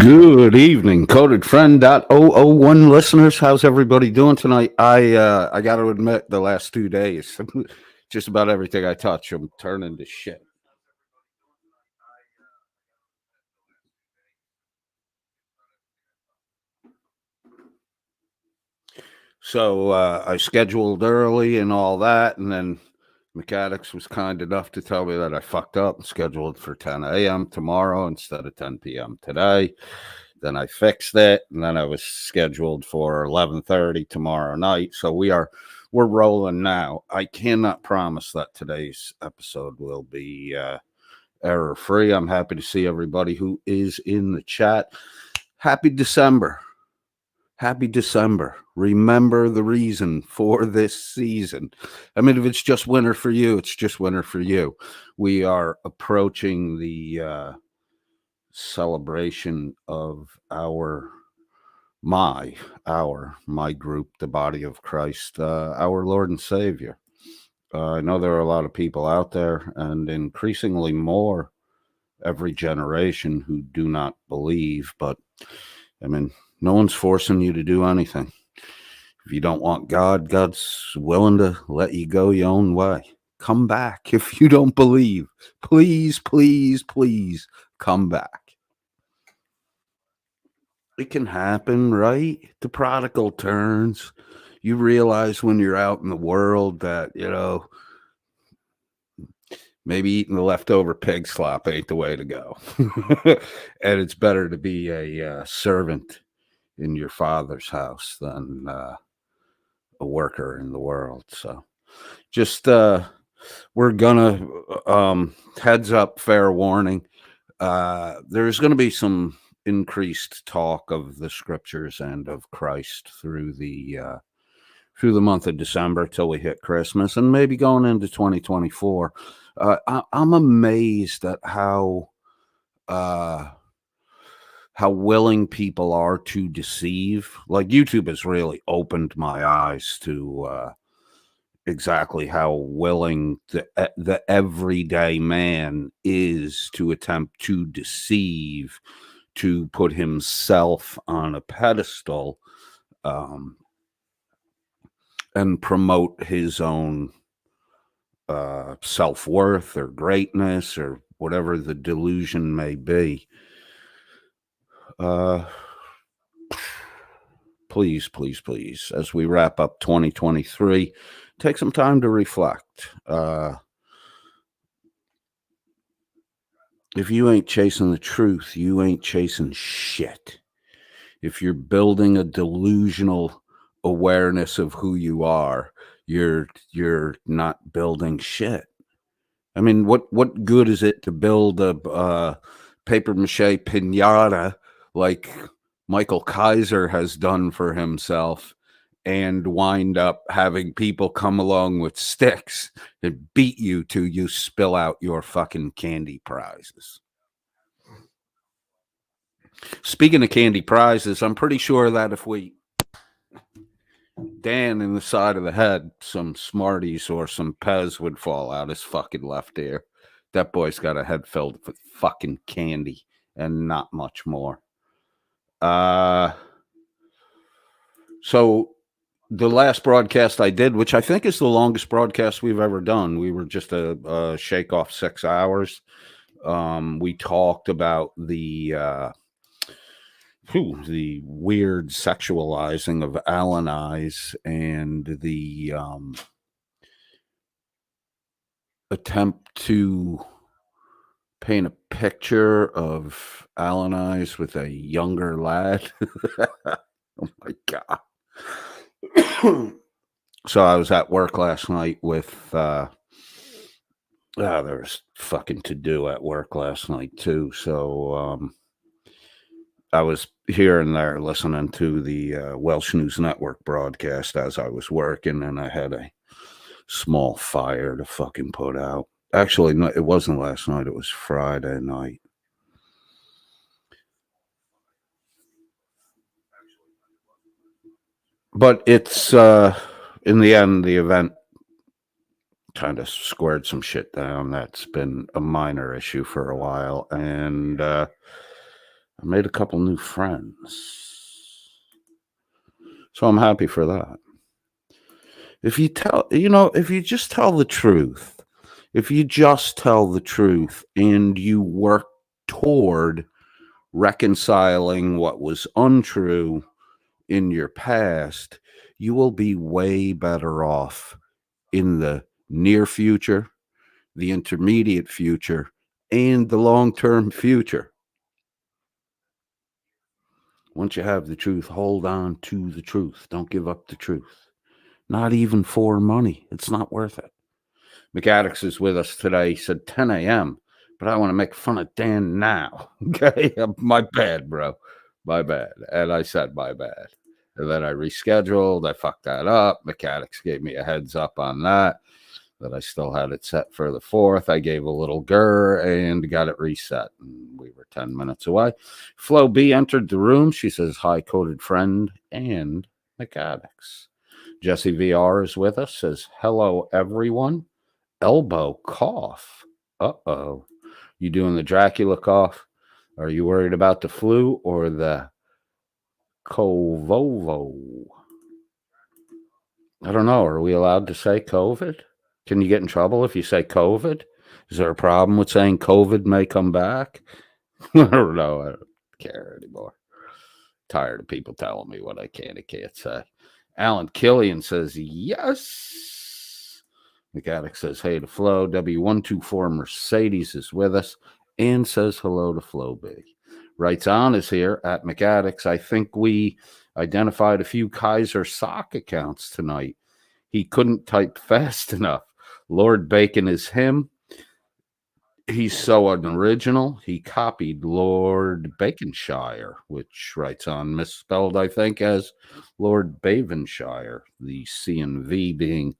Good evening, Coded Friend .001 listeners. How's everybody doing tonight? I got to admit, the last 2 days, just about everything I touch, I'm turning to shit. So I scheduled early and all that, and then Mechanics was kind enough to tell me that I fucked up and scheduled for 10 a.m. tomorrow instead of 10 p.m. today. Then I fixed it, and then I was scheduled for 11:30 tomorrow night. So we're rolling now. I cannot promise that today's episode will be error free. I'm happy to see everybody who is in the chat. Happy December. Happy December. Remember the reason for this season. I mean, if it's just winter for you, it's just winter for you. We are approaching the celebration of my group, the body of Christ, our Lord and Savior. I know there are a lot of people out there, and increasingly more every generation, who do not believe. But I mean, no one's forcing you to do anything. If you don't want God, God's willing to let you go your own way. Come back if you don't believe. Please, please, please come back. It can happen, right? The prodigal turns. You realize when you're out in the world that, maybe eating the leftover pig slop ain't the way to go. And it's better to be a servant in your father's house than a worker in the world. So just we're gonna heads up, fair warning. There's going to be some increased talk of the scriptures and of Christ through the month of December till we hit Christmas, and maybe going into 2024. I'm amazed at how willing people are to deceive. Like, YouTube has really opened my eyes to exactly how willing the everyday man is to attempt to deceive, to put himself on a pedestal, and promote his own self-worth or greatness or whatever the delusion may be. Please, please, please, as we wrap up 2023, take some time to reflect. If you ain't chasing the truth, you ain't chasing shit. If you're building a delusional awareness of who you are, you're not building shit. I mean, what good is it to build a paper mache pinata like Michael Kaiser has done for himself and wind up having people come along with sticks and beat you till you spill out your fucking candy prizes? Speaking of candy prizes, I'm pretty sure that if we Dan in the side of the head, some Smarties or some Pez would fall out his fucking left ear. That boy's got a head filled with fucking candy and not much more. So the last broadcast I did, which I think is the longest broadcast we've ever done, we were just a shake off 6 hours. We talked about the weird sexualizing of Alan eyes and the attempt to paint a picture of Alan eyes with a younger lad. Oh my God. So I was at work last night with there was fucking to do at work last night too. So I was here and there listening to the Welsh News Network broadcast as I was working, and I had a small fire to fucking put out. Actually, no, it wasn't last night. It was Friday night. But it's, in the end, the event kind of squared some shit down. That's been a minor issue for a while. And I made a couple new friends. So I'm happy for that. If you if you just tell the truth, if you just tell the truth and you work toward reconciling what was untrue in your past, you will be way better off in the near future, the intermediate future, and the long term future. Once you have the truth, hold on to the truth. Don't give up the truth. Not even for money. It's not worth it. McAddix is with us today. He said 10 a.m., but I want to make fun of Dan now. Okay. My bad, bro. My bad. And I said my bad. And then I rescheduled. I fucked that up. McAddix gave me a heads up on that I still had it set for the 4th. I gave a little grr and got it reset. And we were 10 minutes away. Flo B entered the room. She says, hi, coded friend and McAddix. Jesse VR is with us. Says, hello, everyone. Elbow cough. Uh-oh. You doing the Dracula cough? Are you worried about the flu or the Covovo? I don't know. Are we allowed to say COVID? Can you get in trouble if you say COVID? Is there a problem with saying COVID may come back? I don't know. I don't care anymore. Tired of people telling me what I can and can't say. Alan Killian says, yes. McAddix says, hey to Flo. W124 Mercedes is with us and says hello to Flo B. Writes on is here at McAddix. I think we identified a few Kaiser sock accounts tonight. He couldn't type fast enough. Lord Bacon is him. He's so unoriginal. He copied Lord Baconshire, which writes on misspelled, I think, as Lord Bavenshire, the C and V being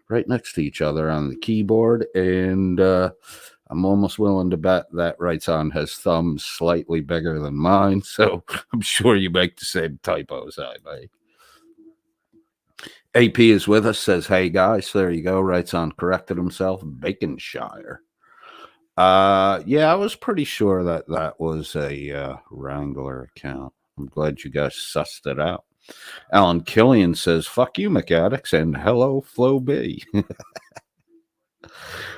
right next to each other on the keyboard. And I'm almost willing to bet that writes on has thumbs slightly bigger than mine. So I'm sure you make the same typos I make. AP is with us, says, hey, guys. There you go. Writes on, corrected himself, Baconshire. Yeah, I was pretty sure that was a Wrangler account. I'm glad you guys sussed it out. Alan Killian says, fuck you, McAddix, and hello, Flo B.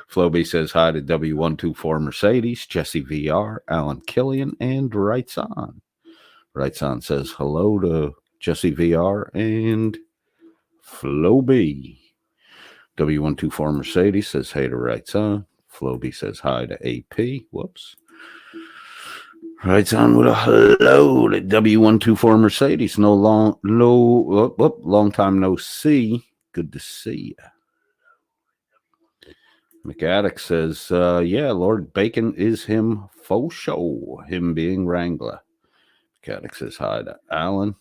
Flo B says hi to W124 Mercedes, Jesse VR, Alan Killian, and Writes On. Writes On says hello to Jesse VR and Flo B. W124 Mercedes says hey to Writes On. Flo B says hi to AP. Whoops. Writes On with a hello to W124 Mercedes. Long time no see. Good to see you. McAddix says, yeah, Lord Bacon is him faux show, him being Wrangler. McAddix says hi to Alan.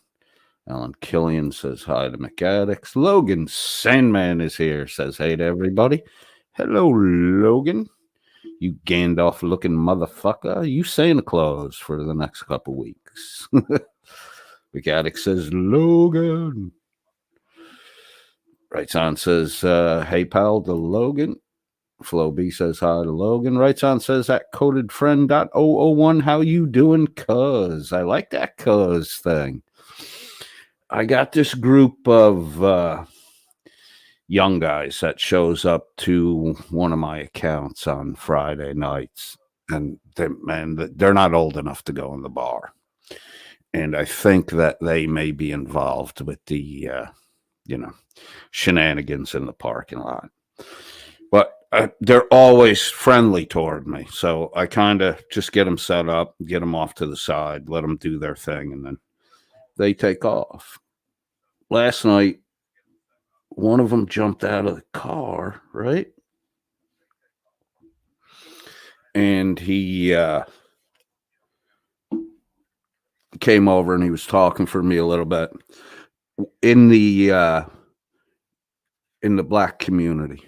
Alan Killian says hi to McAddix. Logan Sandman is here, says hey to everybody. Hello, Logan. You Gandalf-looking motherfucker. You Santa Claus for the next couple weeks. McAddix says, Logan. Writes on says, hey, pal, to Logan. Flo B says hi to Logan. Writes on says, at codedfriend.001, how you doing, cuz? I like that cuz thing. I got this group of young guys that shows up to one of my accounts on Friday nights, and they're not old enough to go in the bar, and I think that they may be involved with the shenanigans in the parking lot, but they're always friendly toward me, so I kind of just get them set up, get them off to the side, let them do their thing, and then they take off. Last night, one of them jumped out of the car, right? And he came over and he was talking for me a little bit in the black community,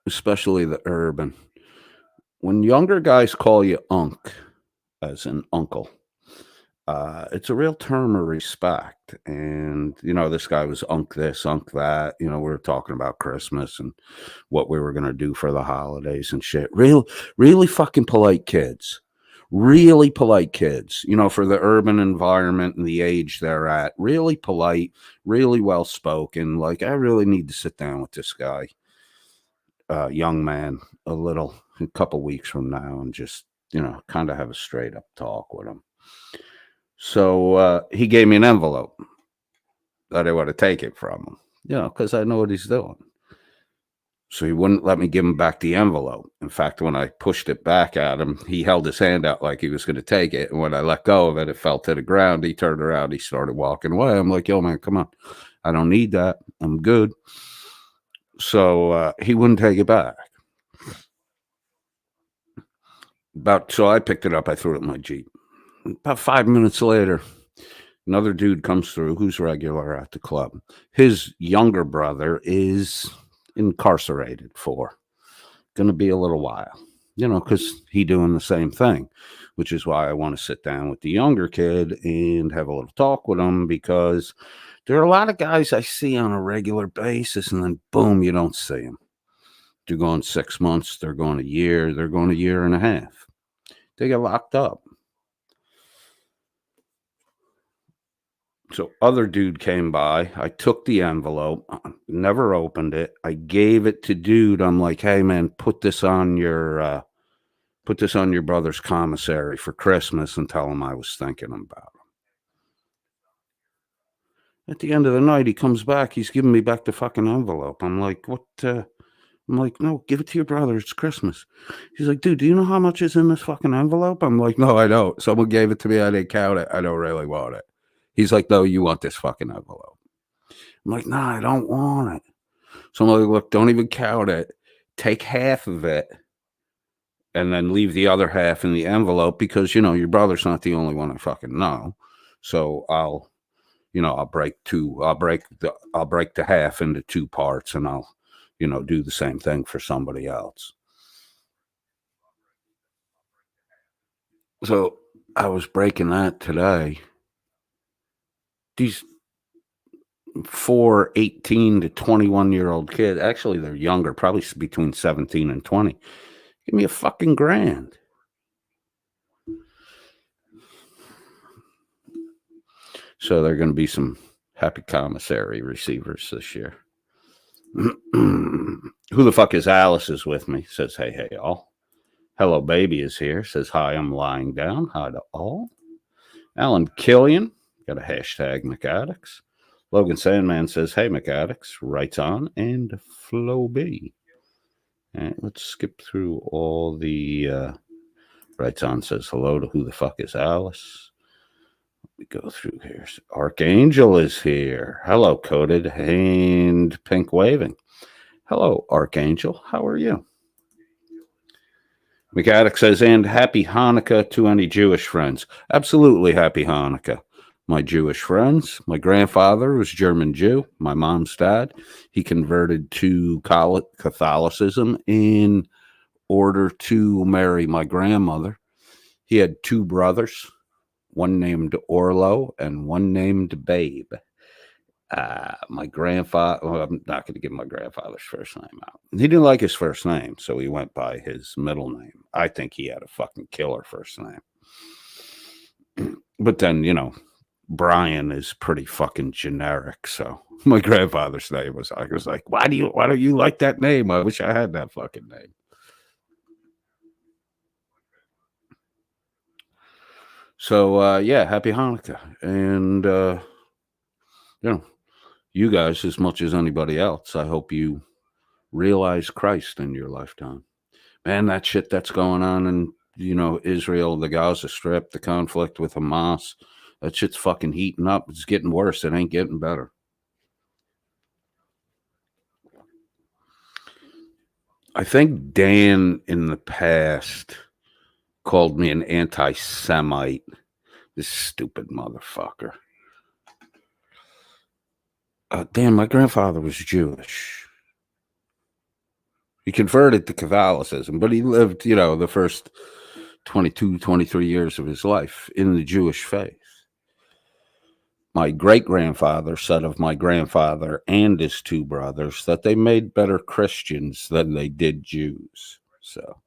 especially the urban. When younger guys call you unk, as in uncle, it's a real term of respect. And, this guy was unk this, unk that. We were talking about Christmas and what we were going to do for the holidays and shit. Really fucking polite kids. really polite kids, for the urban environment and the age they're at. Really polite, really well spoken. Like, I really need to sit down with this guy, young man, a couple weeks from now, and just, kind of have a straight up talk with him. So he gave me an envelope. I didn't want to take it from him, because I know what he's doing. So he wouldn't let me give him back the envelope. In fact, when I pushed it back at him, he held his hand out like he was going to take it. And when I let go of it, it fell to the ground. He turned around. He started walking away. I'm like, yo, man, come on. I don't need that. I'm good. So he wouldn't take it back. So I picked it up. I threw it in my Jeep. About 5 minutes later, another dude comes through who's regular at the club. His younger brother is incarcerated for going to be a little while, because he doing the same thing, which is why I want to sit down with the younger kid and have a little talk with him, because there are a lot of guys I see on a regular basis, and then boom, you don't see them. They're going 6 months, they're going a year, they're going a year and a half. They get locked up. So other dude came by. I took the envelope, never opened it. I gave it to dude. I'm like, hey man, put this on your brother's commissary for Christmas and tell him I was thinking about him. At the end of the night, he comes back. He's giving me back the fucking envelope. I'm like, what? I'm like, no, give it to your brother. It's Christmas. He's like, dude, do you know how much is in this fucking envelope? I'm like, no, I don't. Someone gave it to me. I didn't count it. I don't really want it. He's like, no, you want this fucking envelope. I'm like, nah, I don't want it. So I'm like, look, don't even count it. Take half of it and then leave the other half in the envelope, because, your brother's not the only one I fucking know. So I'll break the half into two parts, and I'll, do the same thing for somebody else. So I was breaking that today. These 4 18 to 21-year-old kids, actually they're younger, probably between 17 and 20. Give me a fucking grand. So they're going to be some happy commissary receivers this year. Who the fuck is Alice is with me? Says, hey, all. Hello, baby is here. Says, hi, I'm lying down. Hi to all. Alan Killian. Got a hashtag McAddicts. Logan Sandman says, hey, McAddicts. Writes on. And Flo B. All right, let's skip through all the writes on. Says hello to who the fuck is Alice. We go through here. Archangel is here. Hello, Coated and Pink Waving. Hello, Archangel. How are you? McAddick says, and happy Hanukkah to any Jewish friends. Absolutely happy Hanukkah. My Jewish friends. My grandfather was German Jew. My mom's dad. He converted to Catholicism in order to marry my grandmother. He had 2 brothers, one named Orlo and one named Babe. My grandfather, I'm not going to give my grandfather's first name out. He didn't like his first name, so he went by his middle name. I think he had a fucking killer first name. But then, Brian is pretty fucking generic. So my grandfather's name was, I was like, why don't you like that name? I wish I had that fucking name. So, yeah, happy Hanukkah. And, you guys, as much as anybody else, I hope you realize Christ in your lifetime. Man, that shit that's going on in, Israel, the Gaza Strip, the conflict with Hamas, that shit's fucking heating up. It's getting worse. It ain't getting better. I think Dan in the past called me an anti-Semite. This stupid motherfucker. Dan, my grandfather was Jewish. He converted to Catholicism, but he lived, the first 22, 23 years of his life in the Jewish faith. My great-grandfather said of my grandfather and his 2 brothers that they made better Christians than they did Jews. So,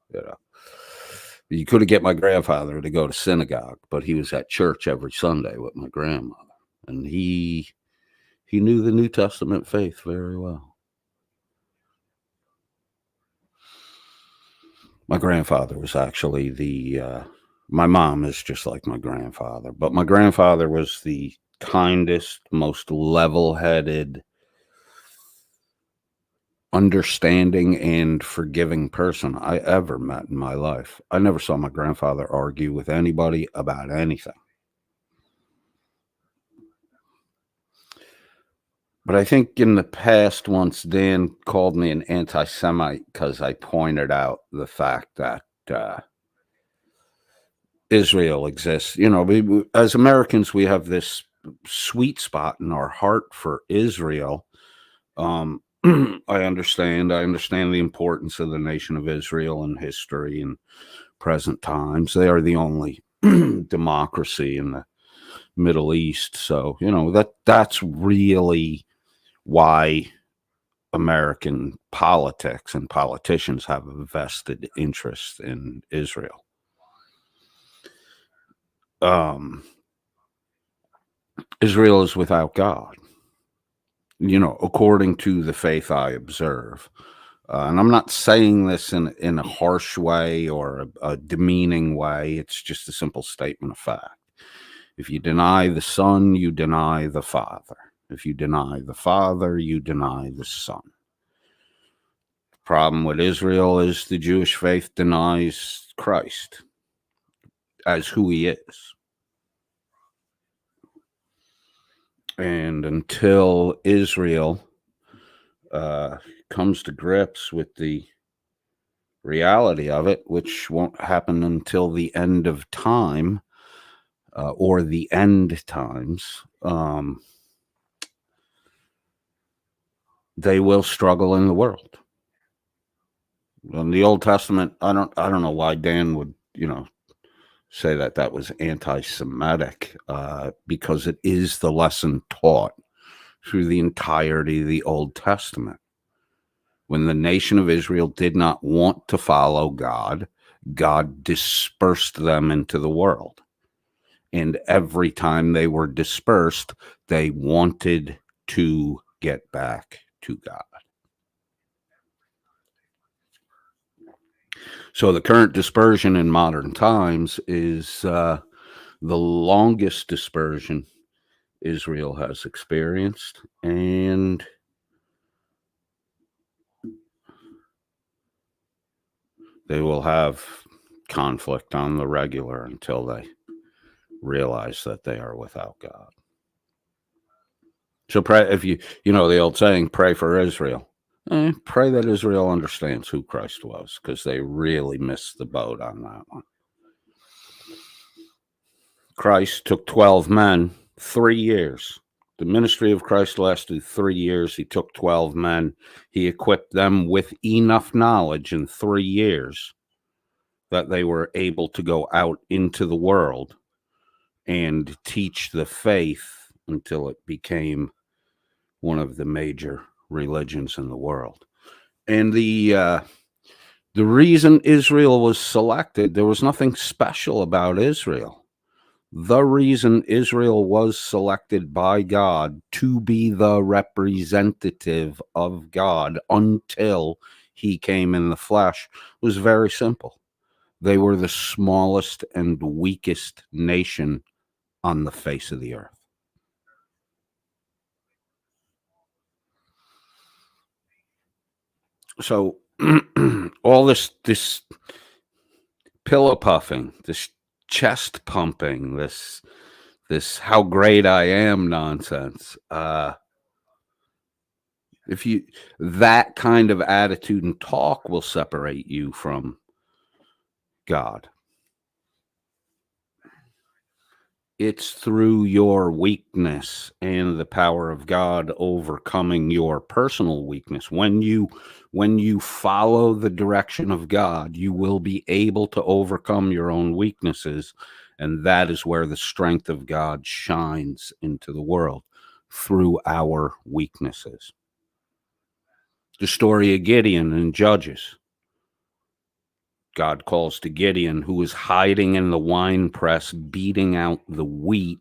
You could have get my grandfather to go to synagogue, but he was at church every Sunday with my grandmother, and he knew the New Testament faith very well. My grandfather was actually my mom is just like my grandfather, but my grandfather was the kindest, most level-headed, understanding and forgiving person I ever met in my life. I never saw my grandfather argue with anybody about anything. But I think in the past, once Dan called me an anti-Semite because I pointed out the fact that Israel exists. You know, as Americans, we have this sweet spot in our heart for Israel. I understand the importance of the nation of Israel in history and present times. They are the only democracy in the Middle East. So, you know, that's really why American politics and politicians have a vested interest in Israel. Israel is without God, you know, according to the faith I observe. And I'm not saying this in a harsh way or a demeaning way. It's just a simple statement of fact. If you deny the Son, you deny the Father. If you deny the Father, you deny the Son. The problem with Israel is the Jewish faith denies Christ as who he is. And until Israel comes to grips with the reality of it, which won't happen until the end of time or the end times, they will struggle in the world. In the Old Testament, I don't know why Dan would, you know, say that was anti-Semitic, because it is the lesson taught through the entirety of the Old Testament. When the nation of Israel did not want to follow God, God dispersed them into the world. And every time they were dispersed, they wanted to get back to God. So the current dispersion in modern times is the longest dispersion Israel has experienced, and they will have conflict on the regular until they realize that they are without God. So pray, if you know the old saying, pray for Israel. Pray that Israel understands who Christ was, because they really missed the boat on that one. Christ took 12 men, 3 years. The ministry of Christ lasted 3 years. He took 12 men. He equipped them with enough knowledge in 3 years that they were able to go out into the world and teach the faith until it became one of the major religions in the world. And the reason Israel was selected, there was nothing special about Israel. The reason Israel was selected by God to be the representative of God until he came in the flesh was very simple. They were the smallest and weakest nation on the face of the earth. So all this pillow puffing, this chest pumping, this how great I am nonsense. If you that kind of attitude and talk will separate you from God. It's through your weakness and the power of God overcoming your personal weakness. When you follow the direction of God, you will be able to overcome your own weaknesses, and that is where the strength of God shines into the world, through our weaknesses. The story of Gideon in Judges. God calls to Gideon, who was hiding in the wine press, beating out the wheat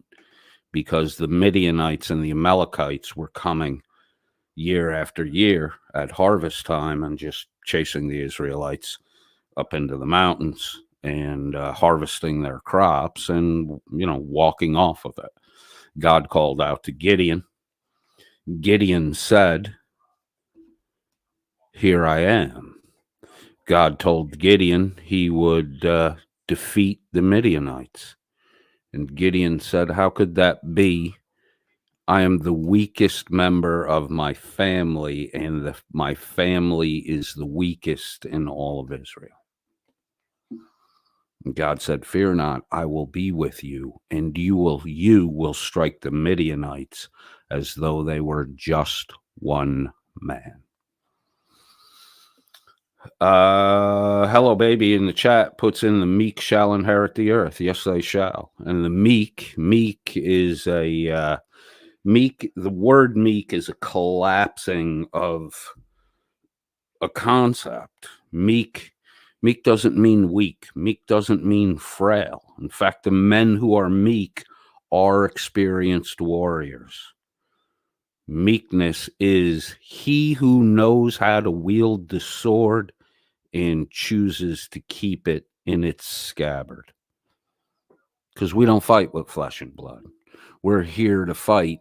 because the Midianites and the Amalekites were coming year after year at harvest time and just chasing the Israelites up into the mountains and harvesting their crops and, walking off of it. God called out to Gideon. Gideon said, "Here I am." God told Gideon he would defeat the Midianites. And Gideon said, "How could that be? I am the weakest member of my family, and my family is the weakest in all of Israel." And God said, "Fear not, I will be with you, and you will strike the Midianites as though they were just one man." Hello Baby in the chat puts in, "The meek shall inherit the earth." Yes, they shall. And the meek is a meek. The word meek is a collapsing of a concept. Meek doesn't mean weak. Meek doesn't mean frail. In fact, the men who are meek are experienced warriors. Meekness is he who knows how to wield the sword and chooses to keep it in its scabbard. Because we don't fight with flesh and blood. We're here to fight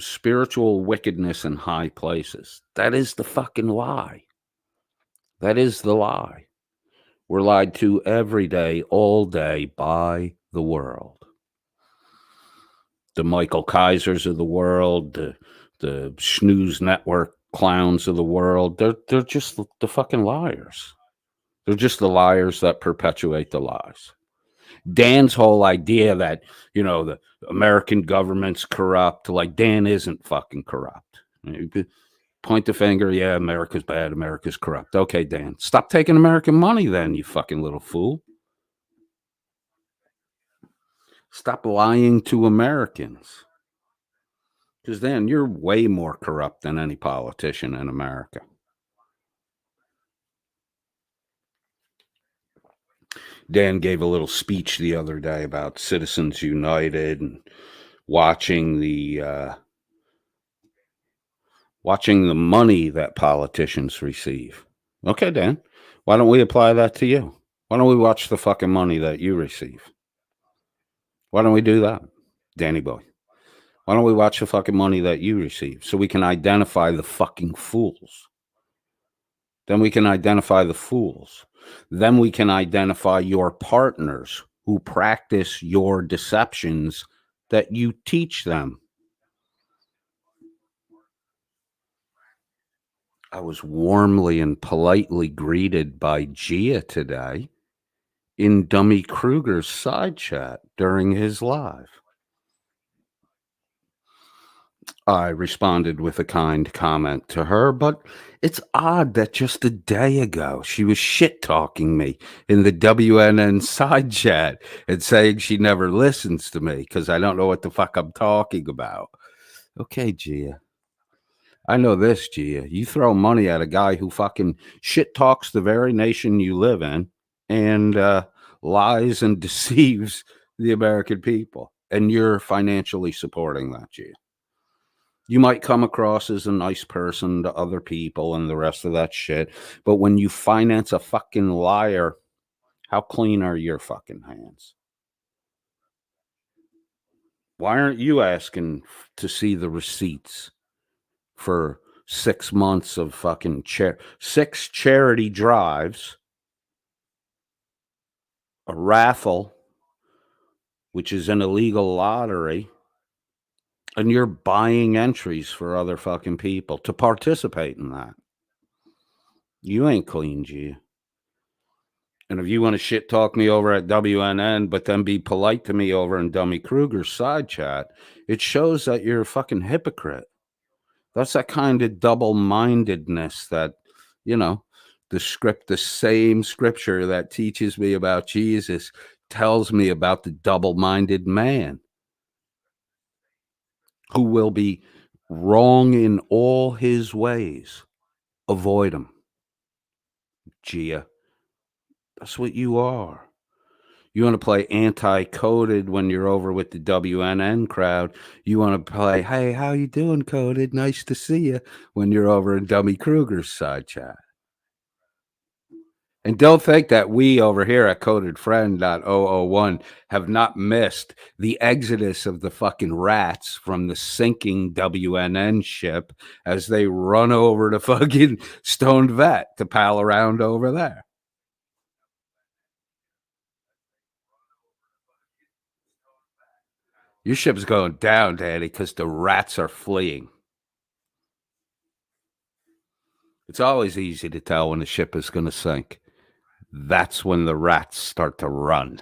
spiritual wickedness in high places. That is the fucking lie. That is the lie. We're lied to every day, all day by the world. The Michael Kaisers of the world, the Snooze Network clowns of the world, they're just the fucking liars. They're just the liars that perpetuate the lies. Dan's whole idea that, the American government's corrupt, like Dan isn't fucking corrupt. Point the finger, yeah, America's bad, America's corrupt. Okay, Dan, stop taking American money then, you fucking little fool. Stop lying to Americans. Because then you're way more corrupt than any politician in America. Dan gave a little speech the other day about Citizens United and watching the money that politicians receive. Okay, Dan, why don't we apply that to you? Why don't we watch the fucking money that you receive? Why don't we do that, Danny boy? Why don't we watch the fucking money that you receive so we can identify the fucking fools? Then we can identify the fools. Then we can identify your partners who practice your deceptions that you teach them. I was warmly and politely greeted by Gia today in Dummy Kruger's side chat during his live. I responded with a kind comment to her, but it's odd that just a day ago she was shit-talking me in the WNN side chat and saying she never listens to me because I don't know what the fuck I'm talking about. Okay, Gia. I know this, Gia. You throw money at a guy who fucking shit-talks the very nation you live in and lies and deceives the American people. And you're financially supporting that, Gia. You might come across as a nice person to other people and the rest of that shit. But when you finance a fucking liar, how clean are your fucking hands? Why aren't you asking to see the receipts for 6 months of fucking 6 charity drives, a raffle, which is an illegal lottery, and you're buying entries for other fucking people to participate in that? You ain't clean, G. And if you want to shit talk me over at WNN, but then be polite to me over in Dummy Kruger's side chat, it shows that you're a fucking hypocrite. That's that kind of double-mindedness that, the same scripture that teaches me about Jesus tells me about the double-minded man who will be wrong in all his ways. avoid them. Gia, that's what you are. You want to play anti-coded when you're over with the WNN crowd. You want to play, hey, how you doing, coded? Nice to see you, when you're over in Dummy Kruger's side chat. And don't think that we over here at codedfriend.001 have not missed the exodus of the fucking rats from the sinking WNN ship as they run over to fucking Stoned Vet to pal around over there. Your ship's going down, Daddy, because the rats are fleeing. It's always easy to tell when a ship is going to sink. That's when the rats start to run.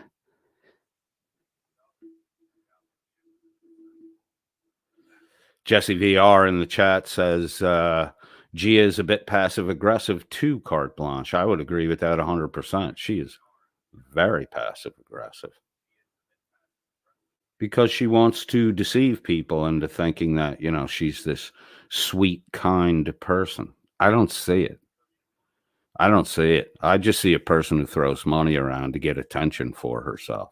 Jesse VR in the chat says Gia is a bit passive aggressive too, Carte Blanche. I would agree with that 100%. She is very passive aggressive because she wants to deceive people into thinking that, you know, she's this sweet, kind person. I don't see it. I don't see it. I just see a person who throws money around to get attention for herself.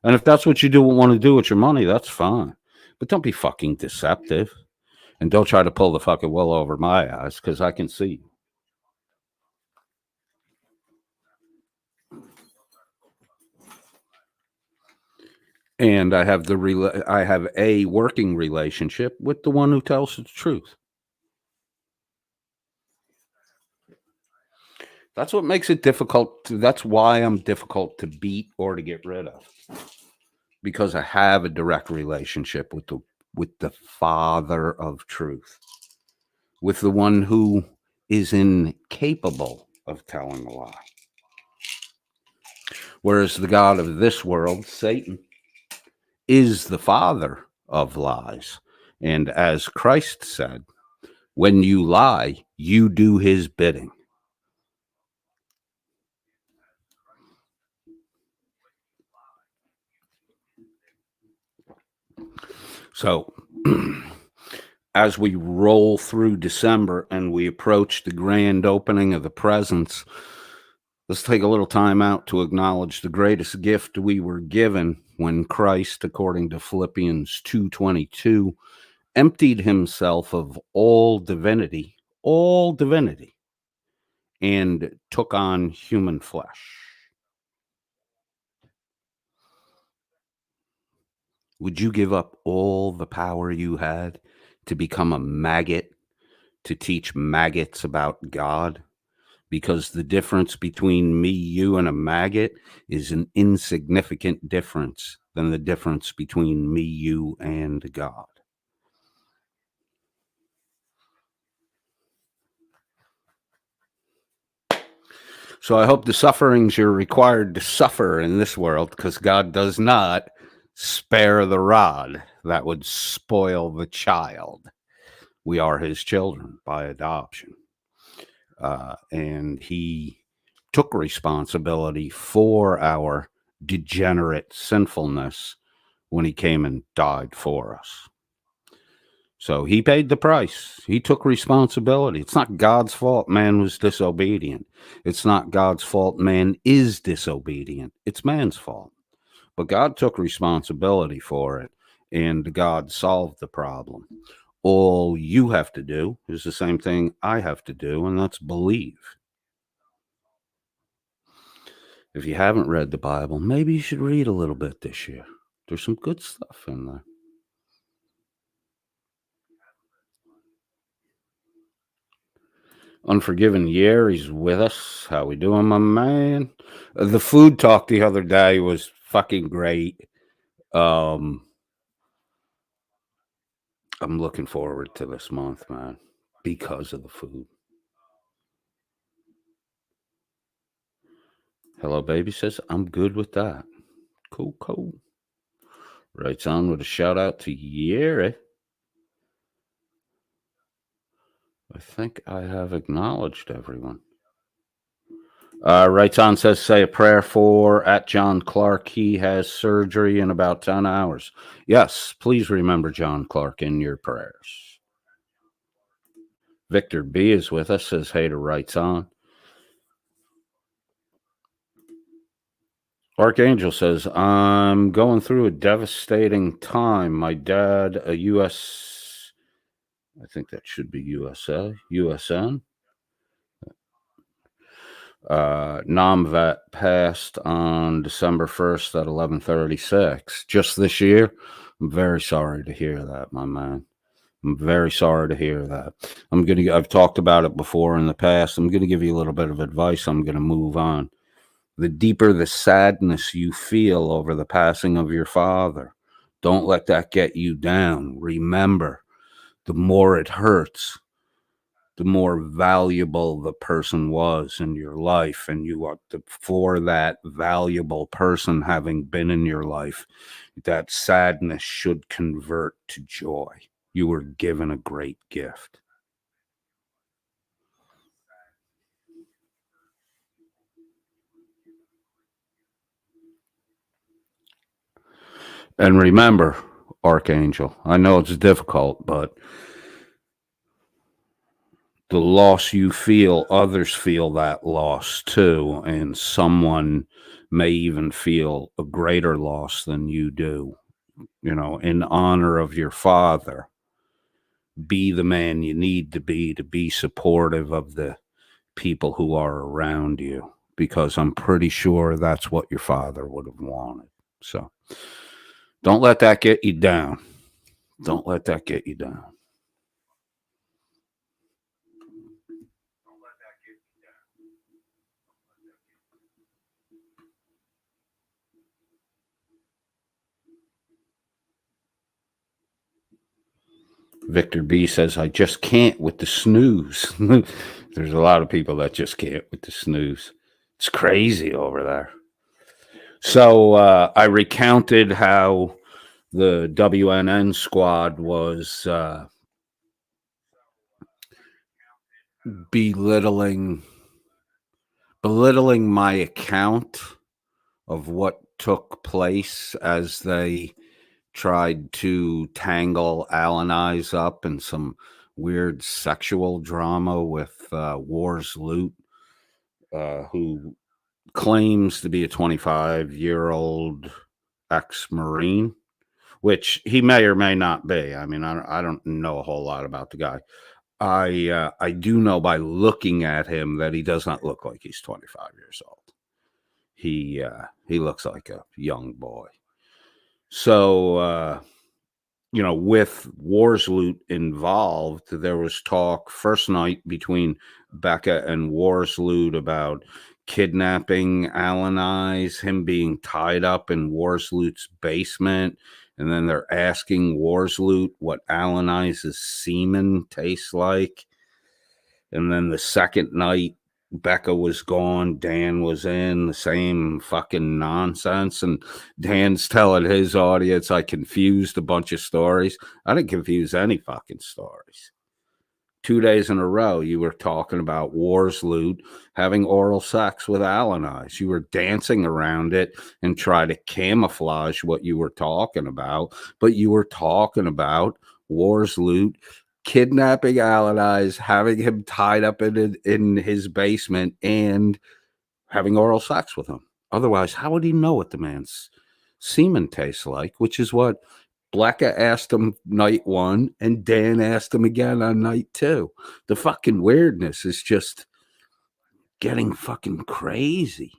And if that's what you want to do with your money, that's fine. But don't be fucking deceptive. And don't try to pull the fucking wool over my eyes, because I can see. And I have a working relationship with the one who tells the truth. That's what makes it difficult. That's why I'm difficult to beat or to get rid of, because I have a direct relationship with the Father of truth, with the one who is incapable of telling a lie. Whereas the God of this world, Satan, is the father of lies. And as Christ said, when you lie, you do his bidding. So as we roll through December and we approach the grand opening of the presents, let's take a little time out to acknowledge the greatest gift we were given when Christ, according to Philippians 2:22, emptied himself of all divinity, and took on human flesh. Would you give up all the power you had to become a maggot to teach maggots about God? Because the difference between me, you, and a maggot is an insignificant difference than the difference between me, you, and God. So I hope the sufferings you're required to suffer in this world, because God does not spare the rod. That would spoil the child. We are his children by adoption. And he took responsibility for our degenerate sinfulness when he came and died for us. So he paid the price. He took responsibility. It's not God's fault man was disobedient. It's not God's fault man is disobedient. It's man's fault. But God took responsibility for it, and God solved the problem. All you have to do is the same thing I have to do, and that's believe. If you haven't read the Bible, maybe you should read a little bit this year. There's some good stuff in there. Unforgiven Year, he's with us. How we doing, my man? The food talk the other day was fucking great. I'm looking forward to this month, man, because of the food. Hello, baby says, I'm good with that. Cool. Writes on with a shout out to Yeri. I think I have acknowledged everyone. Writes on says, say a prayer for at John Clark. He has surgery in about 10 hours. Yes, please remember John Clark in your prayers. Victor B is with us, says Hater Writes On. Archangel says, I'm going through a devastating time. My dad, I think that should be USN. Namvat passed on December 1st at 11:36. Just this year. I'm very sorry to hear that, my man. I'm very sorry to hear that. I've talked about it before in the past. I'm going to give you a little bit of advice. I'm going to move on. The deeper the sadness you feel over the passing of your father, don't let that get you down. Remember, the more it hurts, the more valuable the person was in your life. And you are, for that valuable person having been in your life, that sadness should convert to joy. You were given a great gift. And remember, Archangel, I know it's difficult, but the loss you feel, others feel that loss too. And someone may even feel a greater loss than you do. In honor of your father, be the man you need to be supportive of the people who are around you, because I'm pretty sure that's what your father would have wanted. So don't let that get you down. Don't let that get you down. Victor B says, I just can't with the snooze. There's a lot of people that just can't with the snooze. It's crazy over there. So I recounted how the WNN squad was belittling my account of what took place as they tried to tangle Alan Eyes up in some weird sexual drama with Wars Loot, who claims to be a 25-year-old ex-Marine, which he may or may not be. I mean, I don't know a whole lot about the guy. I do know by looking at him that he does not look like he's 25 years old. He looks like a young boy. So with Wars Loot involved, there was talk first night between Becca and Wars Loot about kidnapping Alan Eyes, him being tied up in Wars Loot's basement, and then they're asking Wars Loot what Alan Eyes' semen tastes like. And then the second night, Becca was gone, Dan was in, the same fucking nonsense. And Dan's telling his audience, I confused a bunch of stories. I didn't confuse any fucking stories. 2 days in a row, you were talking about Wars Loot having oral sex with Alan Eyes. You were dancing around it and try to camouflage what you were talking about, but you were talking about Wars Loot kidnapping Alan Eyes, having him tied up in his basement, and having oral sex with him. Otherwise, how would he know what the man's semen tastes like? Which is what Blecka asked him night one, and Dan asked him again on night two. The fucking weirdness is just getting fucking crazy.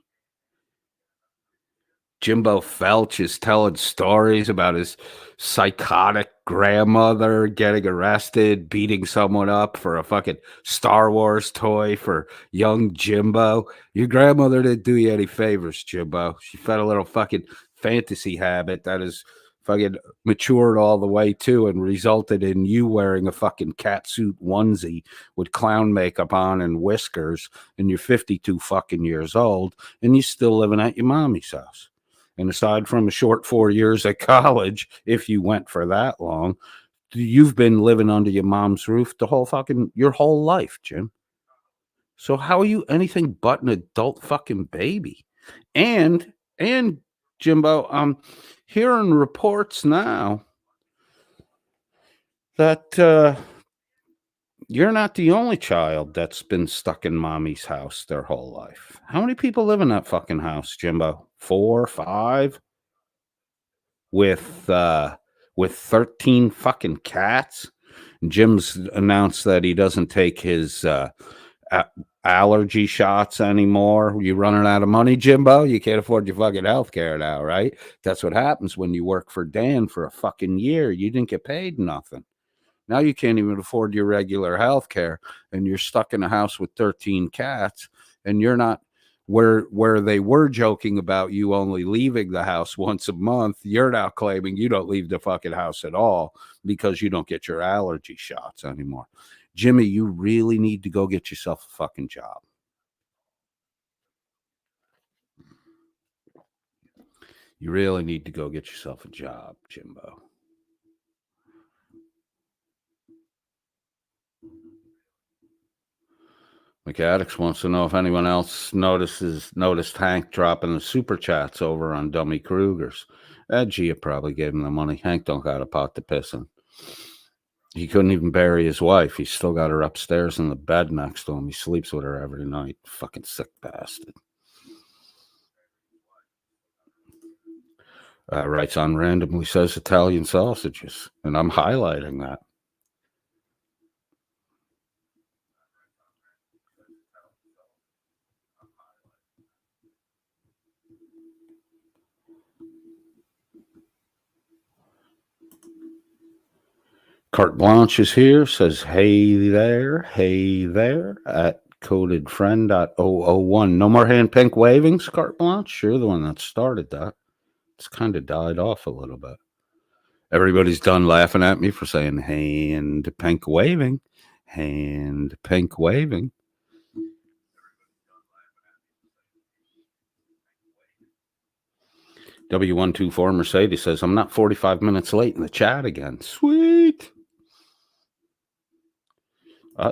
Jimbo Felch is telling stories about his psychotic grandmother getting arrested, beating someone up for a fucking Star Wars toy for young Jimbo. Your grandmother didn't do you any favors, Jimbo. She fed a little fucking fantasy habit that is fucking matured all the way too, and resulted in you wearing a fucking catsuit onesie with clown makeup on and whiskers, and you're 52 fucking years old, and you're still living at your mommy's house. And aside from a short 4 years at college, if you went for that long, you've been living under your mom's roof your whole life, Jim. So how are you anything but an adult fucking baby? And Jimbo, I'm hearing reports now that You're not the only child that's been stuck in mommy's house their whole life. How many people live in that fucking house, Jimbo? 4, 5? With, with 13 fucking cats? Jim's announced that he doesn't take his, a- allergy shots anymore. You running out of money, Jimbo? You can't afford your fucking health care now, right? That's what happens when you work for Dan for a fucking year. You didn't get paid nothing. Now you can't even afford your regular health care, and you're stuck in a house with 13 cats, and you're not where they were joking about you only leaving the house once a month. You're now claiming you don't leave the fucking house at all because you don't get your allergy shots anymore. Jimmy, you really need to go get yourself a fucking job. You really need to go get yourself a job, Jimbo. McAddix wants to know if anyone else noticed Hank dropping the super chats over on Dummy Kruger's. Gia probably gave him the money. Hank don't got a pot to piss in. He couldn't even bury his wife. He's still got her upstairs in the bed next to him. He sleeps with her every night. Fucking sick bastard. Writes on randomly says Italian sausages, and I'm highlighting that. Carte Blanche is here, says, hey there, at codedfriend.001. No more hand pink wavings, Carte Blanche? You're the one that started that. It's kind of died off a little bit. Everybody's done laughing at me for saying hand pink waving. Hand pink waving. W124 Mercedes says, I'm not 45 minutes late in the chat again. Sweet.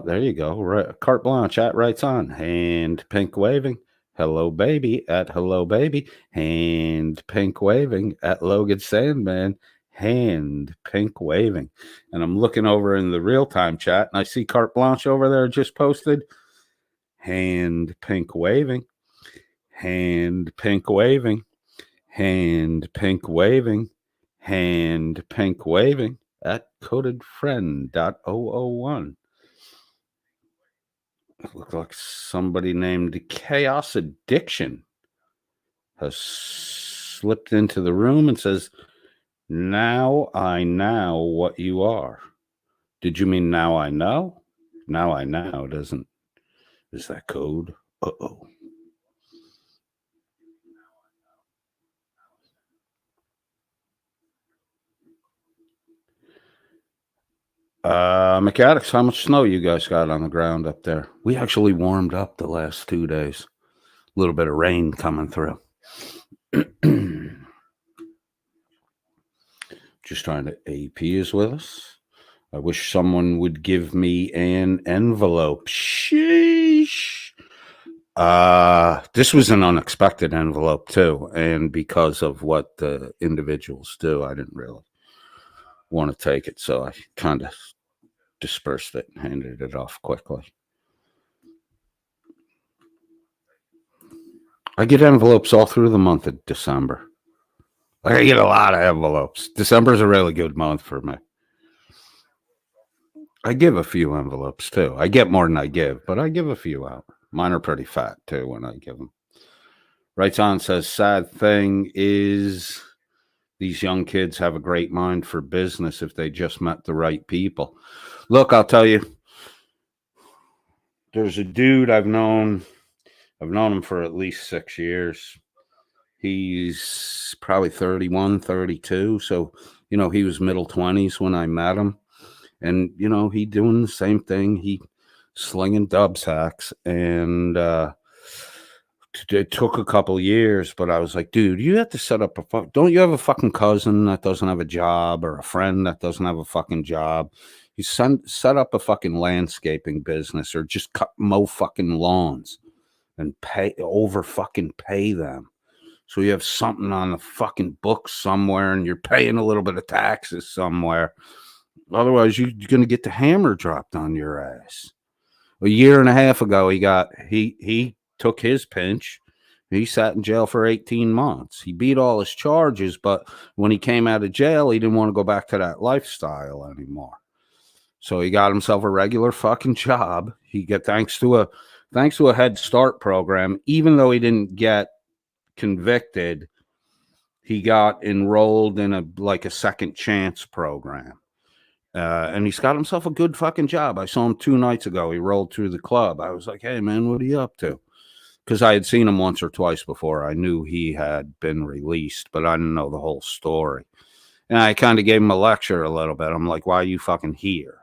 There you go. Right. Carte Blanche at writes on. Hand pink waving. Hello baby at hello baby. Hand pink waving at Logan Sandman. Hand pink waving. And I'm looking over in the real-time chat and I see Carte Blanche over there just posted. Hand pink waving. Hand pink waving. Hand pink waving. Hand pink waving at codedfriend.001. Look like somebody named Chaos Addiction has slipped into the room and says, now I know what you are. Did you mean now I know? Now I know doesn't. Is that code? Uh-oh. Mechanics, how much snow you guys got on the ground up there? We actually warmed up the last 2 days. A little bit of rain coming through. Just trying to. AP is with us. I wish someone would give me an envelope. Sheesh. This was an unexpected envelope too, and because of what the individuals do, I didn't really want to take it, so I kind of dispersed it and handed it off quickly. I get envelopes all through the month of December. I get a lot of envelopes. December is a really good month for me. I give a few envelopes too. I get more than I give, but I give a few out. Mine are pretty fat too when I give them. Writes on says, sad thing is these young kids have a great mind for business if they just met the right people. Look, I'll tell you, there's a dude I've known him for at least 6 years. He's probably 31, 32. So, he was middle 20s when I met him. And, he doing the same thing. He slinging dub sacks. And it took a couple years, but I was like, dude, you have to set up don't you have a fucking cousin that doesn't have a job or a friend that doesn't have a fucking job? You set up a fucking landscaping business or just mow fucking lawns and pay them. So you have something on the fucking books somewhere and you're paying a little bit of taxes somewhere. Otherwise, you're going to get the hammer dropped on your ass. A year and a half ago, he took his pinch. He sat in jail for 18 months. He beat all his charges, but when he came out of jail, he didn't want to go back to that lifestyle anymore. So he got himself a regular fucking job. He got thanks to a Head Start program, even though he didn't get convicted, he got enrolled in a second chance program. And he's got himself a good fucking job. I saw him 2 nights ago. He rolled through the club. I was like, hey, man, what are you up to? Because I had seen him once or twice before. I knew he had been released, but I didn't know the whole story. And I kind of gave him a lecture a little bit. I'm like, why are you fucking here?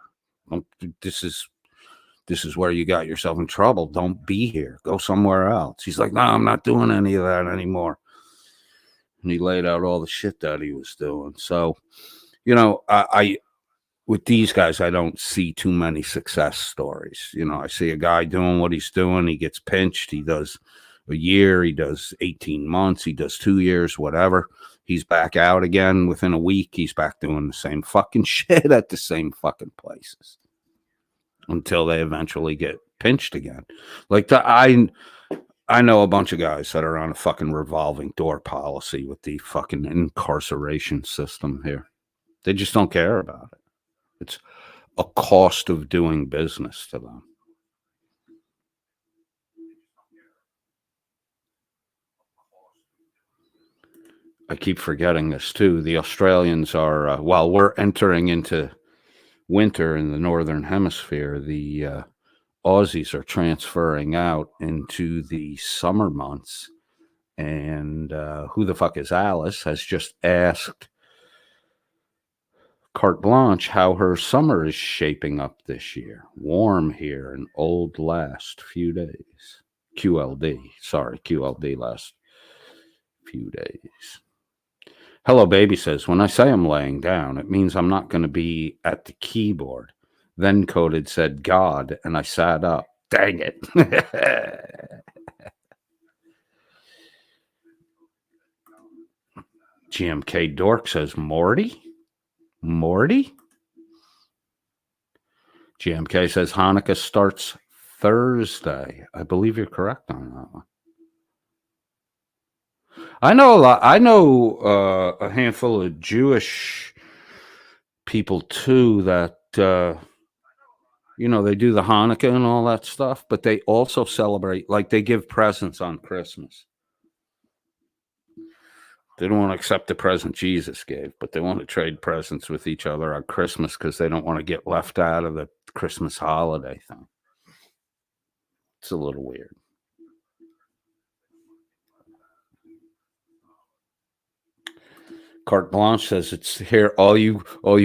This is where you got yourself in trouble. Don't be here. Go somewhere else. He's like, no, I'm not doing any of that anymore. And he laid out all the shit that he was doing. So, I with these guys, I don't see too many success stories. I see a guy doing what he's doing. He gets pinched. He does a year. He does 18 months. He does 2 years, whatever. He's back out again within a week. He's back doing the same fucking shit at the same fucking places until they eventually get pinched again. I know a bunch of guys that are on a fucking revolving door policy with the fucking incarceration system here. They just don't care about it. It's a cost of doing business to them. I keep forgetting this too. The Australians are, while we're entering into winter in the Northern Hemisphere, the Aussies are transferring out into the summer months. And Who the Fuck is Alice has just asked Carte Blanche how her summer is shaping up this year. Warm here and old last few days. QLD last few days. Hello Baby says, when I say I'm laying down, it means I'm not going to be at the keyboard. Then Coded said God, and I sat up. Dang it. GMK Dork says, Morty? GMK says Hanukkah starts Thursday. I believe you're correct on that one. I know a lot. I know a handful of Jewish people too that they do the Hanukkah and all that stuff, but they also celebrate, like they give presents on Christmas. They don't want to accept the present Jesus gave, but they want to trade presents with each other on Christmas because they don't want to get left out of the Christmas holiday thing. It's a little weird. Carte Blanche says it's here. All you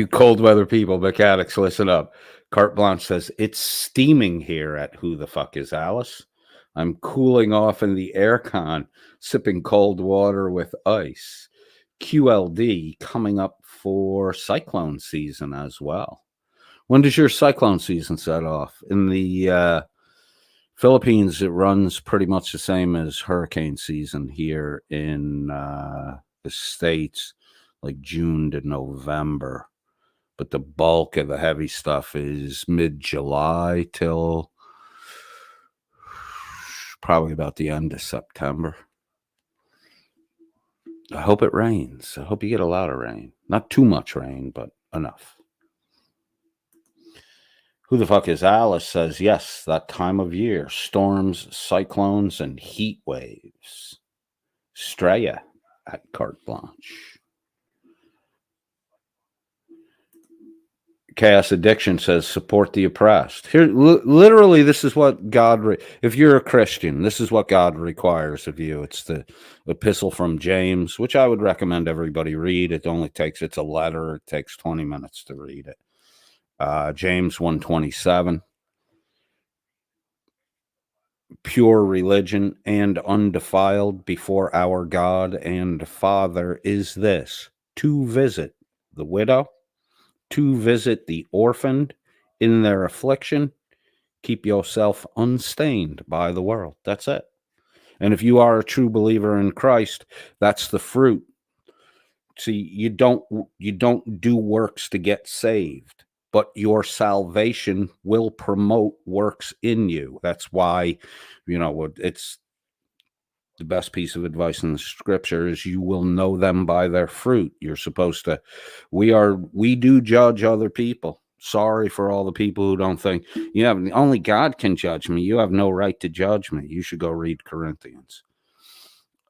cold weather people, mechanics, listen up. Carte Blanche says it's steaming here at Who the Fuck is Alice. I'm cooling off in the aircon, sipping cold water with ice. QLD coming up for cyclone season as well. When does your cyclone season set off? In the Philippines, it runs pretty much the same as hurricane season here in the States, like June to November. But the bulk of the heavy stuff is mid-July till probably about the end of September. I hope it rains. I hope you get a lot of rain. Not too much rain, but enough. Who the Fuck is Alice says, yes, that time of year. Storms, cyclones, and heat waves. Straya at Carte Blanche. Chaos Addiction says, support the oppressed. Here, literally, this is what God, if you're a Christian, this is what God requires of you. It's the epistle from James, which I would recommend everybody read. It's a letter. It takes 20 minutes to read it. James 1:27. Pure religion and undefiled before our God and Father is this: to visit the widow, to visit the orphaned in their affliction, keep yourself unstained by the world. That's it. And if you are a true believer in Christ, that's the fruit. See, you don't do works to get saved, but your salvation will promote works in you. That's why, it's the best piece of advice in the scripture is you will know them by their fruit. You're supposed to, we do judge other people. Sorry for all the people who don't think only God can judge me. You have no right to judge me. You should go read Corinthians.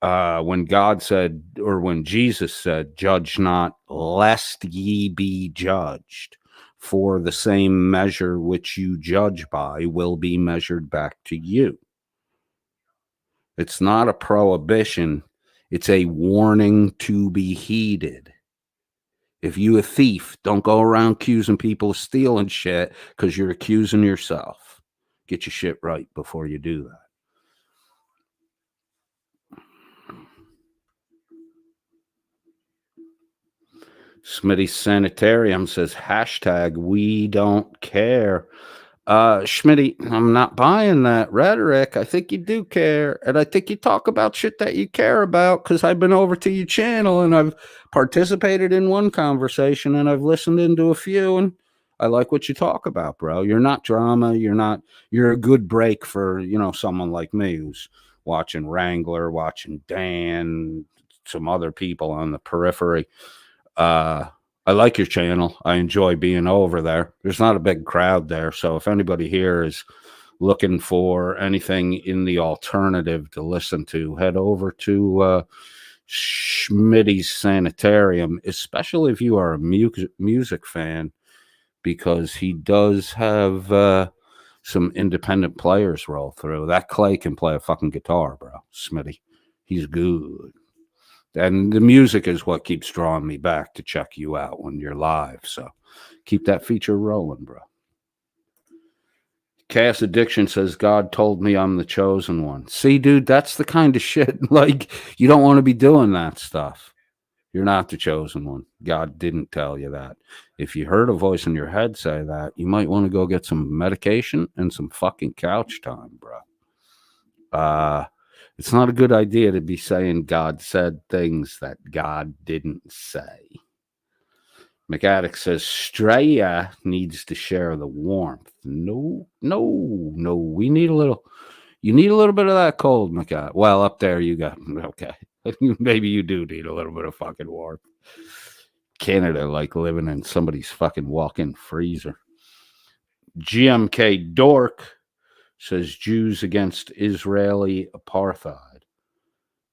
When God said, or when Jesus said, judge not, lest ye be judged. For the same measure which you judge by will be measured back to you. It's not a prohibition. It's a warning to be heeded. If you a thief, don't go around accusing people of stealing shit because you're accusing yourself. Get your shit right before you do that. Smitty's Sanitarium says, hashtag we don't care. Schmitty, I'm not buying that rhetoric. I think you do care. And I think you talk about shit that you care about because I've been over to your channel and I've participated in one conversation and I've listened into a few and I like what you talk about, bro. You're not drama. You're a good break for, someone like me who's watching Wrangler, watching Dan, some other people on the periphery. I like your channel. I enjoy being over there. There's not a big crowd there. So if anybody here is looking for anything in the alternative to listen to, head over to Schmitty's Sanitarium, especially if you are a music fan, because he does have some independent players roll through. That Clay can play a fucking guitar, bro. Smitty. He's good. And the music is what keeps drawing me back to check you out when you're live. So keep that feature rolling, bro. Chaos Addiction says, God told me I'm the chosen one. See, dude, that's the kind of shit. Like, you don't want to be doing that stuff. You're not the chosen one. God didn't tell you that. If you heard a voice in your head say that, you might want to go get some medication and some fucking couch time, bro. It's not a good idea to be saying God said things that God didn't say. McAddick says, Straya needs to share the warmth. No. We need you need a little bit of that cold, McAddick. Well, up there you got, okay. Maybe you do need a little bit of fucking warmth. Canada, like living in somebody's fucking walk-in freezer. GMK Dork says Jews against Israeli apartheid.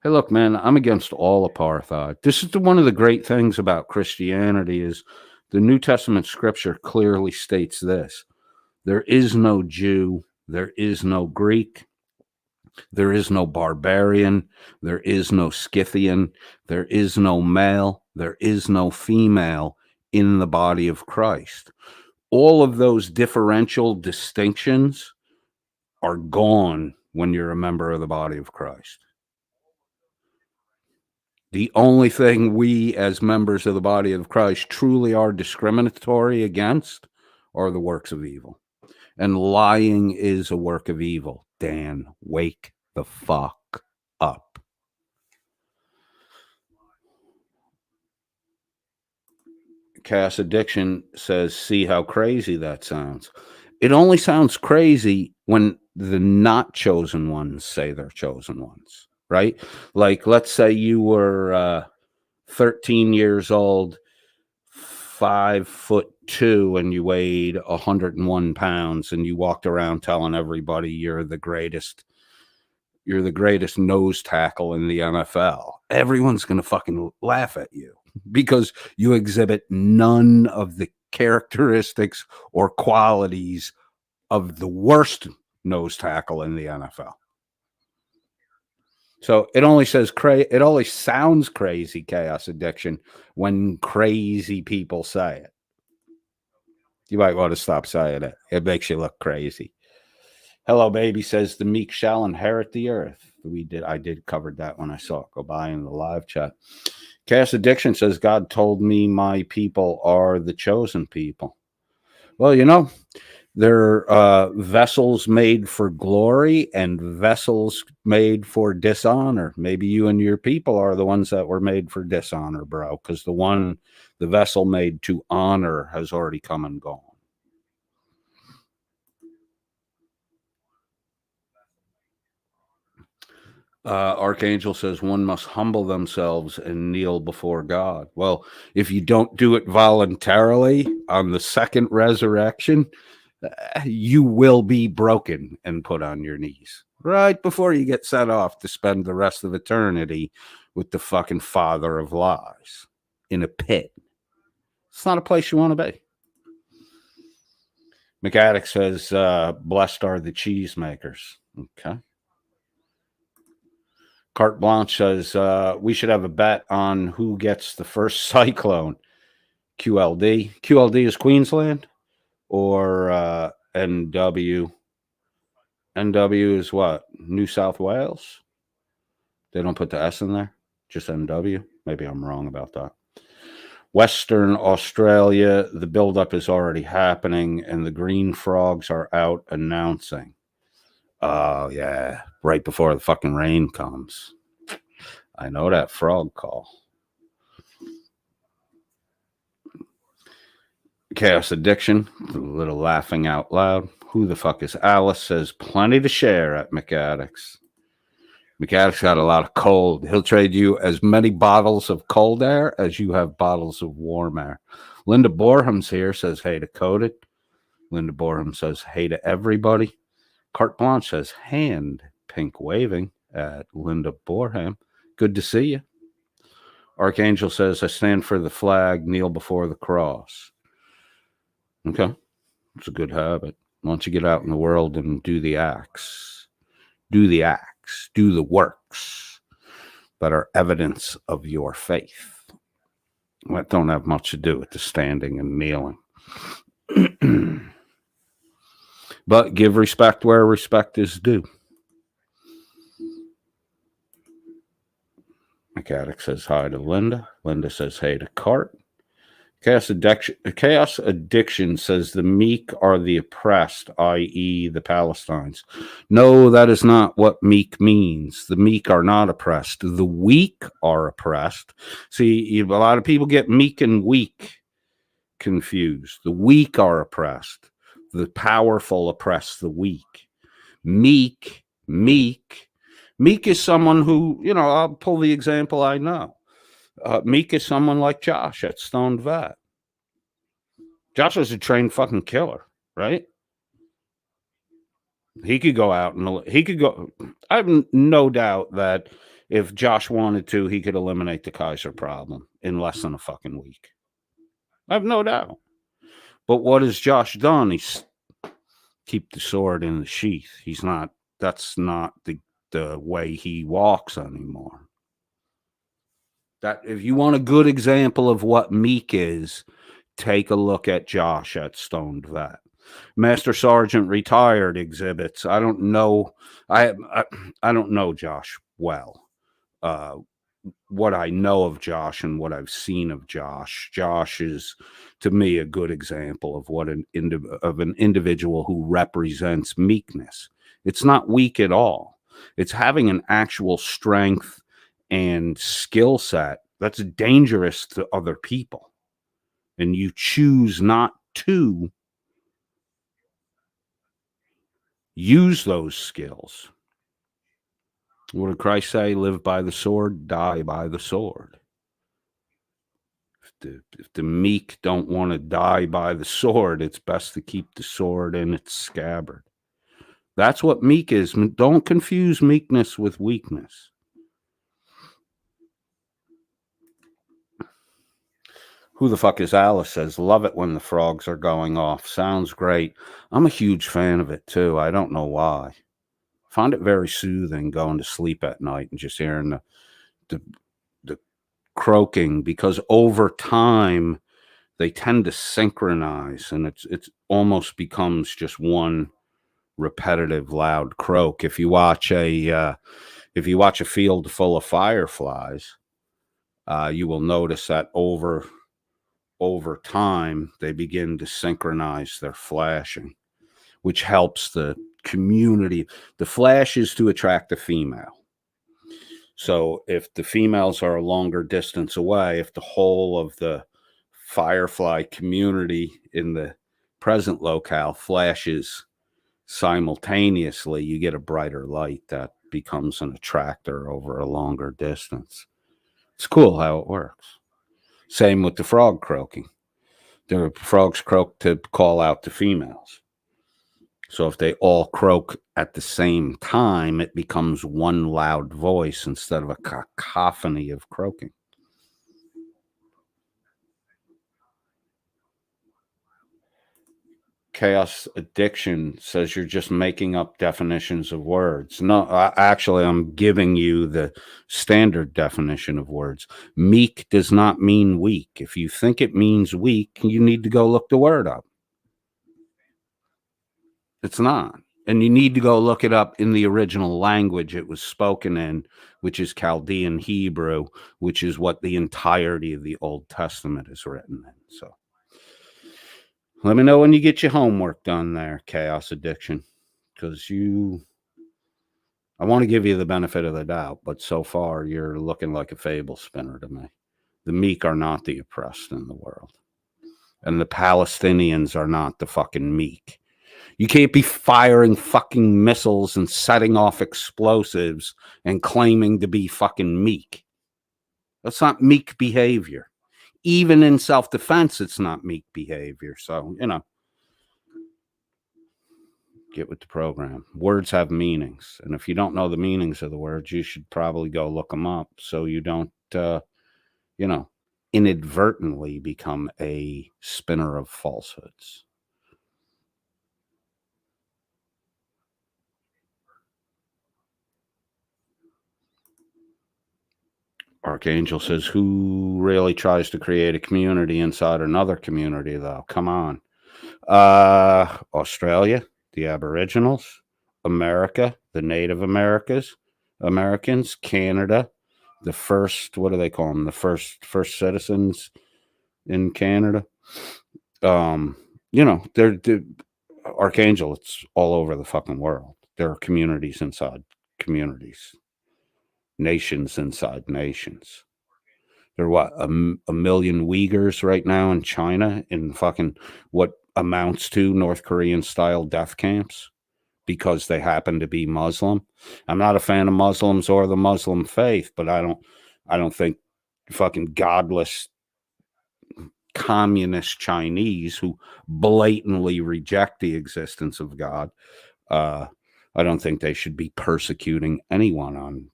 Hey, look, man, I'm against all apartheid. This is one of the great things about Christianity is the New Testament scripture clearly states this. There is no Jew. There is no Greek. There is no barbarian. There is no Scythian. There is no male. There is no female in the body of Christ. All of those differential distinctions are gone when you're a member of the body of Christ. The only thing we as members of the body of Christ truly are discriminatory against are the works of evil. And lying is a work of evil. Dan, wake the fuck up. Chaos Addiction says, see how crazy that sounds. It only sounds crazy when the not chosen ones say they're chosen ones, right? Like, let's say you were 13 years old, 5'2", and you weighed 101 pounds, and you walked around telling everybody you're the greatest nose tackle in the NFL. Everyone's going to fucking laugh at you because you exhibit none of the characteristics or qualities of the worst nose tackle in the NFL. So it only says it only sounds crazy, Chaos Addiction, when crazy people say it. You might want to stop saying it. It makes you look crazy. Hello, Baby says the meek shall inherit the earth. I did covered that when I saw it go by in the live chat. Chaos Addiction says God told me my people are the chosen people. Well, They're vessels made for glory and vessels made for dishonor. Maybe you and your people are the ones that were made for dishonor, bro, because the vessel made to honor has already come and gone. Archangel says one must humble themselves and kneel before God. Well, if you don't do it voluntarily on the second resurrection, you will be broken and put on your knees right before you get set off to spend the rest of eternity with the fucking father of lies in a pit. It's not a place you want to be. McAddick says, blessed are the cheesemakers. Okay. Carte Blanche says, we should have a bet on who gets the first cyclone. QLD. QLD is Queensland or NW. NW is what? New South Wales? They don't put the S in there, just NW. Maybe I'm wrong about that. Western Australia, the buildup is already happening, and the green frogs are out announcing. Oh, yeah, right before the fucking rain comes. I know that frog call. Chaos Addiction, a little laughing out loud. Who the fuck is Alice? Says plenty to share at McAddick's. McAddick's got a lot of cold. He'll trade you as many bottles of cold air as you have bottles of warm air. Linda Borham's here, says hey to Coded. Linda Borham says hey to everybody. Carte Blanche says hand pink waving at Linda Borham. Good to see you. Archangel says I stand for the flag, kneel before the cross. Okay. It's a good habit. Why don't you get out in the world and do the acts? Do the acts. Do the works that are evidence of your faith. That don't have much to do with the standing and kneeling. But give respect where respect is due. McAddick says hi to Linda. Linda says hey to Cart. Chaos Addiction says the meek are the oppressed, i.e. the Palestinians. No, that is not what meek means. The meek are not oppressed. The weak are oppressed. See, a lot of people get meek and weak confused. The weak are oppressed. The powerful oppress the weak. Meek is someone who, I'll pull the example I know. Meek is someone like Josh at Stoned Vet. Josh was a trained fucking killer, right? He could go out and I have no doubt that if Josh wanted to, he could eliminate the Kaiser problem in less than a fucking week. I have no doubt. But what has Josh done? He's keep the sword in the sheath. That's not the way he walks anymore. That if you want a good example of what meek is, take a look at Josh at Stoned Vet. Master Sergeant retired exhibits. I don't know. I don't know Josh well. What I know of Josh and what I've seen of Josh is, to me, a good example of what an individual who represents meekness. It's not weak at all. It's having an actual strength and skill set that's dangerous to other people, and you choose not to use those skills. What did Christ say? Live by the sword, die by the sword. If the meek don't want to die by the sword, it's best to keep the sword in its scabbard. That's what meek is. Don't confuse meekness with weakness. Who the fuck is Alice? Says, love it when the frogs are going off. Sounds great. I'm a huge fan of it too. I don't know why. I find it very soothing going to sleep at night and just hearing the croaking, because over time they tend to synchronize and it's almost becomes just one repetitive loud croak. If you watch a field full of fireflies, you will notice that over time they begin to synchronize their flashing. which helps the community. The flash is to attract the female. So if the females are a longer distance away, if the whole of the firefly community in the present locale flashes simultaneously, you get a brighter light that becomes an attractor over a longer distance. It's cool how it works. Same with the frog croaking. The frogs croak to call out the females. So if they all croak at the same time, it becomes one loud voice instead of a cacophony of croaking. Chaos Addiction says you're just making up definitions of words. No, actually, I'm giving you the standard definition of words. Meek does not mean weak. If you think it means weak, you need to go look the word up. It's not. And you need to go look it up in the original language it was spoken in, which is Chaldean Hebrew, which is what the entirety of the Old Testament is written in. So let me know when you get your homework done there, Chaos Addiction, because I want to give you the benefit of the doubt, but so far you're looking like a fable spinner to me. The meek are not the oppressed in the world, and the Palestinians are not the fucking meek. You can't be firing fucking missiles and setting off explosives and claiming to be fucking meek. That's not meek behavior. Even in self-defense, it's not meek behavior. So, get with the program. Words have meanings. And if you don't know the meanings of the words, you should probably go look them up so you don't, inadvertently become a spinner of falsehoods. Archangel says, who really tries to create a community inside another community, though? Come on. Australia, the Aboriginals, America, the Native Americans, Canada, the first, what do they call them? The first citizens in Canada. They're Archangel, it's all over the fucking world. There are communities inside communities. Nations inside nations. There are what, a million Uyghurs right now in China in fucking what amounts to North Korean style death camps because they happen to be Muslim. I'm not a fan of Muslims or the Muslim faith, but I don't think fucking godless communist Chinese who blatantly reject the existence of God, I don't think they should be persecuting anyone on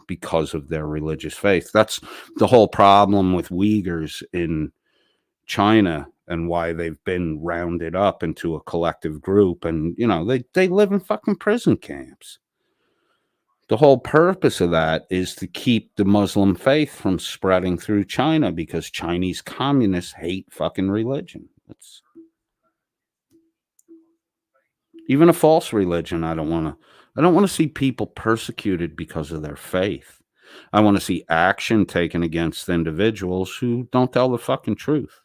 because of their religious faith. That's the whole problem with Uyghurs in China and why they've been rounded up into a collective group. And, they live in fucking prison camps. The whole purpose of that is to keep the Muslim faith from spreading through China because Chinese communists hate fucking religion. It's even a false religion. I don't want to see people persecuted because of their faith. I want to see action taken against individuals who don't tell the fucking truth.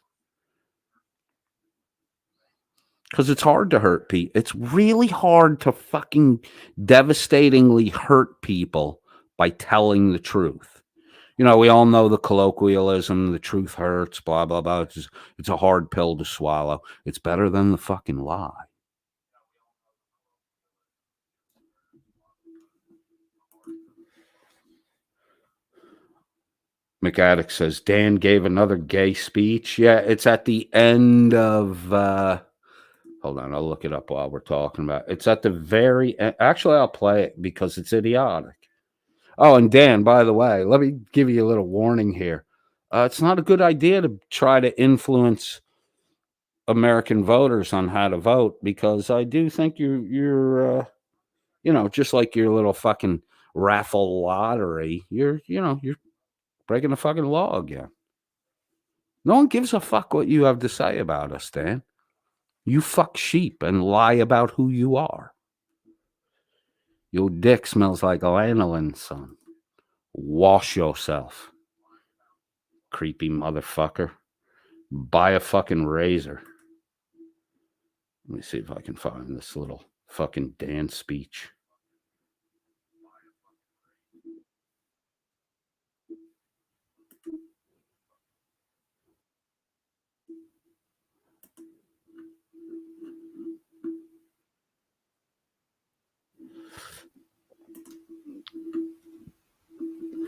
Because it's hard to hurt people. It's really hard to fucking devastatingly hurt people by telling the truth. We all know the colloquialism, the truth hurts, blah, blah, blah. It's a hard pill to swallow. It's better than the fucking lie. McAddick says, Dan gave another gay speech. Yeah, it's at the end of, hold on, I'll look it up while we're talking about it. It's at the very end. Actually, I'll play it because it's idiotic. Oh, and Dan, by the way, let me give you a little warning here. It's not a good idea to try to influence American voters on how to vote because I do think you're just like your little fucking raffle lottery, you're breaking the fucking law again. No one gives a fuck what you have to say about us, Dan. You fuck sheep and lie about who you are. Your dick smells like lanolin, son. Wash yourself. Creepy motherfucker. Buy a fucking razor. Let me see if I can find this little fucking Dan speech.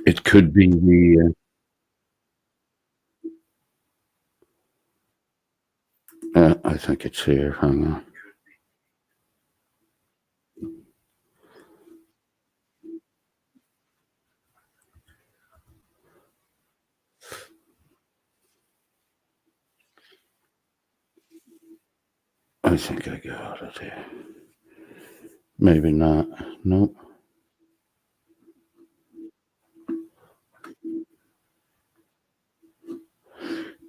It could be the. I think it's here. Hang on. I think I got it here. Maybe not. Nope.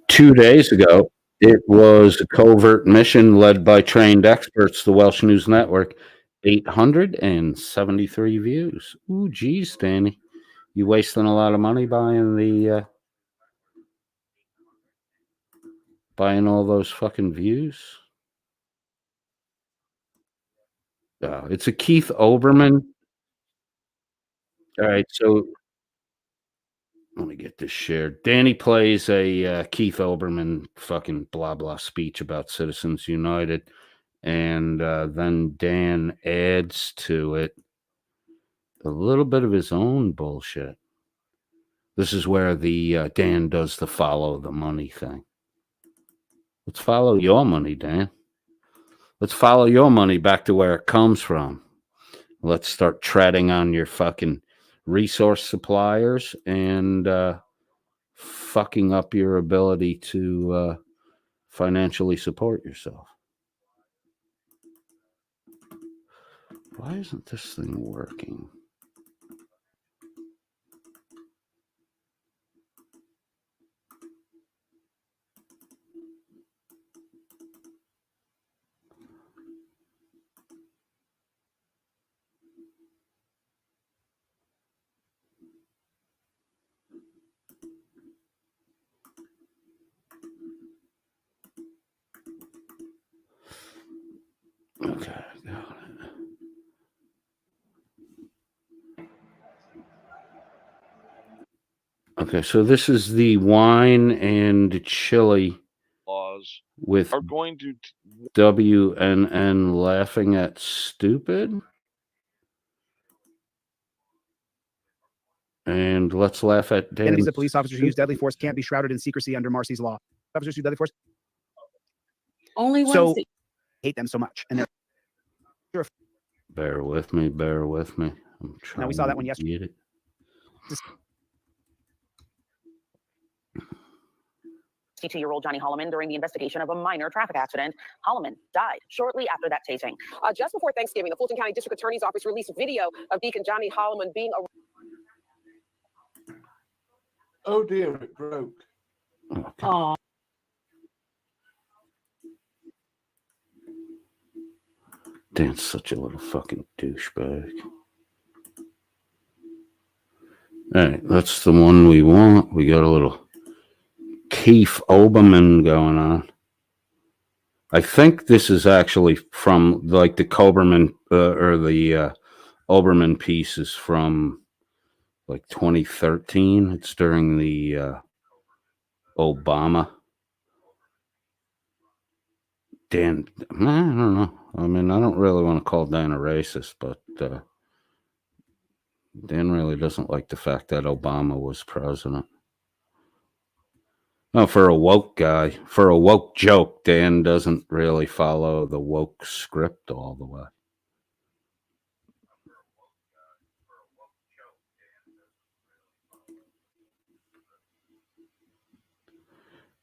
Two days ago, it was a covert mission led by trained experts, the Welsh News Network. 873 views. Ooh, geez, Danny. You wasting a lot of money buying the buying all those fucking views? It's a Keith Olbermann. All right, so let me get this shared. Danny plays a Keith Olbermann fucking blah blah speech about Citizens United, and then Dan adds to it a little bit of his own bullshit. This is where the Dan does the follow the money thing. Let's follow your money, Dan. Let's follow your money back to where it comes from. Let's start treading on your fucking resource suppliers and fucking up your ability to financially support yourself. Why isn't this thing working? Okay, got it. Okay, so this is the wine and chili laws with are going to WNN laughing at stupid. And let's laugh at Dan. Enemies of police officers who use deadly force can't be shrouded in secrecy under Marcy's law. Officers who use deadly force. Only ones So that hate them so much, and they're Bear with me. Bear with me. I'm trying. Now, we saw that one to yesterday. get it. 62-year-old Johnny Holloman during the investigation of a minor traffic accident. Holloman died shortly after that tasing. Just before Thanksgiving, the Fulton County District Attorney's Office released video of Deacon Johnny Holloman being Oh dear, it broke. Okay. oh, Dan's such a little fucking douchebag. All right, that's the one we want. We got a little Keith Olbermann going on. I think this is actually from like the Olbermann or the Olbermann piece is from like 2013. It's during the Obama. Dan, I don't know. I mean, I don't really want to call Dan a racist, but Dan really doesn't like the fact that Obama was president. No, for a woke guy, for a woke joke, Dan doesn't really follow the woke script all the way.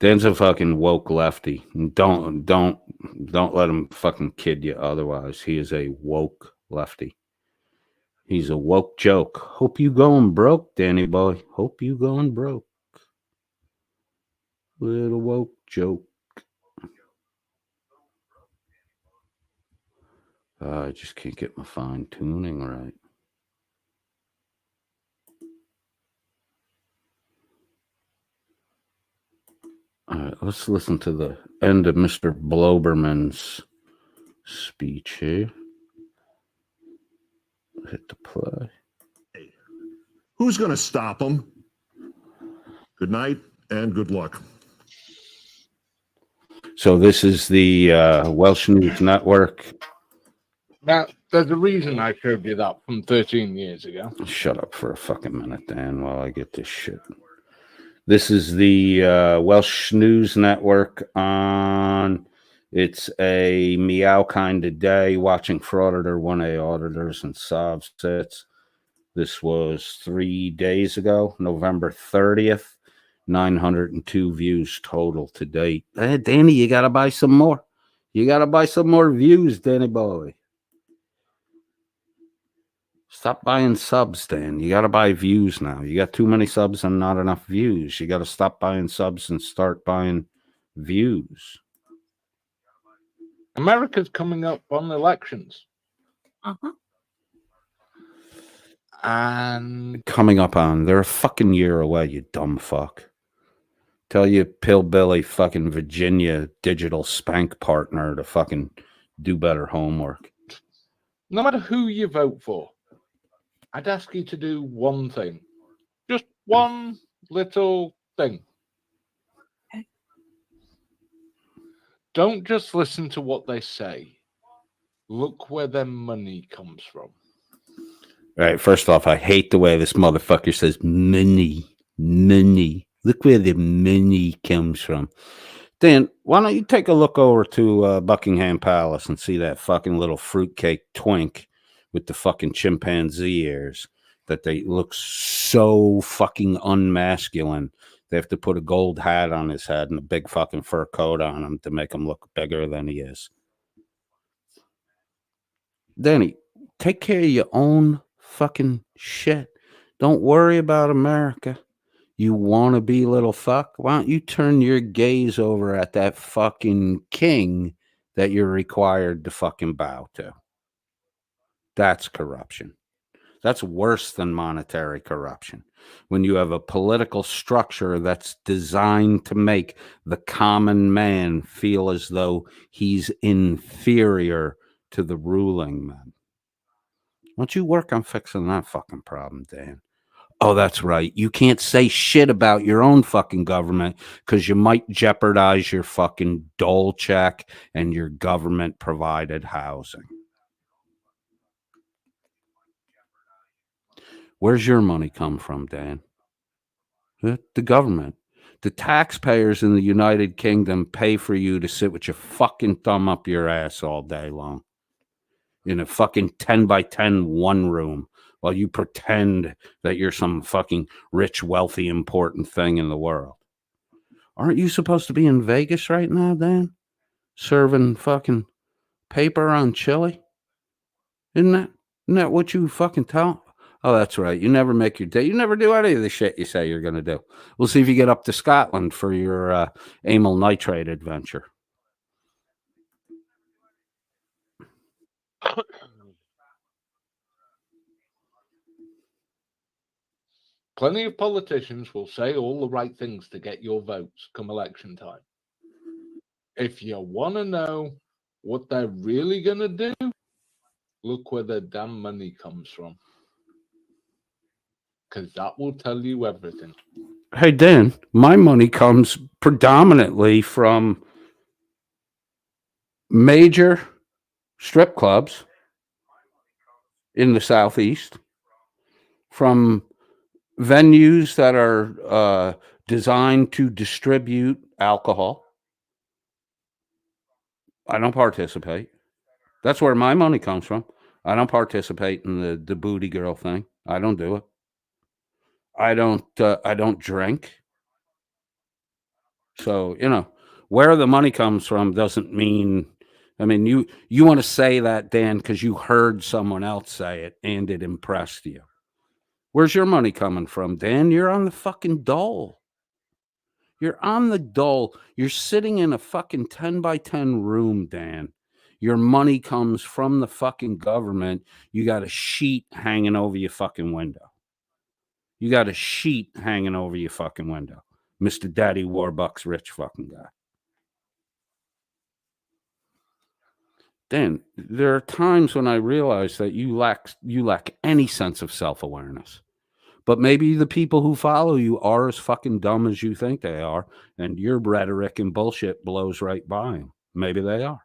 Dan's a fucking woke lefty. Don't let him fucking kid you otherwise. He is a woke lefty. He's a woke joke. Hope you going broke, Danny boy. Hope you going broke. Little woke joke. I just can't get my fine tuning right. All right, let's listen to the end of Mr. Bloberman's speech here. Hit the play. Who's going to stop them? Good night and good luck. So this is the Welsh News Network. Now, there's a reason I showed you that from 13 years ago. Shut up for a fucking minute, Dan, while I get this shit. This is the Welsh News Network on. It's a meow kind of day watching Frauditor 1A auditors and Sov sits. This was 3 days ago, November 30th. 902 views total to date. Hey, Danny, you got to buy some more. You got to buy some more views, Danny boy. Stop buying subs, Dan. You got to buy views now. You got too many subs and not enough views. You got to stop buying subs and start buying views. America's coming up on elections. Uh-huh. And Coming up on, they're a fucking year away, you dumb fuck. Tell your pillbilly fucking Virginia digital spank partner to fucking do better homework. no matter who you vote for, I'd ask you to do one thing. Just one little thing. Okay. Don't just listen to what they say. Look where their money comes from. All right, first off, I hate the way this motherfucker says money. Look where the money comes from. Dan, why don't you take a look over to Buckingham Palace and see that fucking little fruitcake twink with the fucking chimpanzee ears that they look so fucking unmasculine. They have to put a gold hat on his head and a big fucking fur coat on him to make him look bigger than he is. Danny, take care of your own fucking shit. Don't worry about America. You want to be little fuck? Why don't you turn your gaze over at that fucking king that you're required to fucking bow to? That's corruption. That's worse than monetary corruption. When you have a political structure that's designed to make the common man feel as though he's inferior to the ruling men. Why don't you work on fixing that fucking problem, Dan? Oh, that's right. You can't say shit about your own fucking government because you might jeopardize your fucking dole check and your government provided housing. Where's your money come from, Dan? The government. The taxpayers in the United Kingdom pay for you to sit with your fucking thumb up your ass all day long in a fucking 10 by 10 one room while you pretend that you're some fucking rich, wealthy, important thing in the world. Aren't you supposed to be in Vegas right now, Dan? Serving fucking paper on chili? Isn't that what you fucking tell? Oh, that's right. You never make your day. You never do any of the shit you say you're going to do. We'll see if you get up to Scotland for your amyl nitrate adventure. Plenty of politicians will say all the right things to get your votes come election time. If you want to know what they're really going to do, look where their damn money comes from. Because that will tell you everything. Hey, Dan, my money comes predominantly from major strip clubs in the Southeast, from venues that are designed to distribute alcohol. I don't participate. That's where my money comes from. I don't participate in the booty girl thing. I don't do it. I don't drink. So, where the money comes from doesn't mean, I mean, you want to say that, Dan, because you heard someone else say it and it impressed you. Where's your money coming from, Dan? You're on the fucking dole. You're on the dole. You're sitting in a fucking 10 by 10 room, Dan. Your money comes from the fucking government. You got a sheet hanging over your fucking window. You got a sheet hanging over your fucking window. Mr. Daddy Warbucks, rich fucking guy. Dan, there are times when I realize that you lack any sense of self-awareness. But maybe the people who follow you are as fucking dumb as you think they are, and your rhetoric and bullshit blows right by them. Maybe they are.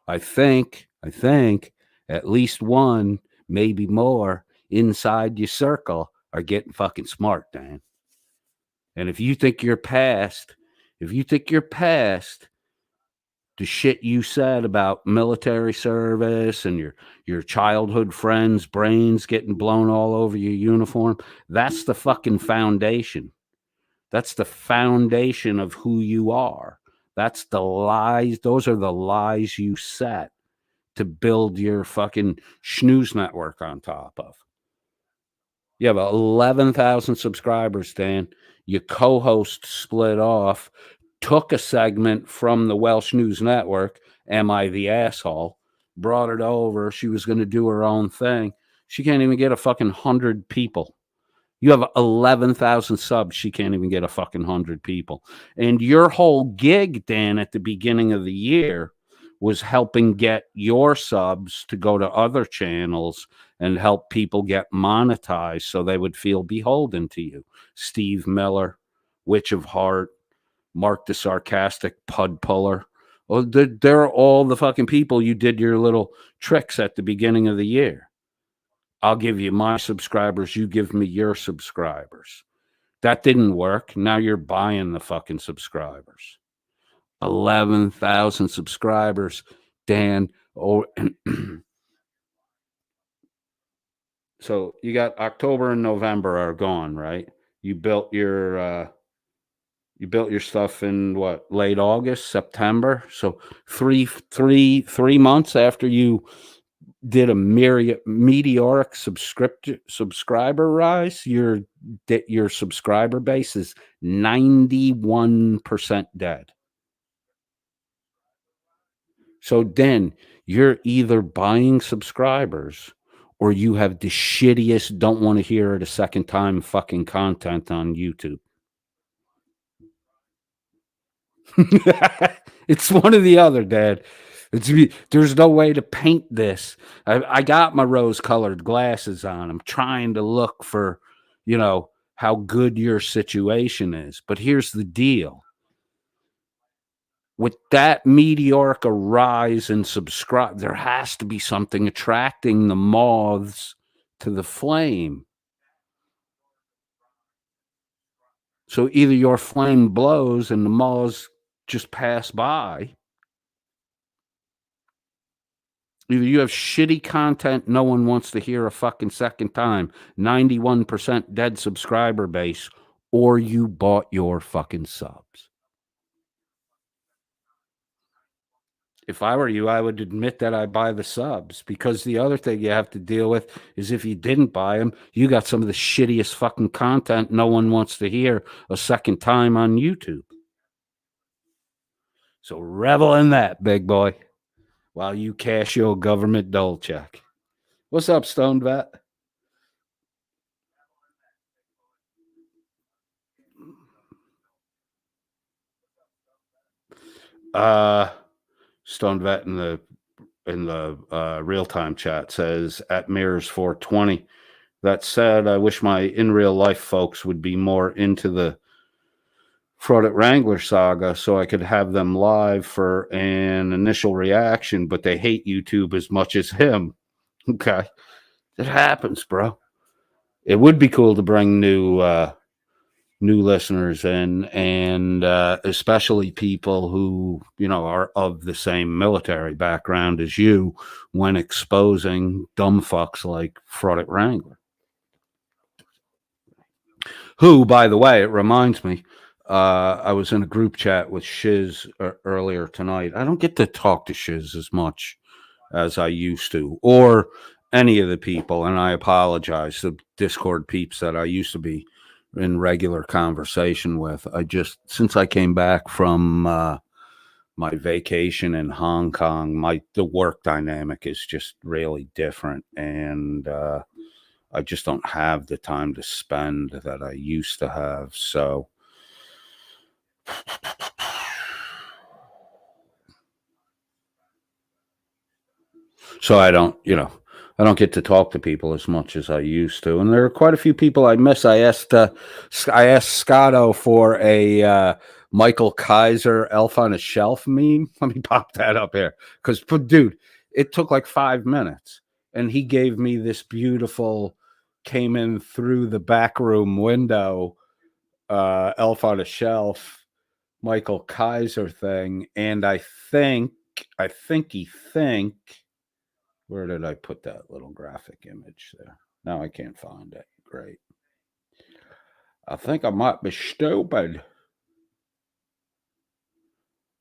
I think at least one, maybe more, inside your circle are getting fucking smart, Dan. And if you think you're past the shit you said about military service and your childhood friends' brains getting blown all over your uniform, that's the fucking foundation. That's the foundation of who you are. That's the lies. Those are the lies you set to build your fucking snooze network on top of. You have 11,000 subscribers, Dan. Your co-host split off, took a segment from the Welsh News Network, Am I the Asshole, brought it over. She was going to do her own thing. She can't even get a fucking 100 people. You have 11,000 subs. She can't even get a fucking 100 people. And your whole gig, Dan, at the beginning of the year was helping get your subs to go to other channels and help people get monetized so they would feel beholden to you. Steve Miller, Witch of Heart, Mark the Sarcastic Pud Puller. Oh, they're all the fucking people you did your little tricks at the beginning of the year. I'll give you my subscribers. You give me your subscribers. That didn't work. Now you're buying the fucking subscribers. 11,000 subscribers, Dan. Oh, so you got October and November are gone, right? You built your stuff in what, late August, September. So three months after you did a meteoric subscriber rise, your subscriber base is 91% dead. So then you're either buying subscribers or you have the shittiest don't want to hear it a second time fucking content on YouTube. It's one or the other, Dad. There's no way to paint this. I got my rose-colored glasses on. I'm trying to look for, how good your situation is. But here's the deal. With that meteoric rise in subscribe, there has to be something attracting the moths to the flame. So either your flame blows and the moths just pass by. Either you have shitty content no one wants to hear a fucking second time, 91% dead subscriber base, or you bought your fucking subs. If I were you, I would admit that I buy the subs, because the other thing you have to deal with is if you didn't buy them, you got some of the shittiest fucking content no one wants to hear a second time on YouTube. So revel in that, big boy, while you cash your government dole check. What's up, Stone Vet? Stone Vet in the real-time chat says at Mirrors 420. That said, I wish my in real life folks would be more into the Fraudit Wrangler saga so I could have them live for an initial reaction, but they hate YouTube as much as him. Okay. It happens, bro. It would be cool to bring new listeners in, and especially people who, are of the same military background as you when exposing dumb fucks like Fraudit Wrangler. Who, by the way, it reminds me, I was in a group chat with Shiz earlier tonight. I don't get to talk to Shiz as much as I used to, or any of the people, and I apologize, the Discord peeps that I used to be in regular conversation with. Since I came back from my vacation in Hong Kong, the work dynamic is just really different, and I just don't have the time to spend that I used to have. So So I don't, I don't get to talk to people as much as I used to. And there are quite a few people I miss. I asked Scotto for a Michael Kaiser Elf on a Shelf meme. Let me pop that up here. Because, dude, it took like 5 minutes. And he gave me this beautiful, came in through the back room window, Elf on a Shelf, Michael Kaiser thing. And I think he where did I put that little graphic image there? Now I can't find it. Great. I think I might be stupid.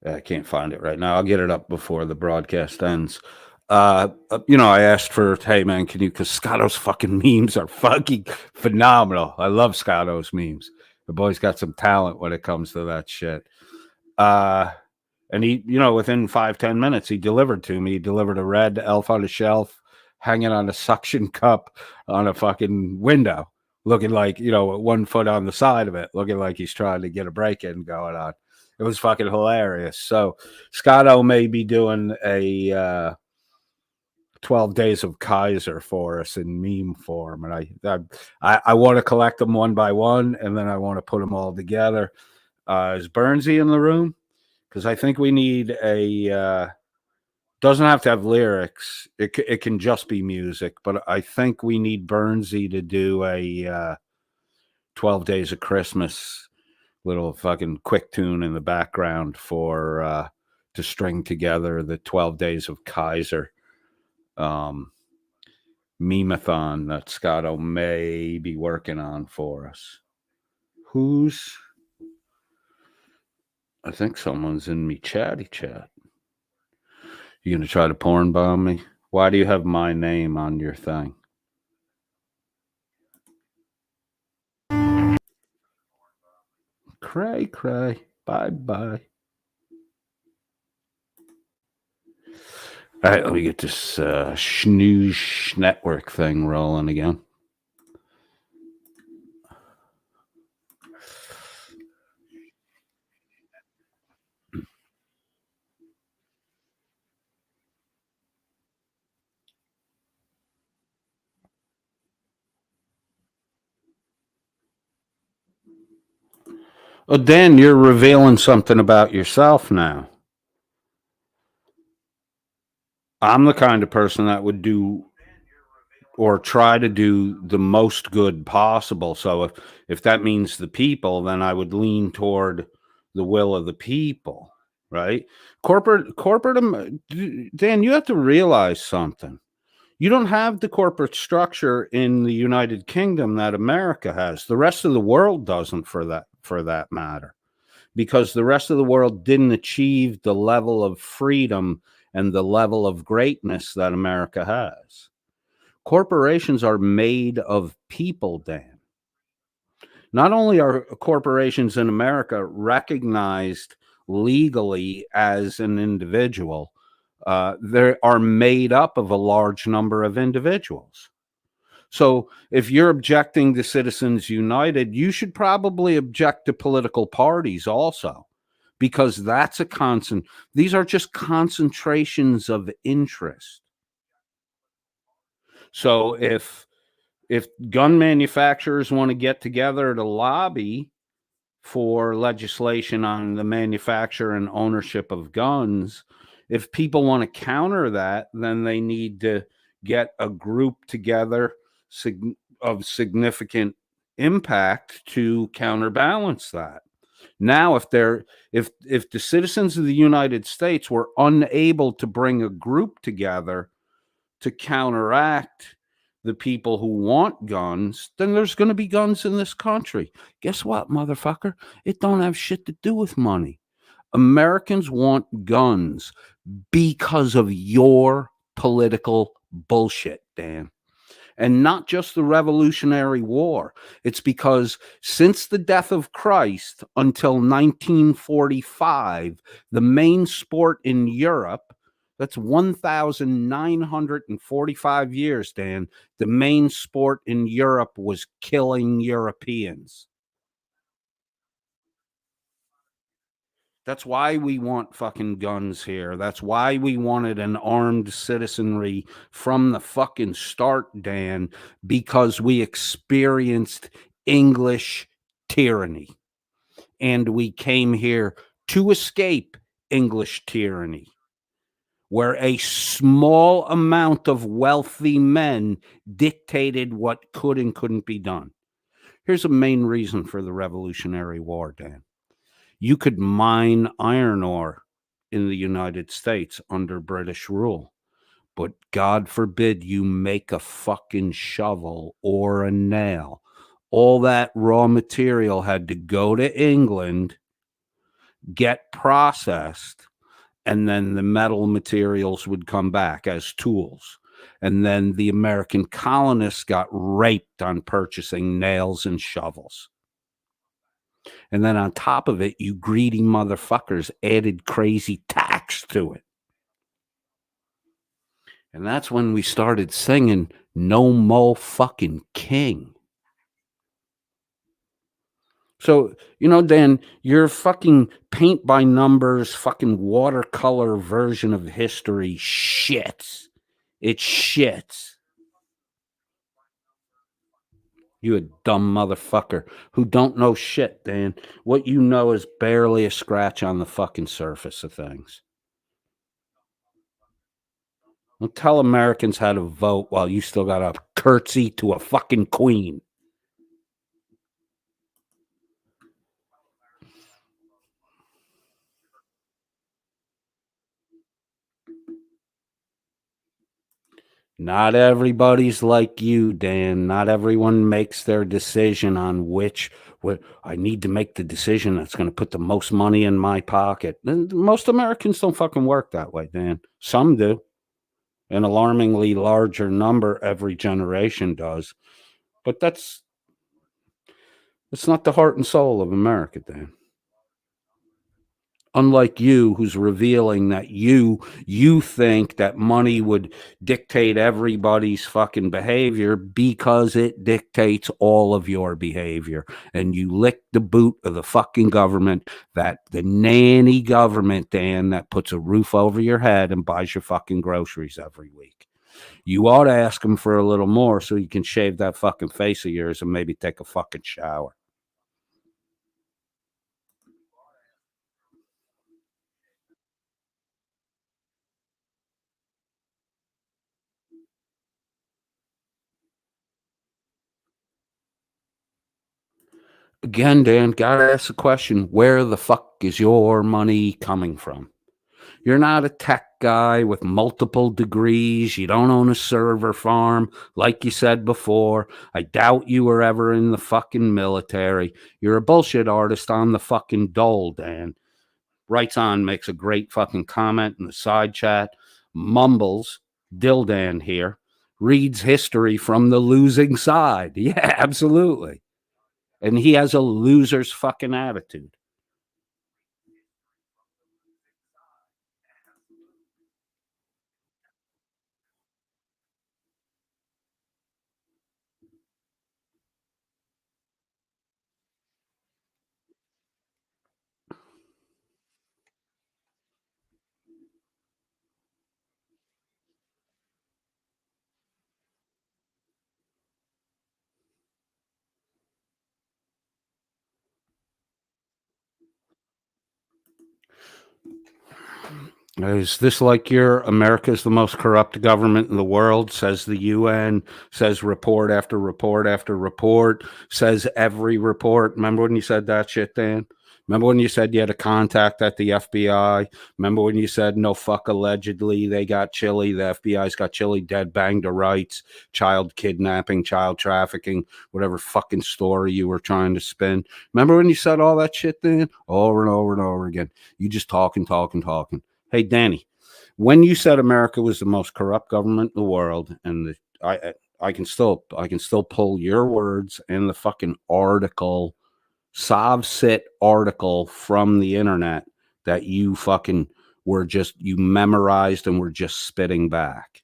I can't find it right now. I'll get it up before the broadcast ends. I asked for, hey man, can you, because Scotto's fucking memes are fucking phenomenal. I love Scotto's memes. The boy's got some talent when it comes to that shit. And he, within 5-10 minutes, he delivered to me. He delivered a red Elf on a Shelf hanging on a suction cup on a fucking window, looking like, 1 foot on the side of it, looking like he's trying to get a break-in going on. It was fucking hilarious. So Scotto may be doing a 12 Days of Kaiser for us in meme form. And I want to collect them one by one, and then I want to put them all together. Is Bernsey in the room? Because I think we need doesn't have to have lyrics. It can just be music, but I think we need Bernsey to do a 12 Days of Christmas little fucking quick tune in the background for to string together the 12 Days of Kaiser meme-a-thon that Scotto may be working on for us. I think someone's in me chatty chat. You gonna try to porn bomb me? Why do you have my name on your thing? Cray. Bye. All right, let me get this Snooze Network thing rolling again. Oh, Dan, you're revealing something about yourself now. I'm the kind of person that would do or try to do the most good possible. So if that means the people, then I would lean toward the will of the people, right? Corporate, Dan, you have to realize something. You don't have the corporate structure in the United Kingdom that America has. The rest of the world doesn't, for that matter, because the rest of the world didn't achieve the level of freedom and the level of greatness that America has. Corporations are made of people, Dan. Not only are corporations in America recognized legally as an individual, they are made up of a large number of individuals. So if you're objecting to Citizens United, you should probably object to political parties also, because that's these are just concentrations of interest. So if gun manufacturers want to get together to lobby for legislation on the manufacture and ownership of guns, if people want to counter that, then they need to get a group together of significant impact to counterbalance that. Now, if the citizens of the United States were unable to bring a group together to counteract the people who want guns, then there's going to be guns in this country. Guess what, motherfucker? It don't have shit to do with money. Americans want guns because of your political bullshit, Dan. And not just the Revolutionary War. It's because since the death of Christ until 1945, the main sport in Europe, that's 1,945 years, Dan, the main sport in Europe was killing Europeans. That's why we want fucking guns here. That's why we wanted an armed citizenry from the fucking start, Dan, because we experienced English tyranny. And we came here to escape English tyranny, where a small amount of wealthy men dictated what could and couldn't be done. Here's a main reason for the Revolutionary War, Dan. You could mine iron ore in the United States under British rule, but God forbid you make a fucking shovel or a nail. All that raw material had to go to England, get processed, and then the metal materials would come back as tools. And then the American colonists got raped on purchasing nails and shovels. And then on top of it, you greedy motherfuckers added crazy tax to it. And that's when we started singing No Mo Fucking King. So, you know, Dan, your fucking paint by numbers, fucking watercolor version of history shits. It shits. You a dumb motherfucker who don't know shit, Dan. What you know is barely a scratch on the fucking surface of things. Don't tell Americans how to vote while you still got to curtsy to a fucking queen. Not everybody's like you, Dan. Not everyone makes their decision on which I need to make the decision that's going to put the most money in my pocket. Most Americans don't fucking work that way, Dan. Some do. An alarmingly larger number every generation does. But that's not the heart and soul of America, Dan. Unlike you, who's revealing that you think that money would dictate everybody's fucking behavior because it dictates all of your behavior. And you lick the boot of the fucking government, that the nanny government, Dan, that puts a roof over your head and buys your fucking groceries every week. You ought to ask them for a little more so you can shave that fucking face of yours and maybe take a fucking shower. Again, Dan, gotta ask the question, where the fuck is your money coming from? You're not a tech guy with multiple degrees. You don't own a server farm. Like you said before, I doubt you were ever in the fucking military. You're a bullshit artist on the fucking dole, Dan. Writes on, makes a great fucking comment in the side chat. Mumbles, Dildan here, reads history from the losing side. Yeah, absolutely. And he has a loser's fucking attitude. Is this like your America's the most corrupt government in the world, says the UN, says report after report after report, says every report. Remember when you said that shit, Dan? Remember when you said you had a contact at the FBI? Remember when you said, no fuck, allegedly, they got Chile, the FBI's got Chile dead, banged to rights, child kidnapping, child trafficking, whatever fucking story you were trying to spin? Remember when you said all that shit, Dan? Over and over and over again. You just talking. Hey, Danny, when you said America was the most corrupt government in the world, and I can still pull your words and the fucking article, Sovsit article from the internet that you fucking you memorized and were just spitting back.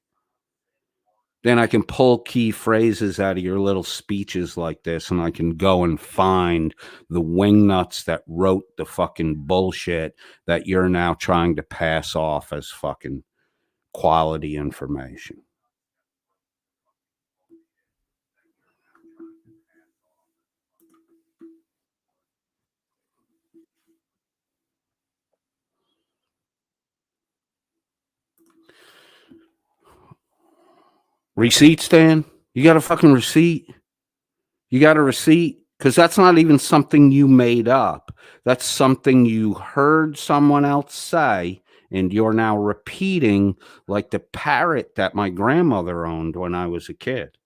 then I can pull key phrases out of your little speeches like this, and I can go and find the wingnuts that wrote the fucking bullshit that you're now trying to pass off as fucking quality information. Receipts, Dan? You got a fucking receipt? You got a receipt? Because that's not even something you made up. That's something you heard someone else say, and you're now repeating like the parrot that my grandmother owned when I was a kid.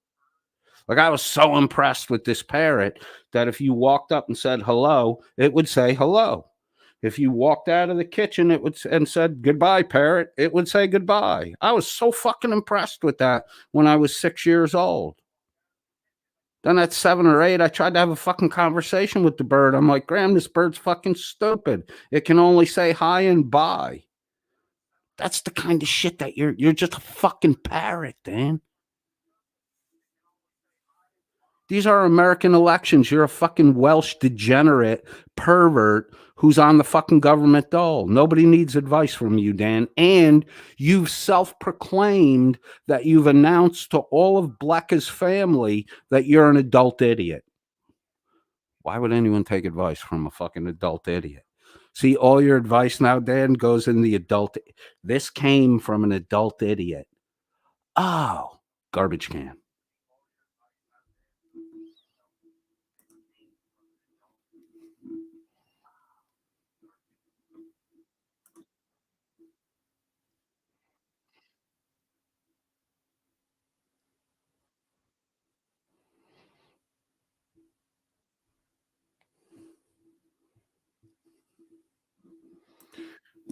Like, I was so impressed with this parrot that if you walked up and said hello, it would say hello. If you walked out of the kitchen, it would and said goodbye, parrot, it would say goodbye. I was so fucking impressed with that when I was 6 years old. Then at 7 or 8, I tried to have a fucking conversation with the bird. I'm like, Graham, this bird's fucking stupid. It can only say hi and bye. That's the kind of shit that you're just a fucking parrot, Dan. These are American elections. You're a fucking Welsh degenerate pervert who's on the fucking government dole. Nobody needs advice from you, Dan. And you've self-proclaimed that you've announced to all of Blecka's family that you're an adult idiot. Why would anyone take advice from a fucking adult idiot? See, all your advice now, Dan, goes in the adult. This came from an adult idiot. Oh, garbage can.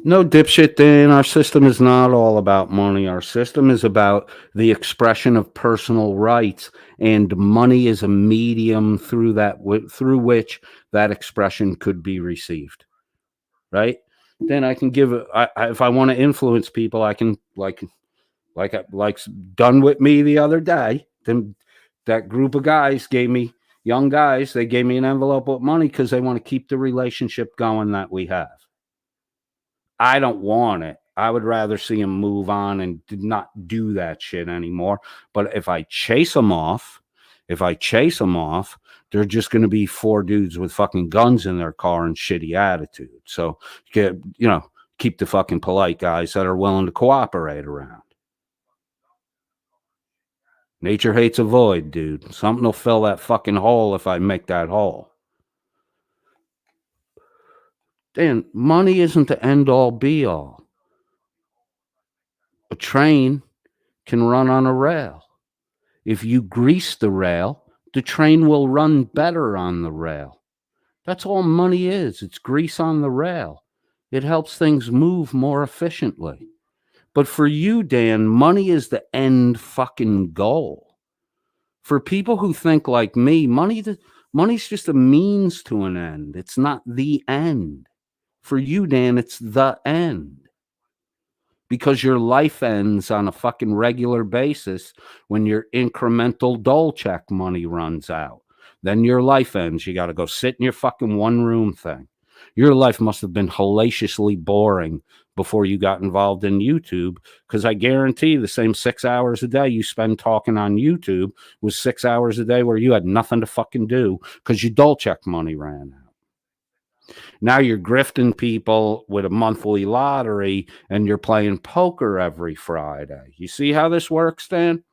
No, dipshit, Dan. Our system is not all about money. Our system is about the expression of personal rights, and money is a medium through which that expression could be received. Right? Then I can give. If I want to influence people, I can like done with me the other day. Then that group of guys gave me young guys. They gave me an envelope with money because they want to keep the relationship going that we have. I don't want it. I would rather see him move on and not do that shit anymore. But if I chase them off, they're just going to be 4 dudes with fucking guns in their car and shitty attitude. So, keep the fucking polite guys that are willing to cooperate around. Nature hates a void, dude. Something will fill that fucking hole if I make that hole. Dan, money isn't the end-all, be-all. A train can run on a rail. If you grease the rail, the train will run better on the rail. That's all money is. It's grease on the rail. It helps things move more efficiently. But for you, Dan, money is the end fucking goal. For people who think like me, money's just a means to an end. It's not the end. For you, Dan, it's the end. Because your life ends on a fucking regular basis when your incremental dole check money runs out. Then your life ends. You got to go sit in your fucking one-room thing. Your life must have been hellaciously boring before you got involved in YouTube, because I guarantee the same 6 hours a day you spend talking on YouTube was 6 hours a day where you had nothing to fucking do because your dole check money ran out. Now you're grifting people with a monthly lottery and you're playing poker every Friday. You see how this works, Dan?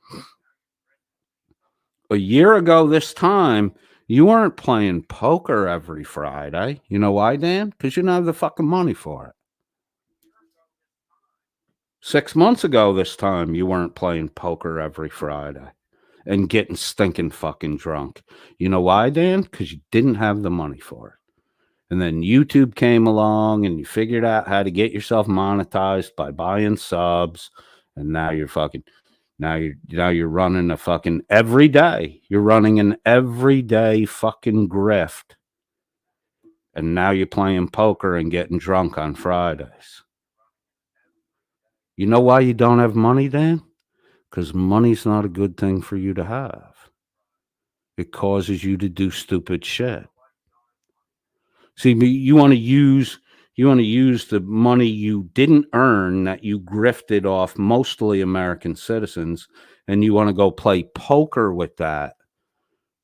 A year ago this time, you weren't playing poker every Friday. You know why, Dan? Because you didn't have the fucking money for it. 6 months ago this time, you weren't playing poker every Friday and getting stinking fucking drunk. You know why, Dan? Because you didn't have the money for it. And then YouTube came along and you figured out how to get yourself monetized by buying subs. And now you're fucking, now you're running a fucking every day. You're running an everyday fucking grift. And now you're playing poker and getting drunk on Fridays. You know why you don't have money, Dan? because money's not a good thing for you to have. It causes you to do stupid shit. See, you want to use the money you didn't earn that you grifted off mostly American citizens, and you want to go play poker with that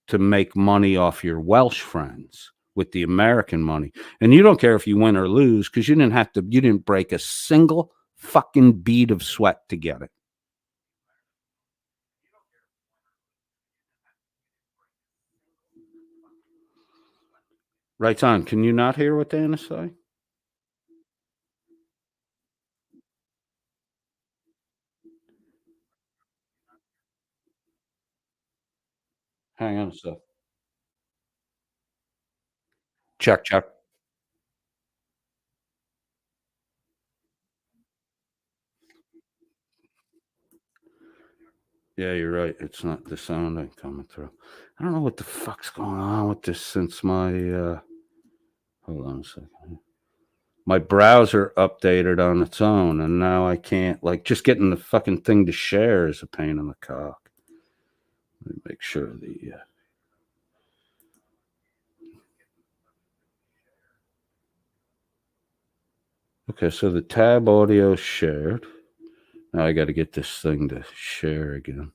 to make money off your Welsh friends with the American money. And you don't care if you win or lose because you didn't break a single fucking bead of sweat to get it. Right on. Can you not hear what Dana say? Hang on a sec. Check. Yeah, you're right. It's not the sound ain't coming through. I don't know what the fuck's going on with this since my hold on a second. My browser updated on its own, and now I can't, like, just getting the fucking thing to share is a pain in the cock. Let me make sure the okay, so the tab audio shared. Now I got to get this thing to share again.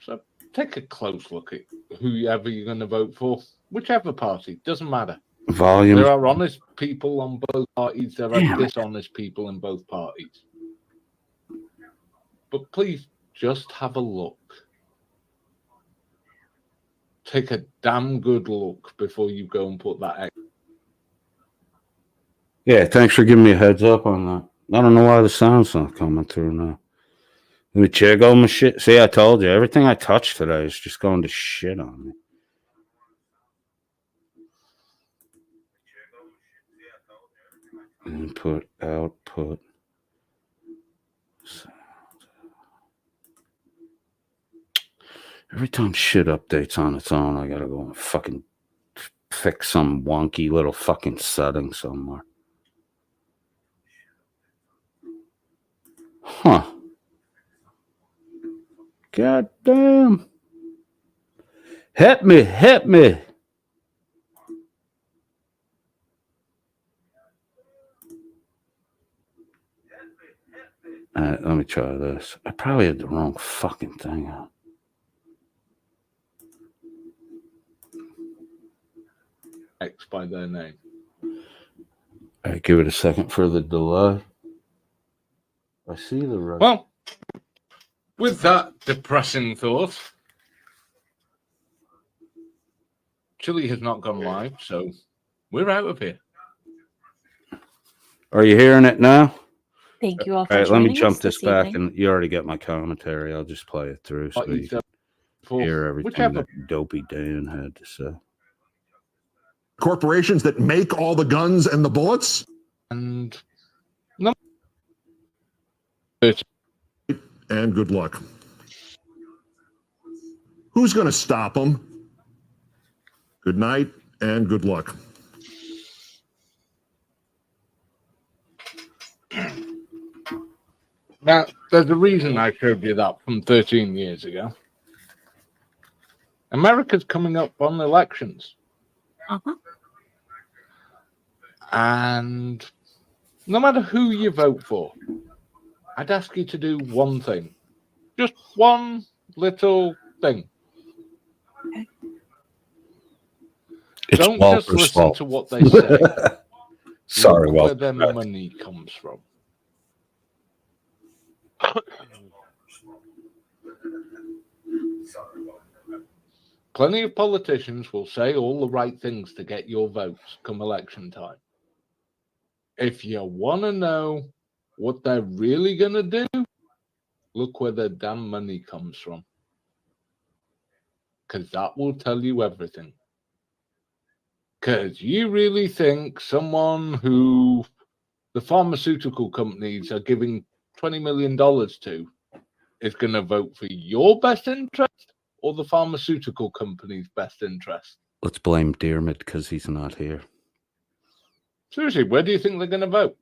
So take a close look at whoever you're going to vote for, whichever party, doesn't matter. Volume. There are honest people on both parties. There are Damn it. dishonest people in both parties. But please just have a look. Take a damn good look before you go and put that. Yeah, thanks for giving me a heads up on that. I don't know why the sound's not coming through now. Let me check all my shit. See, I told you, everything I touch today is just going to shit on me. Input, output. Every time shit updates on its own, I gotta go and fucking fix some wonky little fucking setting somewhere. Huh. God damn. Hit me. All right, let me try this. I probably had the wrong fucking thing on. X by their name. All right, give it a second for the delay. I see the right. Well, with that depressing thought, Chile has not gone live, so we're out of here. Are you hearing it now? Thank you all All for right, let me joining jump us this this back, evening. and you already get my commentary. I'll just play it through so you can hear everything Whichever. that Dopey Dan had to say. Corporations that make all the guns and the bullets? And And good luck. Who's going to stop them? Good night and good luck. now, there's a reason I showed you that from 13 years ago. America's coming up on elections. Uh-huh. And no matter who you vote for, I'd ask you to do one thing. Just one little thing. It's Don't Walter's just listen fault. to what they say. Sorry, Look where Walter. their money comes from. Plenty of politicians will say all the right things to get your votes come election time. If you want to know what they're really going to do, look where their damn money comes from. Because that will tell you everything. Because you really think someone who the pharmaceutical companies are giving $20 million to is going to vote for your best interest or the pharmaceutical company's best interest? Let's blame Dermot because he's not here. Seriously, where do you think they're going to vote?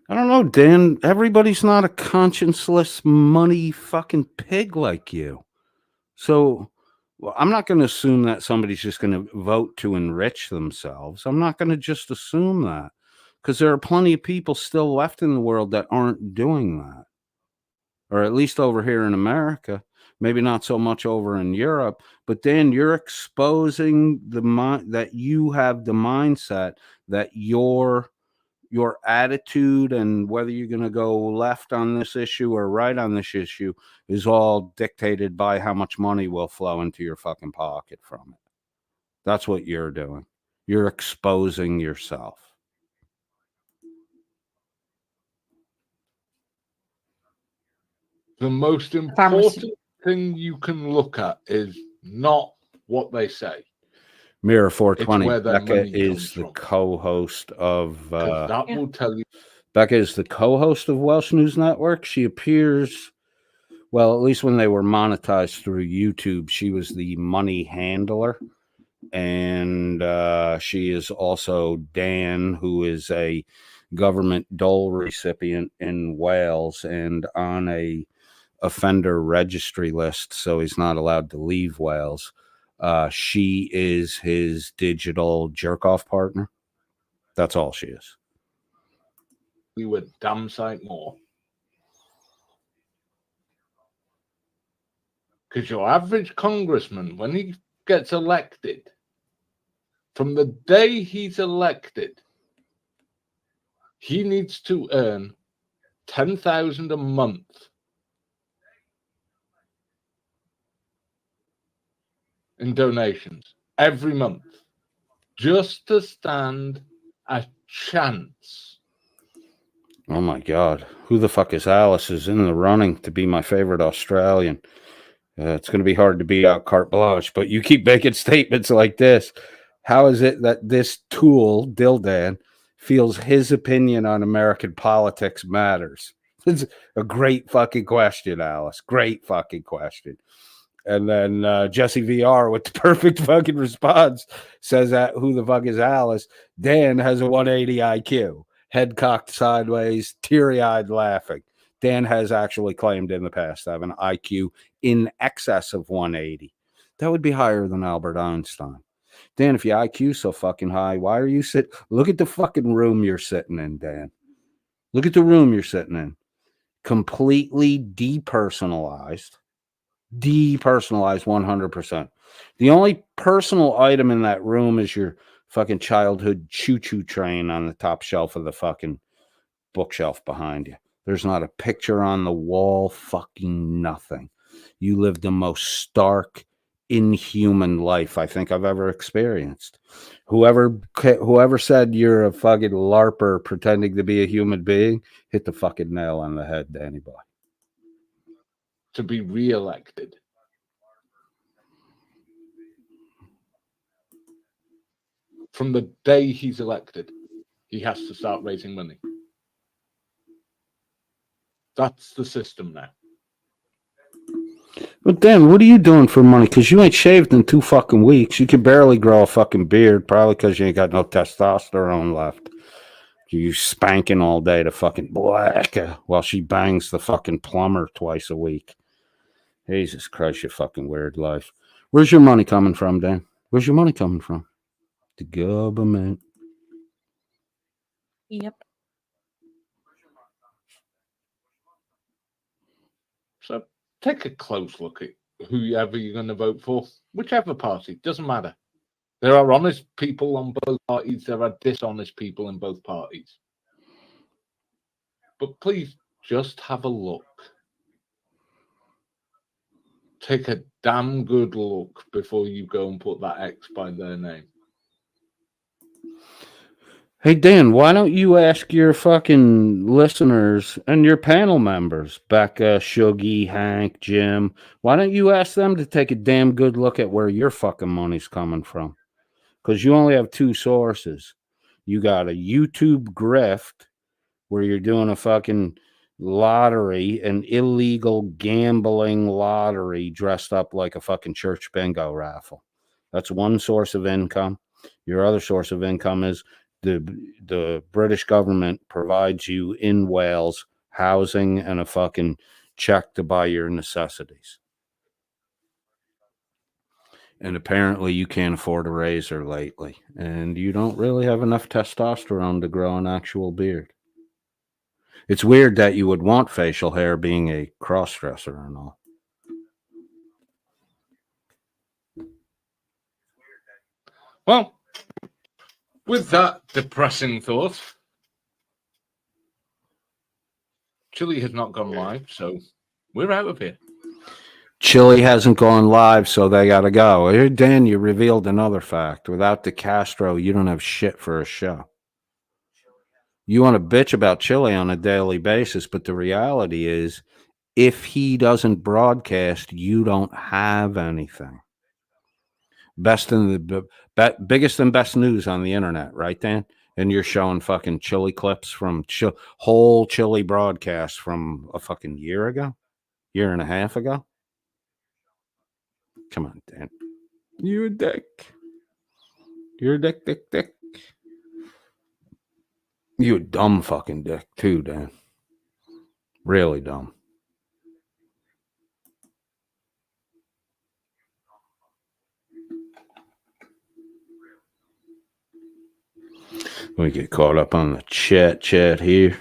I don't know, Dan. Everybody's not a conscienceless money fucking pig like you. So well, I'm not going to assume that somebody's just going to vote to enrich themselves. I'm not going to just assume that because there are plenty of people still left in the world that aren't doing that. Or at least over here in America, maybe not so much over in Europe, but then you're exposing the mind that you have the mindset that your attitude and whether you're going to go left on this issue or right on this issue is all dictated by how much money will flow into your fucking pocket from it. That's what you're doing. You're exposing yourself. The most important thing you can look at is not what they say. Mirror 420. where their Becca money is comes the from. co-host of. 'Cause that will tell you. Becca is the co-host of Welsh News Network. She appears, well, at least when they were monetized through YouTube, she was the money handler. And she is also Dan, who is a government dole recipient in Wales and on a offender registry list, so he's not allowed to leave Wales. She is his digital jerk-off partner. That's all she is. We were damn sight more. Because your average congressman, when he gets elected, from the day he's elected, he needs to earn $10,000 a month in donations every month just to stand a chance. Oh my God. Who the fuck is Alice is in the running to be my favorite Australian? It's going to be hard to beat out carte blanche, but you keep making statements like this. How is it that this tool, Dildan, feels his opinion on American politics matters? It's a great fucking question, Alice. Great fucking question. And then Jesse VR with the perfect fucking response says that who the fuck is Alice? Dan has a 180 IQ, head cocked sideways, teary-eyed laughing. Dan has actually claimed in the past to have an IQ in excess of 180. That would be higher than Albert Einstein. Dan, if your IQ is so fucking high, why are you sitting? Look at the fucking room you're sitting in, Dan. Look at the room you're sitting in. Completely depersonalized. Depersonalized 100%. The only personal item in that room is your fucking childhood choo-choo train on the top shelf of the fucking bookshelf behind you. There's not a picture on the wall, fucking nothing. You live the most stark, inhuman life I think I've ever experienced. Whoever said you're a fucking LARPer pretending to be a human being hit the fucking nail on the head, Danny Boy. To be re-elected. From the day he's elected, he has to start raising money. That's the system now. But Dan, what are you doing for money? Because you ain't shaved in 2 fucking weeks. You can barely grow a fucking beard, probably because you ain't got no testosterone left. You spanking all day to fucking black while she bangs the fucking plumber twice a week. Jesus Christ, your fucking weird life. Where's your money coming from, Dan? Where's your money coming from? The government. Yep. So take a close look at whoever you're going to vote for, whichever party, doesn't matter. There are honest people on both parties. There are dishonest people in both parties. But please just have a look. Take a damn good look before you go and put that X by their name. Hey, Dan, why don't you ask your fucking listeners and your panel members, Becca, Shuggy, Hank, Jim, why don't you ask them to take a damn good look at where your fucking money's coming from? Because you only have two sources. You got a YouTube grift where you're doing a fucking lottery, an illegal gambling lottery dressed up like a fucking church bingo raffle. That's one source of income. Your other source of income is the British government provides you in Wales housing and a fucking check to buy your necessities. And apparently you can't afford a razor lately, and you don't really have enough testosterone to grow an actual beard. It's weird that you would want facial hair being a cross-dresser and all. Well, with that depressing thought, Chile has not gone live, so we're out of here. Chile hasn't gone live, so they got to go. Here, Dan, you revealed another fact. Without De Castro, you don't have shit for a show. You want to bitch about Chile on a daily basis, but the reality is, if he doesn't broadcast, you don't have anything. Biggest and best news on the internet, right, Dan? And you're showing fucking Chile clips from whole Chile broadcasts from a fucking year and a half ago. Come on, Dan. You a dick. You're a dick. You a dumb fucking dick too, Dan. Really dumb. We get caught up on the chat here.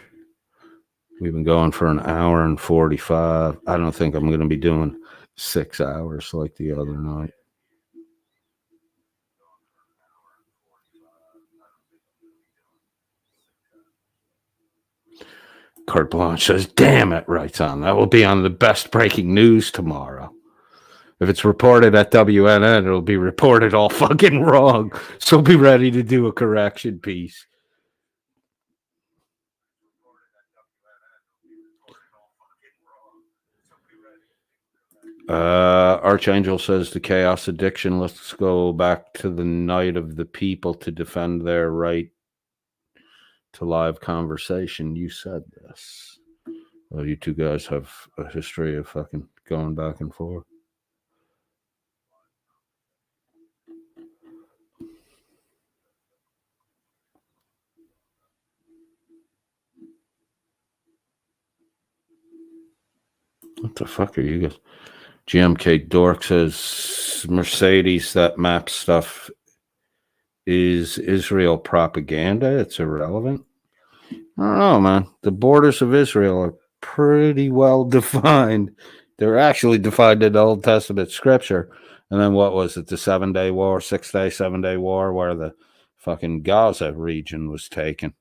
We've been going for an hour and 45. I don't think I'm going to be doing 6 hours like the other night. Carte Blanche says, damn it, writes on. That will be on the best breaking news tomorrow. If it's reported at WNN, it'll be reported all fucking wrong. So be ready to do a correction piece. Archangel says the chaos addiction. Let's go back to the night of the people to defend their right to live conversation. You said this. Well, you two guys have a history of fucking going back and forth. What the fuck are you guys? GMK Dork says Mercedes, that map stuff is Israel propaganda. It's irrelevant. I don't know, man. The borders of Israel are pretty well defined. They're actually defined in the Old Testament scripture. And then what was it? The 7-day war, 7-day war, where the fucking Gaza region was taken.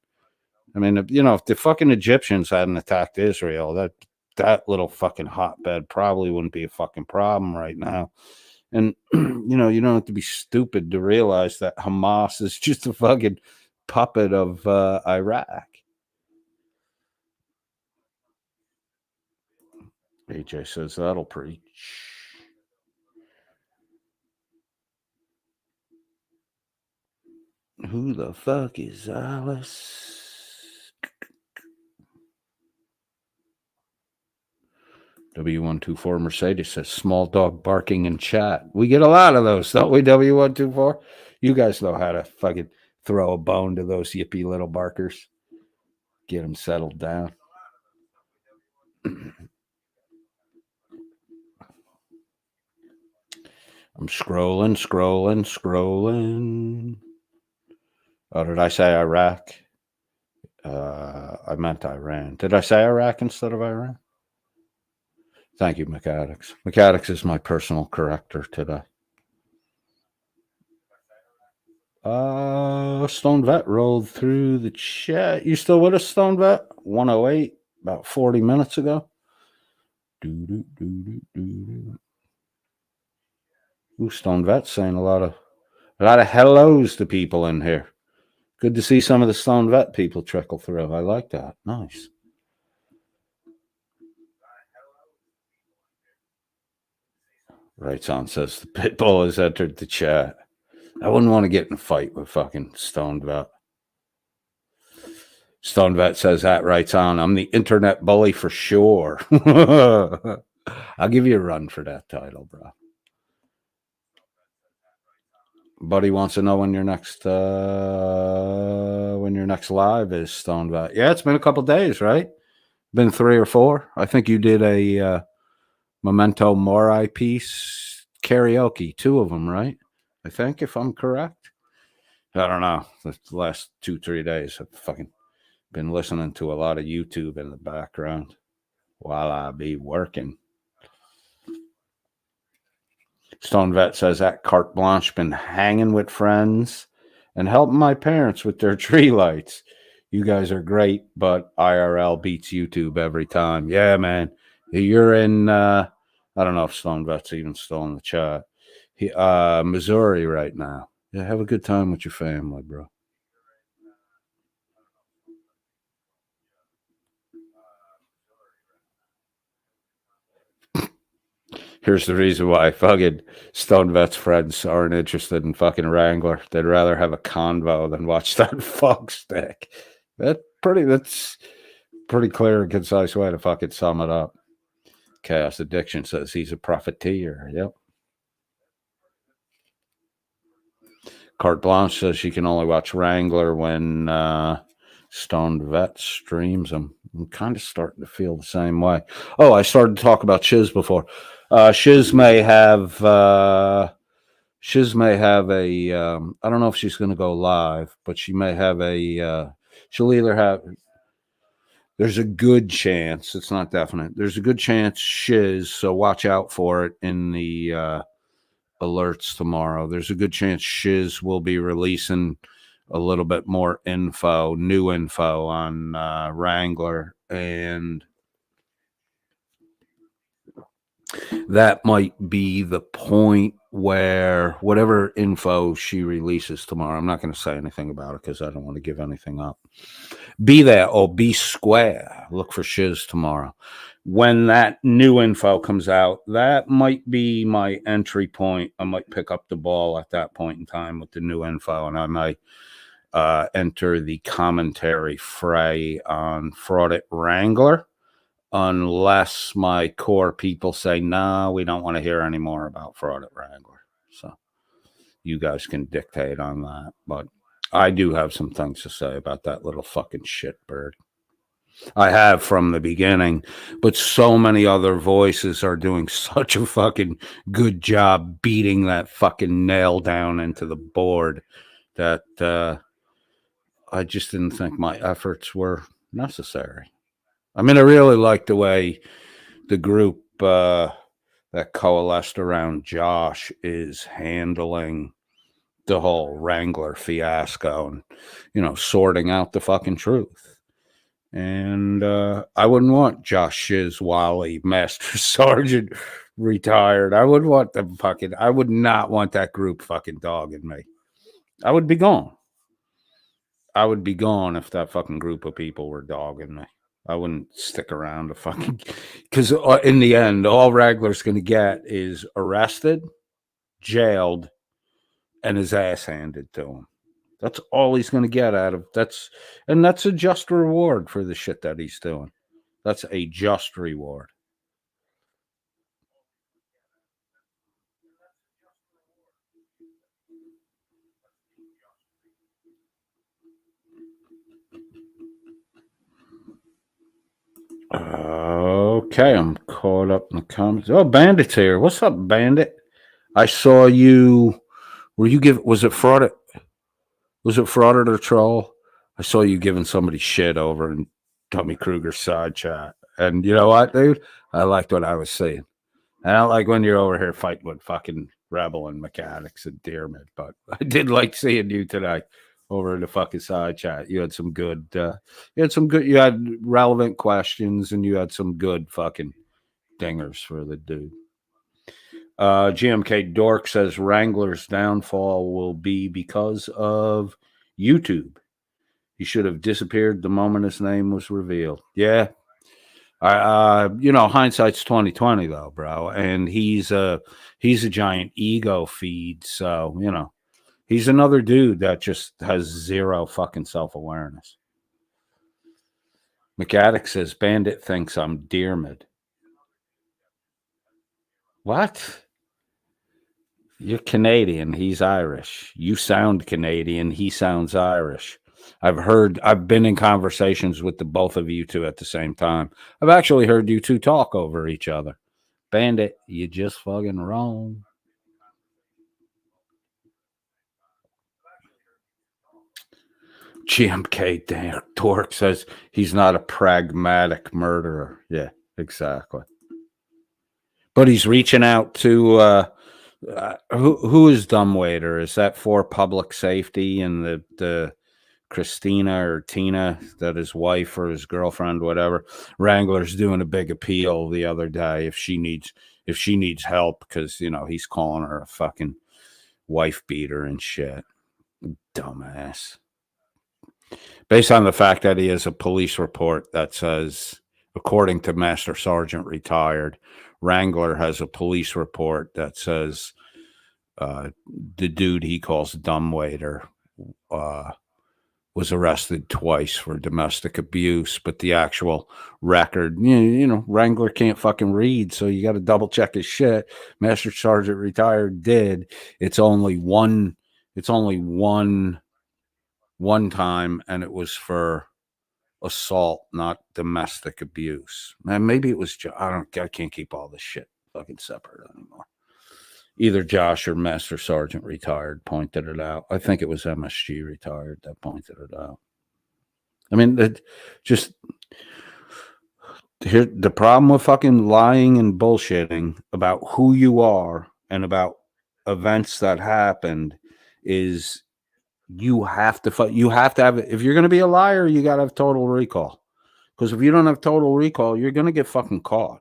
I mean, you know, if the fucking Egyptians hadn't attacked Israel, that little fucking hotbed probably wouldn't be a fucking problem right now. And, you know, you don't have to be stupid to realize that Hamas is just a fucking puppet of Iraq. AJ says that'll preach. Who the fuck is Alice? W124 Mercedes says small dog barking in chat. We get a lot of those, don't we, W124? You guys know how to fucking throw a bone to those yippy little barkers. Get them settled down. I'm scrolling. Oh, did I say Iraq? I meant Iran. Did I say Iraq instead of Iran? Thank you, McAddix. McAddix is my personal corrector today. Stone Vet rolled through the chat. You still with us, Stone Vet? 108, about 40 minutes ago. Ooh, Stone Vet saying a lot of hellos to people in here. Good to see some of the Stone Vet people trickle through. I like that. Nice. Right on says the Pitbull has entered the chat. I wouldn't want to get in a fight with fucking Stone Vet. Stone Vet says that right on. I'm the internet bully for sure. I'll give you a run for that title, bro. Buddy wants to know when your next live is, Stone Vet. Yeah, it's been a couple days, right? Been 3 or 4. I think you did a Memento Mori piece karaoke, 2 of them, right? I think, if I'm correct. I don't know. The last 2-3 days, I've fucking been listening to a lot of YouTube in the background while I be working. Stone Vet says that carte blanche been hanging with friends and helping my parents with their tree lights. You guys are great, but IRL beats YouTube every time. Yeah, man. You're in, I don't know if Stone Vet's even still in the chat. Missouri right now. Yeah, have a good time with your family, bro. Here's the reason why fucking Stone Vet's friends aren't interested in fucking Wrangler. They'd rather have a convo than watch that fuck stick. That's pretty clear and concise way to fucking sum it up. Chaos Addiction says he's a profiteer. Yep. Carte Blanche says she can only watch Wrangler when Stone Vet streams them. I'm kind of starting to feel the same way. Oh, I started to talk about Shiz before. Shiz may have a I don't know if she's going to go live, but she may have she'll either have, there's a good chance, it's not definite, there's a good chance Shiz, so watch out for it in the alerts tomorrow. There's a good chance Shiz will be releasing a little bit more new info on Wrangler, and that might be the point where whatever info she releases tomorrow, I'm not going to say anything about it because I don't want to give anything up. Be there or be square. Look for Shiz tomorrow. When that new info comes out, that might be my entry point. I might pick up the ball at that point in time with the new info, and I might enter the commentary fray on Fraud at Wrangler, unless my core people say, no, we don't want to hear any more about Fraud at Wrangler. So you guys can dictate on that. But I do have some things to say about that little fucking shitbird. I have from the beginning, but so many other voices are doing such a fucking good job beating that fucking nail down into the board that I just didn't think my efforts were necessary. I mean, I really like the way the group that coalesced around Josh is handling the whole Wrangler fiasco and, sorting out the fucking truth. And I wouldn't want Josh Shiz, Wally, Master Sergeant retired. I would want them I would not want that group fucking dogging me. I would be gone. I would be gone if that fucking group of people were dogging me. I wouldn't stick around to fucking, because in the end, all Wrangler's going to get is arrested, jailed, and his ass handed to him. That's all he's going to get out of that's a just reward for the shit that he's doing. That's a just reward. Okay, I'm caught up in the comments. Oh, Bandit's here. What's up, Bandit? I saw you. Was it Fraud? Was it Fraud or Troll? I saw you giving somebody shit over in Tommy Kruger's side chat. And you know what, dude? I liked what I was seeing. I don't like when you're over here fighting with fucking Rebel and Mechanics and Dearman, but I did like seeing you today over in the fucking side chat. You had some good, you had relevant questions, and you had some good fucking dingers for the dude. GMK Dork says Wrangler's downfall will be because of YouTube. He should have disappeared the moment his name was revealed. Yeah. Hindsight's 2020 though, bro. And he's a giant ego feed. So, he's another dude that just has zero fucking self-awareness. McAddick says Bandit thinks I'm Dearmid. What? You're Canadian. He's Irish. You sound Canadian. He sounds Irish. I've been in conversations with the both of you two at the same time. I've actually heard you two talk over each other. Bandit, you just fucking wrong. GMK Dork says he's not a pragmatic murderer. Yeah, exactly. But he's reaching out to who is Dumbwaiter? Is that for public safety and the Christina or Tina, that his wife or his girlfriend, whatever? Wrangler's doing a big appeal the other day if she needs help because he's calling her a fucking wife beater and shit. Dumbass. Based on the fact that he has a police report that says, according to Master Sergeant Retired, Wrangler has a police report that says the dude he calls Dumbwaiter was arrested twice for domestic abuse, but the actual record, Wrangler can't fucking read, so you got to double check his shit. Master Sergeant Retired did. It's only one time, and it was for assault, not domestic abuse. Man, maybe it was. I can't keep all this shit fucking separate anymore. Either Josh or Master Sergeant Retired pointed it out. I think it was MSG Retired that pointed it out. I mean, here the problem with fucking lying and bullshitting about who you are and about events that happened is you have to have, if you're going to be a liar, you got to have total recall. Because if you don't have total recall, you're going to get fucking caught.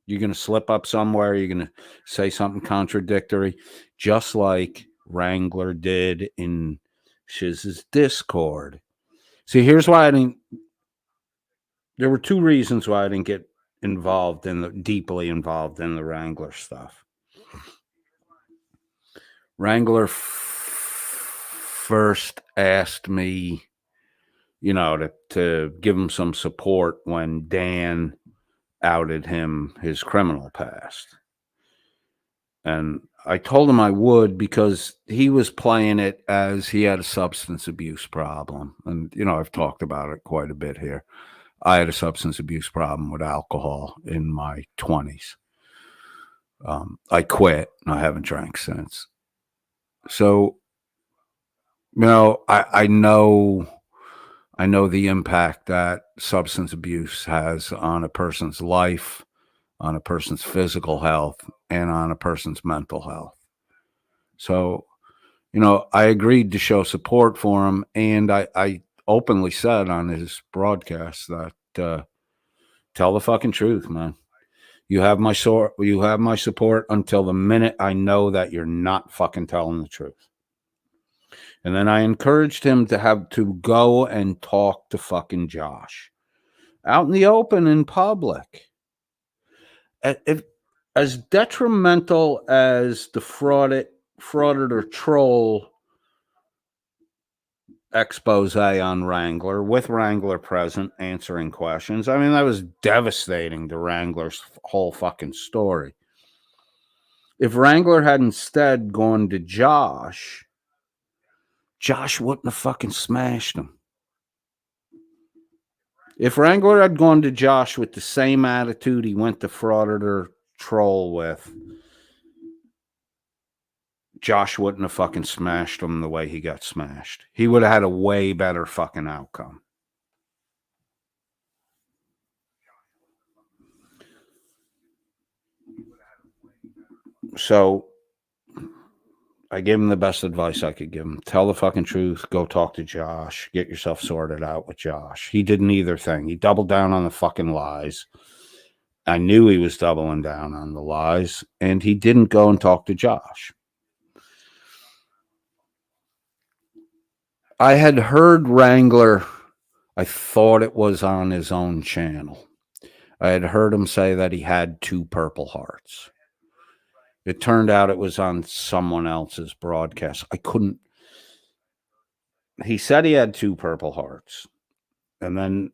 You're going to slip up somewhere. You're going to say something contradictory, just like Wrangler did in Shiz's Discord. See, here's why there were two reasons why I didn't get deeply involved in the Wrangler stuff. Wrangler first asked me, to give him some support when Dan outed him his criminal past. And I told him I would because he was playing it as he had a substance abuse problem. And, I've talked about it quite a bit here. I had a substance abuse problem with alcohol in my 20s. I quit and I haven't drank since. So, I know the impact that substance abuse has on a person's life, on a person's physical health, and on a person's mental health. So, I agreed to show support for him, and I openly said on his broadcast that tell the fucking truth, man. You have my support until the minute I know that you're not fucking telling the truth. And then I encouraged him to go and talk to fucking Josh out in the open in public. As detrimental as the frauded or troll expose on Wrangler, with Wrangler present answering questions, I mean, that was devastating to Wrangler's whole fucking story. If Wrangler had instead gone to Josh wouldn't have fucking smashed him. If Wrangler had gone to Josh with the same attitude he went to Frauditor Troll with, Josh wouldn't have fucking smashed him the way he got smashed. He would have had a way better fucking outcome. So I gave him the best advice I could give him. Tell the fucking truth. Go talk to Josh. Get yourself sorted out with Josh. He did neither thing. He doubled down on the fucking lies. I knew he was doubling down on the lies, and he didn't go and talk to Josh. I had heard Wrangler. I thought it was on his own channel. I had heard him say that he had 2 Purple Hearts. It turned out it was on someone else's broadcast. I couldn't. He said he had 2 Purple Hearts. And then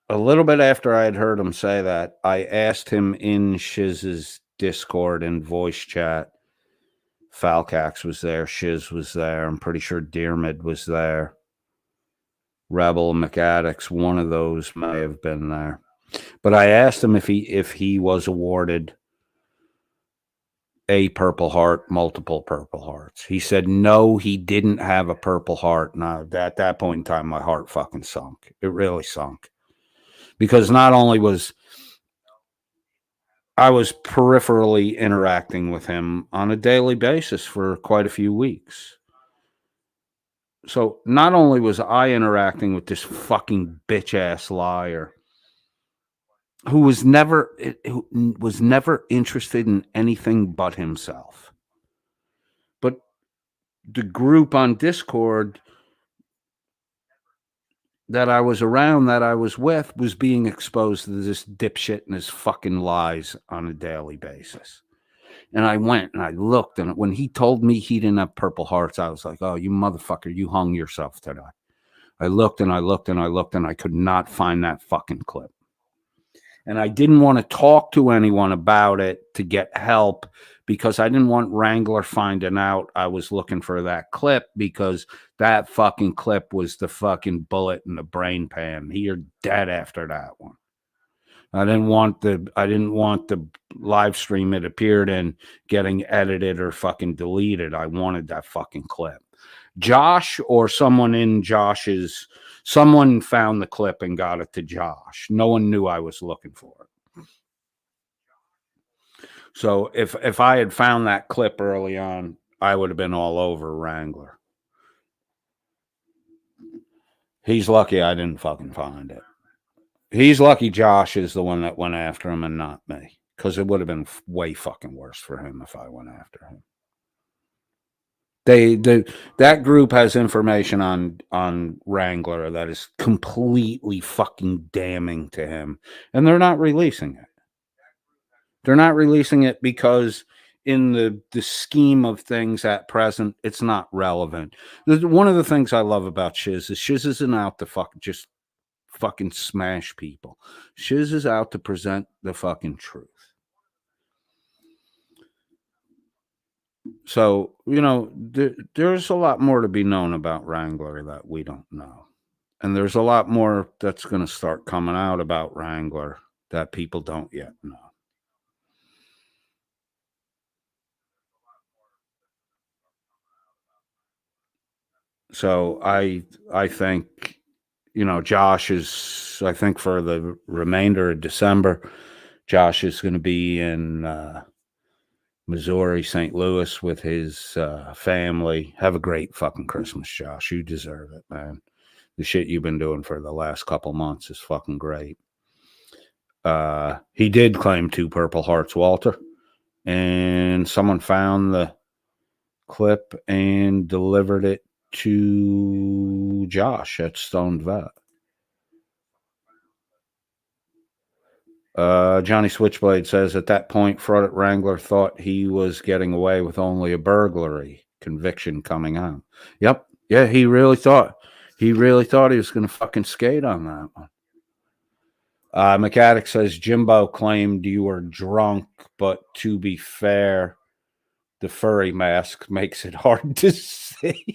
a little bit after I had heard him say that, I asked him in Shiz's Discord and voice chat. Falcax was there. Shiz was there. I'm pretty sure Dearmid was there. Rebel, McAddix, one of those may have been there. But I asked him if he was awarded a Purple Heart, multiple Purple Hearts. He said no, he didn't have a Purple Heart. Now, at that point in time, my heart fucking sunk. It really sunk. Because not only was I was peripherally interacting with him on a daily basis for quite a few weeks. So not only was I interacting with this fucking bitch ass liar who was never interested in anything but himself, but the group on Discord that I was around, that I was with, was being exposed to this dipshit and his fucking lies on a daily basis. And I went and I looked, and when he told me he didn't have Purple Hearts, I was like, oh, you motherfucker, you hung yourself today. I looked and I looked and I looked, and I could not find that fucking clip. And I didn't want to talk to anyone about it to get help, because I didn't want Wrangler finding out I was looking for that clip, because that fucking clip was the fucking bullet in the brain pan. You're dead after that one. I didn't want the live stream it appeared in getting edited or fucking deleted. I wanted that fucking clip. Josh or someone found the clip and got it to Josh. No one knew I was looking for it. So if I had found that clip early on, I would have been all over Wrangler. He's lucky I didn't fucking find it. He's lucky Josh is the one that went after him and not me, because it would have been way fucking worse for him if I went after him. That group has information on Wrangler that is completely fucking damning to him, and they're not releasing it. They're not releasing it because in the scheme of things at present, it's not relevant. One of the things I love about Shiz isn't out to just fucking smash people. Shiz is out to present the fucking truth. So, there's a lot more to be known about Wrangler that we don't know. And there's a lot more that's going to start coming out about Wrangler that people don't yet know. So I think, Josh is, I think for the remainder of December, Josh is going to be in Missouri, St. Louis with his family. Have a great fucking Christmas, Josh. You deserve it, man. The shit you've been doing for the last couple months is fucking great. He did claim 2 Purple Hearts, Walter, and someone found the clip and delivered it to Josh at Stone Vet. Johnny Switchblade says at that point, Fraudit Wrangler thought he was getting away with only a burglary conviction coming out. Yep. Yeah, he really thought he was going to fucking skate on that one. McAddix says Jimbo claimed you were drunk, but to be fair, the furry mask makes it hard to see.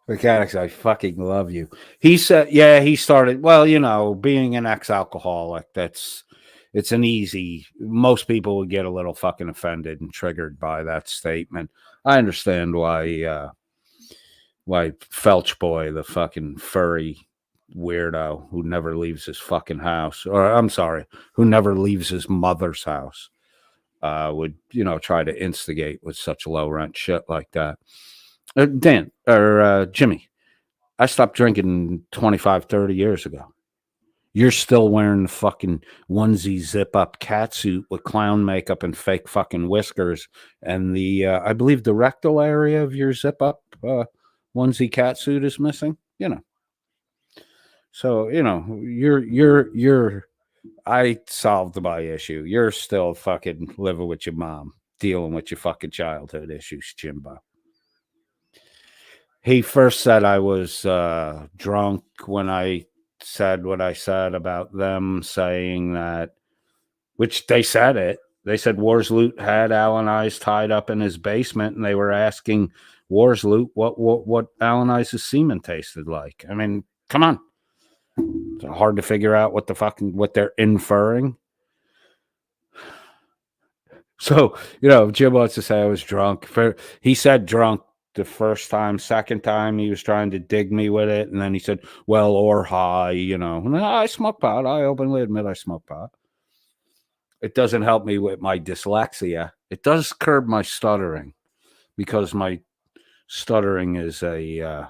McAddix, I fucking love you. He said, yeah, he started, well, being an ex-alcoholic, it's an easy, most people would get a little fucking offended and triggered by that statement. I understand why Felch Boy, the fucking furry weirdo who never leaves his fucking house, or I'm sorry, who never leaves his mother's house, would, try to instigate with such low rent shit like that. Jimmy, I stopped drinking 25, 30 years ago. You're still wearing the fucking onesie zip up cat suit with clown makeup and fake fucking whiskers, and the I believe the rectal area of your zip up onesie cat suit is missing. You know, so you know you're. I solved my issue. You're still fucking living with your mom, dealing with your fucking childhood issues, Jimbo. He first said I was drunk when I said what I said about them saying that, which they said it. They said Wars Loot had Alan Ice tied up in his basement, and they were asking Wars Loot what Alan Ice's semen tasted like. I mean, come on. It's hard to figure out what they're inferring. So, you know, Jim wants to say I was drunk. He said drunk the first time. Second time, he was trying to dig me with it. And then he said, well, or high, you know. No, I smoke pot. I openly admit I smoke pot. It doesn't help me with my dyslexia. It does curb my stuttering because my stuttering is a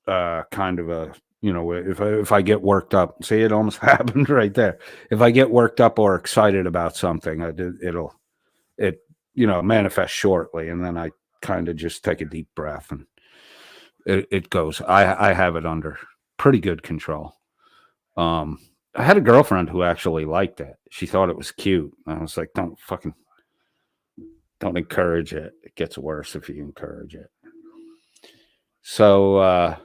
kind of a, you know, if I get worked up, see, it almost happened right there. If I get worked up or excited about something, it you know, manifest shortly, and then I kind of just take a deep breath and it goes. I have it under pretty good control. I had a girlfriend who actually liked it. She thought it was cute. I was like, don't encourage it. It gets worse if you encourage it. So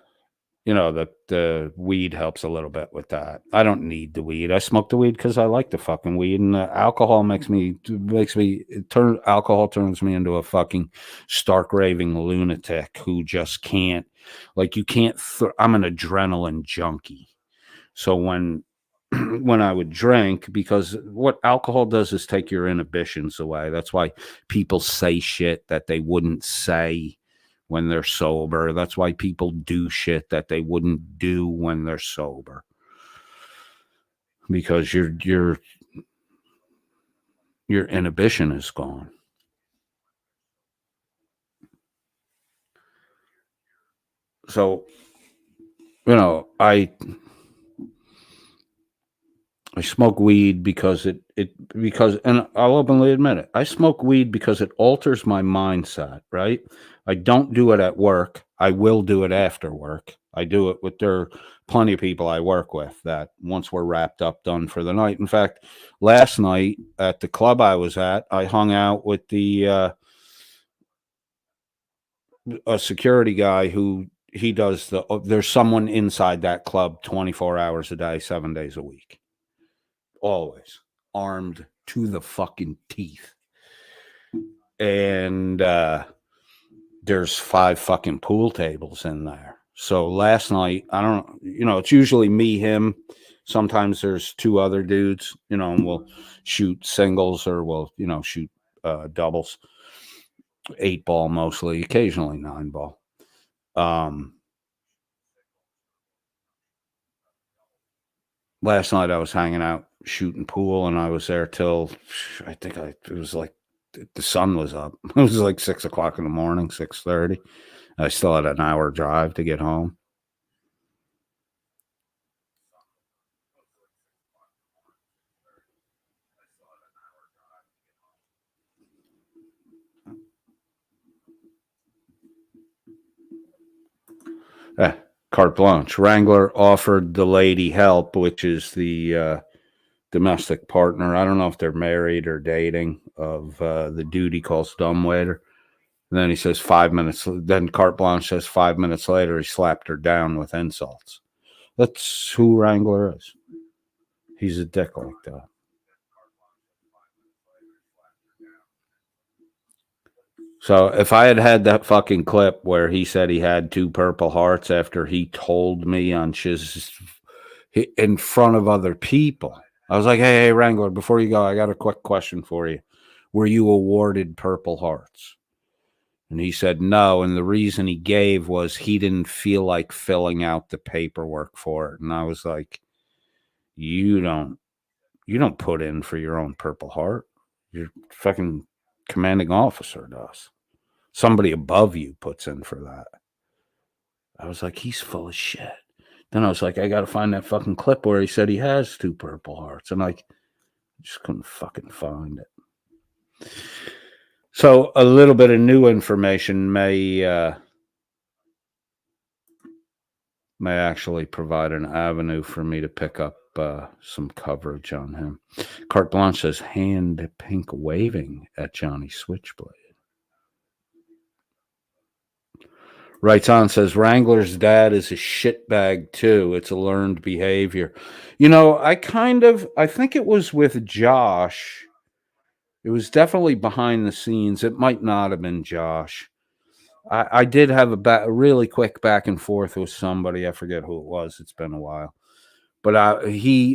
you know, the weed helps a little bit with that. I don't need the weed. I smoke the weed because I like the fucking weed, and alcohol alcohol turns me into a fucking stark raving lunatic who just can't, like, you can't. I'm an adrenaline junkie, so when I would drink, because what alcohol does is take your inhibitions away. That's why people say shit that they wouldn't say when they're sober. That's why people do shit that they wouldn't do when they're sober. Because your inhibition is gone. So, you know, I smoke weed because and I'll openly admit it. I smoke weed because it alters my mindset, right? I don't do it at work. I will do it after work. I do it there are plenty of people I work with that once we're wrapped up, done for the night. In fact, last night at the club I was at, I hung out with a security guy who he does there's someone inside that club 24 hours a day, 7 days a week. Always armed to the fucking teeth. And there's 5 fucking pool tables in there. So last night, it's usually me, him. Sometimes there's 2 other dudes, and we'll shoot singles or we'll, shoot doubles. 8-ball mostly, occasionally 9-ball. Last night I was hanging out shooting pool, and I was there till it was like the sun was up. It was like 6 o'clock in the morning, 6:30. I still had an hour drive to get home. Carte blanche. Wrangler offered the lady help, which is the domestic partner. I don't know if they're married or dating, of the dude he calls dumbwaiter. And then he says 5 minutes. Then Carte Blanche says 5 minutes later he slapped her down with insults. That's who Wrangler is. He's a dick like that. So if I had that fucking clip where he said he had 2 Purple Hearts after he told me on Shiz in front of other people, I was like, hey, Wrangler, before you go, I got a quick question for you. Were you awarded Purple Hearts? And he said no, and the reason he gave was he didn't feel like filling out the paperwork for it. And I was like, you don't put in for your own Purple Heart. Your fucking commanding officer does. Somebody above you puts in for that. I was like, he's full of shit. Then I was like, I got to find that fucking clip where he said he has 2 Purple Hearts. And I just couldn't fucking find it. So a little bit of new information may actually provide an avenue for me to pick up some coverage on him. Carte Blanche says hand pink waving at Johnny Switchblade. Writes on, says Wrangler's dad is a shitbag too. It's a learned behavior. You know, I think it was with Josh. It was definitely behind the scenes. It might not have been Josh. I did have a really quick back and forth with somebody. I forget who it was. It's been a while. But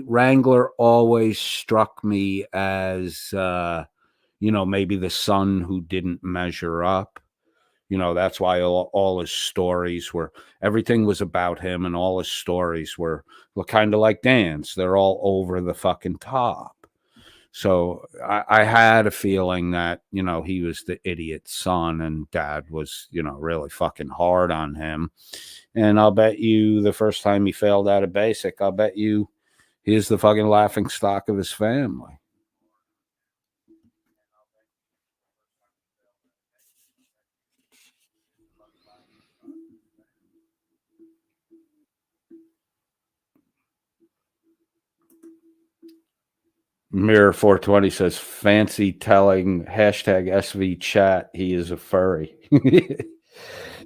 Wrangler always struck me as, maybe the son who didn't measure up. That's why all his stories everything was about him, and all his stories were kind of like Dan's. They're all over the fucking top. So I had a feeling that, he was the idiot son and dad was, really fucking hard on him. And I'll bet you the first time he failed out of basic, I'll bet you he's the fucking laughing stock of his family. Mirror 420 says, fancy telling hashtag SV chat he is a furry.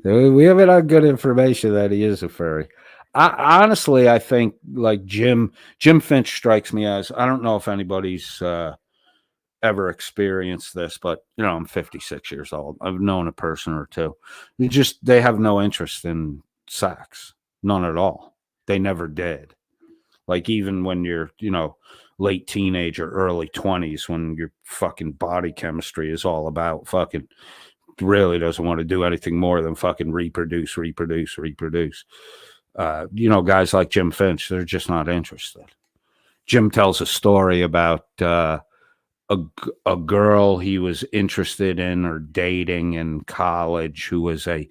We haven't had good information that he is a furry. Honestly, I think like Jim Finch strikes me as, I don't know if anybody's ever experienced this, but I'm 56 years old. I've known a person or two. They have no interest in sex. None at all. They never did. Like even when you're, late teenager, early 20s, when your fucking body chemistry is all about fucking really doesn't want to do anything more than fucking reproduce. Guys like Jim Finch, they're just not interested. Jim tells a story about a girl he was interested in or dating in college who was a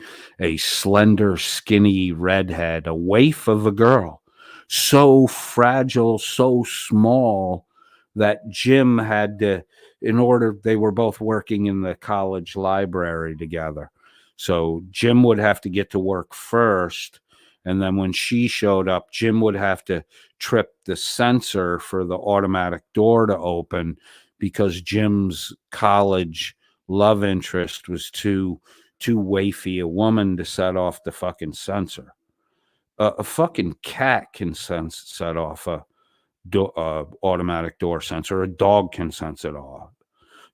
slender, skinny redhead, a waif of a girl. So fragile, so small that Jim had to, they were both working in the college library together. So Jim would have to get to work first. And then when she showed up, Jim would have to trip the sensor for the automatic door to open because Jim's college love interest was too waify a woman to set off the fucking sensor. A fucking cat can set off a automatic door sensor. A dog can sense it off.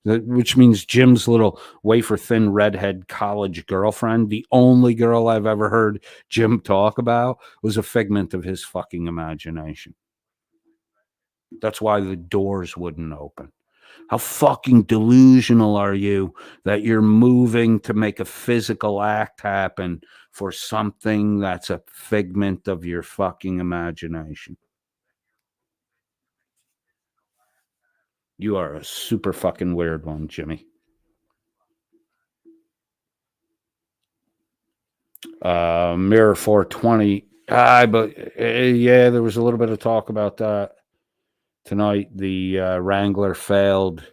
Which means Jim's little wafer-thin redhead college girlfriend, the only girl I've ever heard Jim talk about, was a figment of his fucking imagination. That's why the doors wouldn't open. How fucking delusional are you that you're moving to make a physical act happen for something that's a figment of your fucking imagination? You are a super fucking weird one, Jimmy. Mirror 420. Yeah, there was a little bit of talk about that tonight. The Wrangler failed,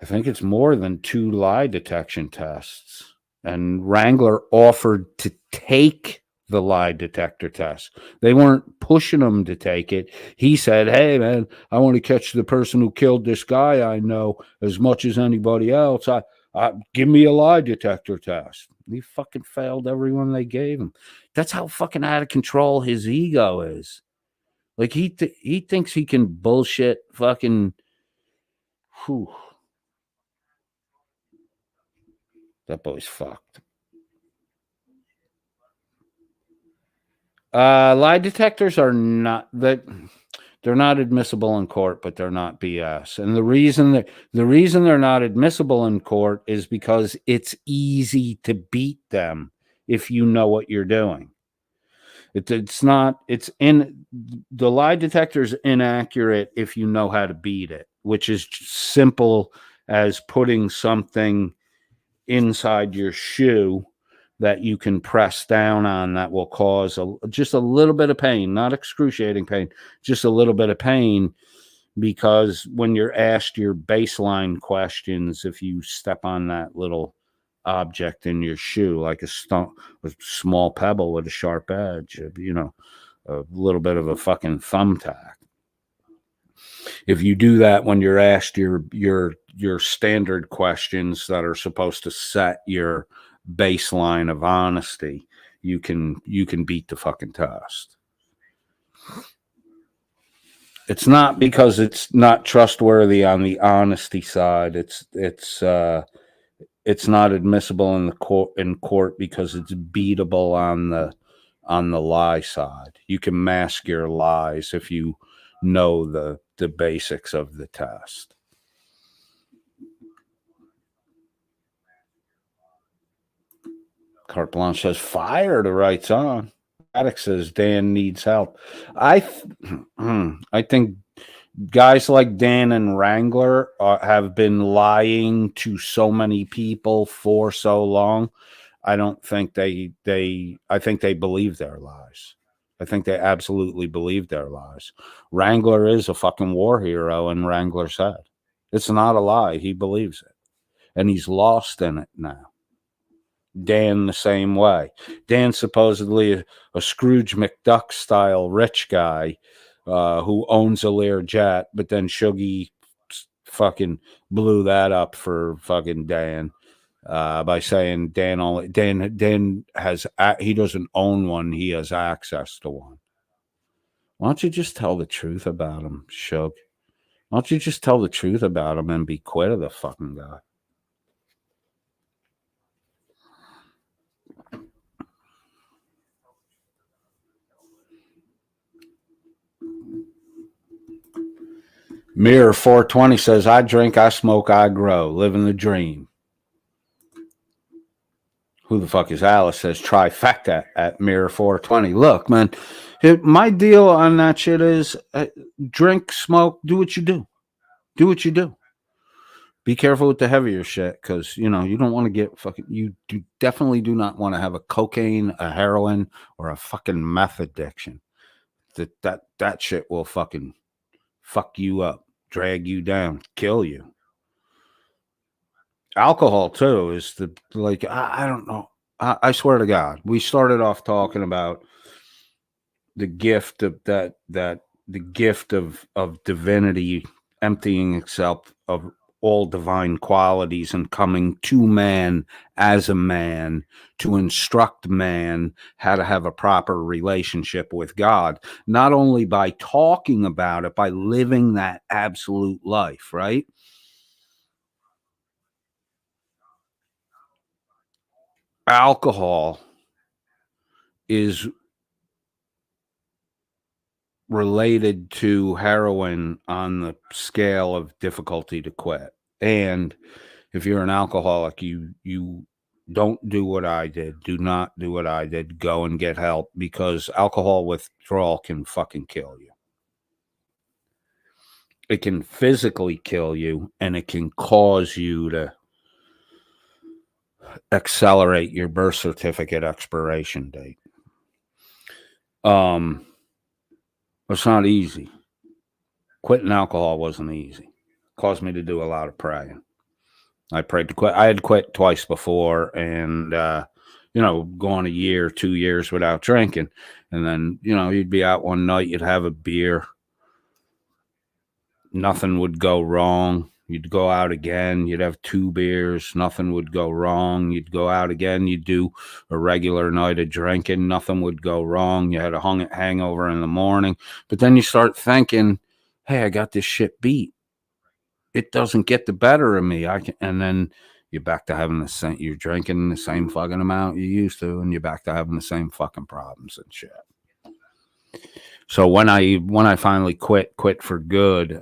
I think it's more than 2 lie detection tests. And Wrangler offered to take the lie detector test. They weren't pushing him to take it. He said, hey, man, I want to catch the person who killed this guy I know as much as anybody else. Give me a lie detector test. He fucking failed everyone they gave him. That's how fucking out of control his ego is. Like he thinks he can bullshit fucking. Whew. That boy's fucked. Lie detectors are not that. They're not admissible in court, but they're not BS. And the reason they're not admissible in court is because it's easy to beat them if you know what you're doing. The lie detector is inaccurate if you know how to beat it, which is simple as putting something inside your shoe that you can press down on that will cause just a little bit of pain, not excruciating pain, just a little bit of pain. Because when you're asked your baseline questions, if you step on that little object in your shoe, like a small pebble with a sharp edge, you know, a little bit of a fucking thumbtack. If you do that when you're asked your standard questions that are supposed to set your baseline of honesty, you can beat the fucking test. It's not because it's not trustworthy on the honesty side. It's not admissible in court because it's beatable on the lie side. You can mask your lies if you know the basics of the test. Carte Blanche says, fire, the right's on. Attic says, Dan needs help. I think guys like Dan and Wrangler have been lying to so many people for so long. I don't think I think they believe their lies. I think they absolutely believe their lies. Wrangler is a fucking war hero, and Wrangler said it's not a lie. He believes it, and he's lost in it now. Dan the same way. Dan supposedly a Scrooge McDuck style rich guy who owns a Learjet, but then Shuggy fucking blew that up for fucking Dan by saying Dan has he doesn't own one, he has access to one. Why don't you just tell the truth about him, Shug? Why don't you just tell the truth about him and be quit of the fucking guy? Mirror 420 says, I drink, I smoke, I grow, living the dream. Who the fuck is Alice? Says trifecta at Mirror 420. Look, man, my deal on that shit is drink, smoke, do what you do. Do what you do. Be careful with the heavier shit because, you know, you don't want to get fucking, definitely do not want to have a cocaine, a heroin, or a fucking meth addiction. That shit will fucking fuck you up, drag you down, kill you. Alcohol too is I don't know. I swear to God, we started off talking about the gift of the gift of divinity emptying itself of all divine qualities and coming to man as a man to instruct man how to have a proper relationship with God, not only by talking about it, by living that absolute life, right? Alcohol is related to heroin on the scale of difficulty to quit. And if you're an alcoholic, you don't do what I did. Do not do what I did. Go and get help, because alcohol withdrawal can fucking kill you. It can physically kill you, and it can cause you to accelerate your birth certificate expiration date. It's not easy. Quitting alcohol wasn't easy. It caused me to do a lot of praying. I prayed to quit. I had quit twice before, and gone a year, 2 years without drinking, and then you'd be out one night, you'd have a beer, nothing would go wrong. You'd go out again, you'd have 2 beers, nothing would go wrong. You'd go out again, you'd do a regular night of drinking, nothing would go wrong. You had a hangover in the morning, but then you start thinking, hey, I got this shit beat. It doesn't get the better of me. And then you're back to having you're drinking the same fucking amount you used to, and you're back to having the same fucking problems and shit. So when I finally quit for good,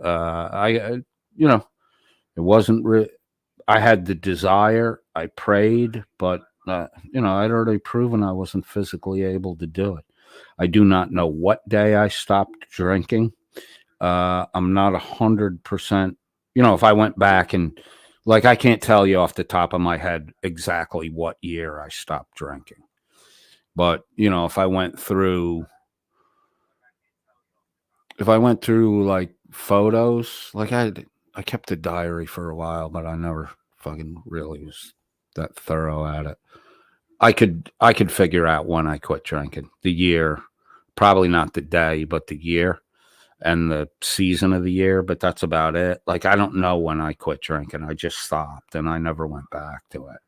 it wasn't I had the desire, I prayed, but I'd already proven I wasn't physically able to do it. I do not know what day I stopped drinking. I'm not 100%. If I went back and Like, I can't tell you off the top of my head exactly what year I stopped drinking. But, you know, if I went through like photos, like I kept a diary for a while, but I never fucking really was that thorough at it. I could figure out when I quit drinking, the year, probably not the day, but the year and the season of the year, but that's about it. Like, I don't know when I quit drinking. I just stopped and I never went back to it.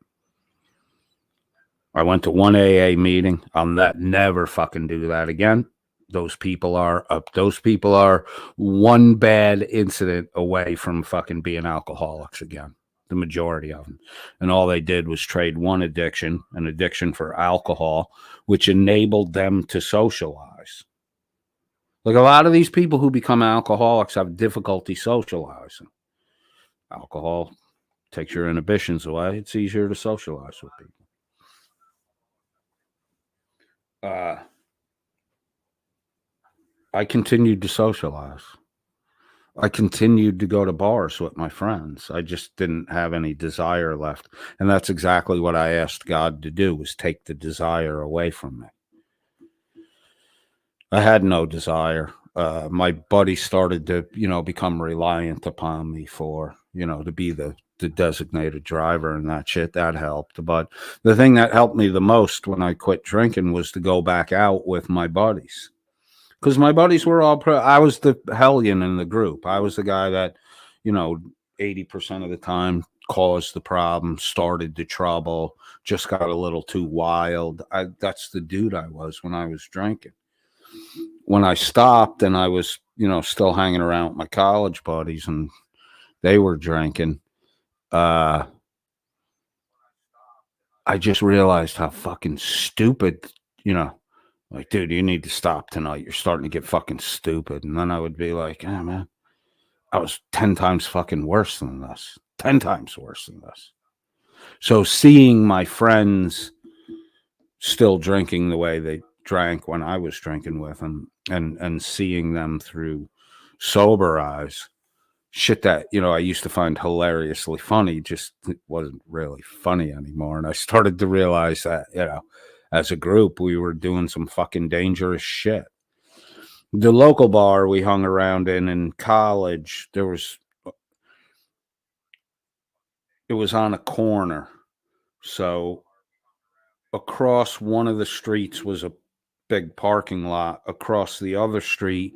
I went to one AA meeting. I'll never fucking do that again. Those people are one bad incident away from fucking being alcoholics again. The majority of them. And all they did was trade one addiction, an addiction for alcohol, which enabled them to socialize. Like, a lot of these people who become alcoholics have difficulty socializing. Alcohol takes your inhibitions away. It's easier to socialize with people. I continued to socialize. I continued to go to bars with my friends. I just didn't have any desire left. And that's exactly what I asked God to do, was take the desire away from me. I had no desire. My buddy started to, you know, become reliant upon me for, you know, to be the designated driver and that shit. That helped. But the thing that helped me the most when I quit drinking was to go back out with my buddies. Because my buddies were all I was the hellion in the group. I was the guy that, you know, 80% of the time caused the problem, started the trouble, just got a little too wild. That's the dude I was when I was drinking. When I stopped and I was, you know, still hanging around with my college buddies and they were drinking, I just realized how fucking stupid, you know, like, dude, you need to stop tonight. You're starting to get fucking stupid. And then I would be like, yeah, man, I was 10 times fucking worse than this. 10 times worse than this. So seeing my friends still drinking the way they drank when I was drinking with them and seeing them through sober eyes, shit that, you know, I used to find hilariously funny, just it wasn't really funny anymore. And I started to realize that, you know, as a group, we were doing some fucking dangerous shit. The local bar we hung around in college, it was on a corner. So across one of the streets was a big parking lot. Across the other street,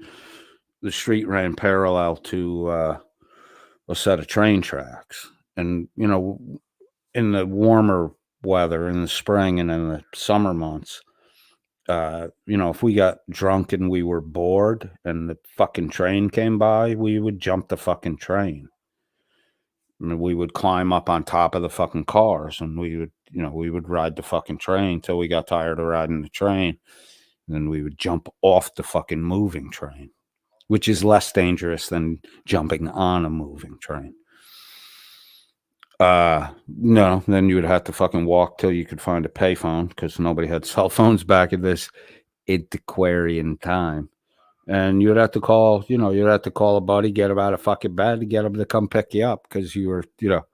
the street ran parallel to a set of train tracks. And, you know, in the warmer weather, in the spring and in the summer months, you know, if we got drunk and we were bored and the fucking train came by, we would jump the fucking train. I mean, we would climb up on top of the fucking cars and we would ride the fucking train till we got tired of riding the train. And then we would jump off the fucking moving train, which is less dangerous than jumping on a moving train. No, then you would have to fucking walk till you could find a payphone because nobody had cell phones back in this antiquarian time. And you'd have to call, you know, you'd have to call a buddy, get him out of fucking bed to get him to come pick you up because you were, you know,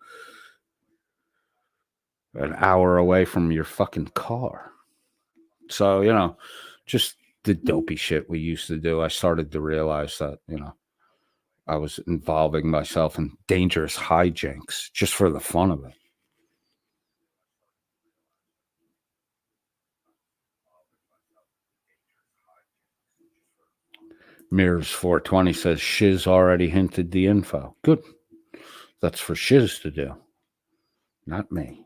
an hour away from your fucking car. So, you know, just the dopey shit we used to do. I started to realize that, you know, I was involving myself in dangerous hijinks just for the fun of it. Mirrors 420 says Shiz already hinted the info. Good. That's for Shiz to do, not me.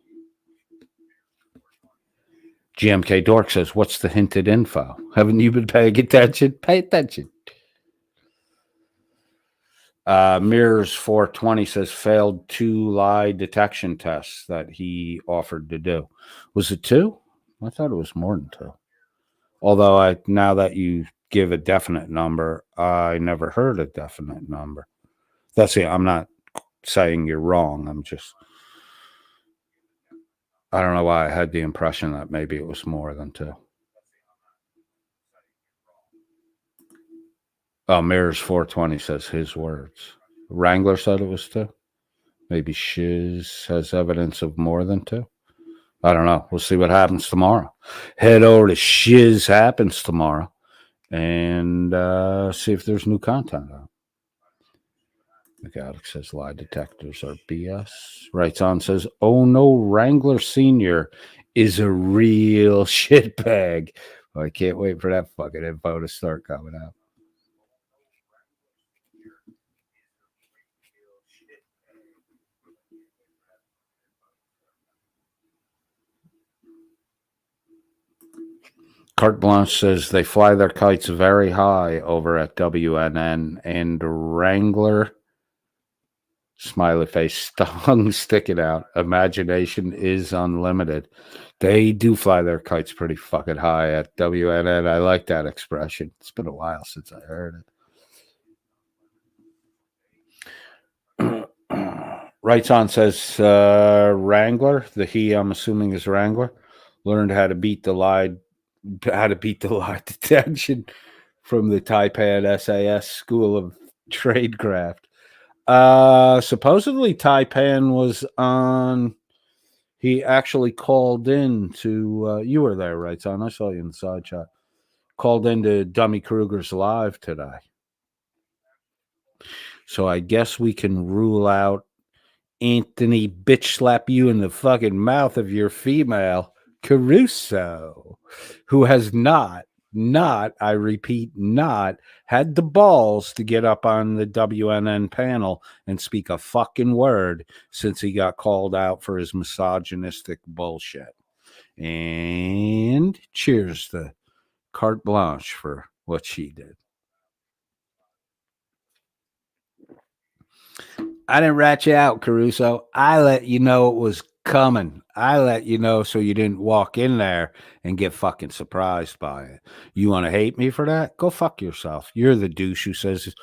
GMK Dork says, what's the hinted info? Haven't you been paying attention? Pay attention. Mirrors 420 says failed 2 lie detection tests that he offered to do. Was it 2? I thought it was more than 2. Although now that you give a definite number, I never heard a definite number. That's it. I'm not saying you're wrong. I don't know why I had the impression that maybe it was more than 2. Oh, Mirrors 420 says his words. Wrangler said it was 2. Maybe Shiz has evidence of more than 2. I don't know. We'll see what happens tomorrow. Head over to Shiz Happens tomorrow and see if there's new content out. McAddick says lie detectors are BS. Writes on says, oh no, Wrangler Sr. is a real shitbag. Well, I can't wait for that fucking info to start coming out. Carte Blanche says they fly their kites very high over at WNN and Wrangler. Smiley face, tongue sticking out. Imagination is unlimited. They do fly their kites pretty fucking high at WNN. I like that expression. It's been a while since I heard it. Writes on says Wrangler, the he I'm assuming is Wrangler, learned how to beat the lie detection from the Taipan SAS School of Tradecraft. Supposedly Taipan was on. He actually called in to. You were there, right, son? I saw you in the side chat. Called into Dummy Kruger's live today. So I guess we can rule out Anthony bitch slap you in the fucking mouth of your female Caruso, who has not, I repeat, not had the balls to get up on the WNN panel and speak a fucking word since he got called out for his misogynistic bullshit. And cheers to Carte Blanche for what she did. I didn't rat you out, Caruso. I let you know it was coming. I let you know so you didn't walk in there and get fucking surprised by it. You want to hate me for that? Go fuck yourself. You're the douche who says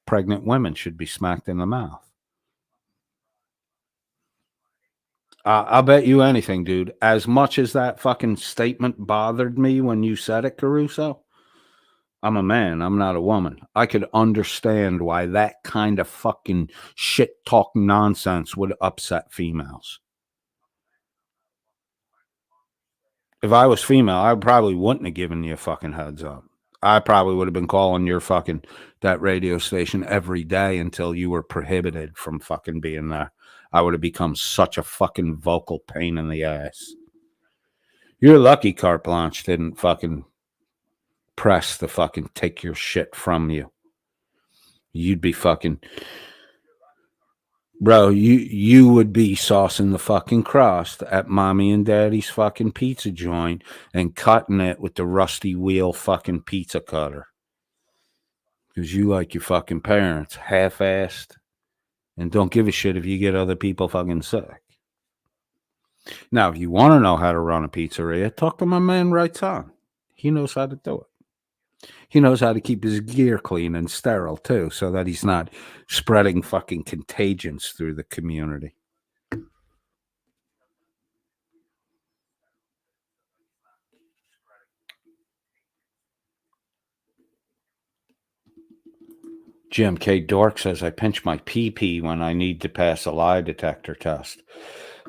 pregnant women should be smacked in the mouth. I'll bet you anything, dude. As much as that fucking statement bothered me when you said it, Caruso, I'm a man. I'm not a woman. I could understand why that kind of fucking shit talk nonsense would upset females. If I was female, I probably wouldn't have given you a fucking heads up. I probably would have been calling your fucking that radio station every day until you were prohibited from fucking being there. I would have become such a fucking vocal pain in the ass. You're lucky Carte Blanche didn't fucking press to fucking take your shit from you. You'd be fucking, bro, you would be saucing the fucking crust at mommy and daddy's fucking pizza joint and cutting it with the rusty wheel fucking pizza cutter. Because you like your fucking parents, half-assed, and don't give a shit if you get other people fucking sick. Now, if you want to know how to run a pizzeria, talk to my man Right On. He knows how to do it. He knows how to keep his gear clean and sterile, too, so that he's not spreading fucking contagions through the community. Jim K. Dork says, I pinch my pee-pee when I need to pass a lie detector test.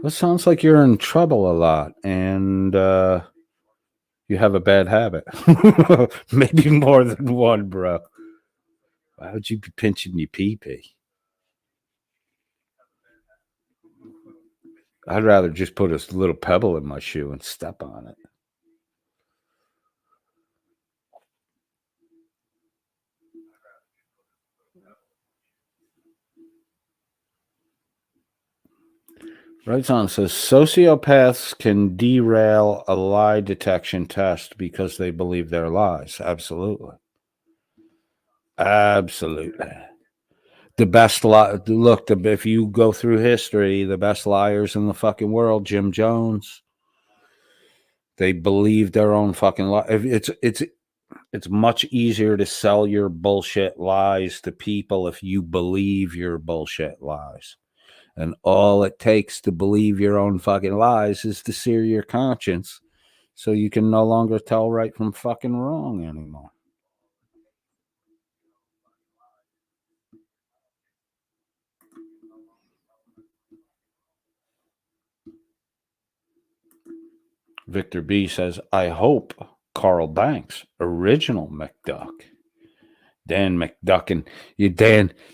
That sounds like you're in trouble a lot, and you have a bad habit. Maybe more than one, bro. Why would you be pinching your pee-pee? I'd rather just put a little pebble in my shoe and step on it. Right on says sociopaths can derail a lie detection test because they believe their lies. Absolutely. Absolutely. The best look, if you go through history, the best liars in the fucking world, Jim Jones, they believe their own fucking lie. It's much easier to sell your bullshit lies to people if you believe your bullshit lies. And all it takes to believe your own fucking lies is to sear your conscience so you can no longer tell right from fucking wrong anymore. Victor B says, I hope Carl Banks, original McDuck. Dan McDuckin.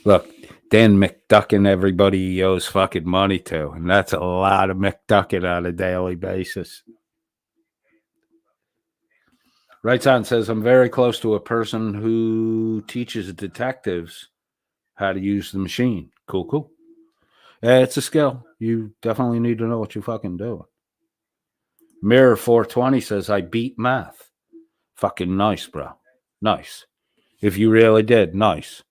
Look, Dan McDuckin, everybody he owes fucking money to. And that's a lot of McDuckin on a daily basis. Right on says, I'm very close to a person who teaches detectives how to use the machine. Cool. Yeah, it's a skill. You definitely need to know what you fucking do. Mirror 420 says, I beat math. Fucking nice, bro. Nice. If you really did, nice.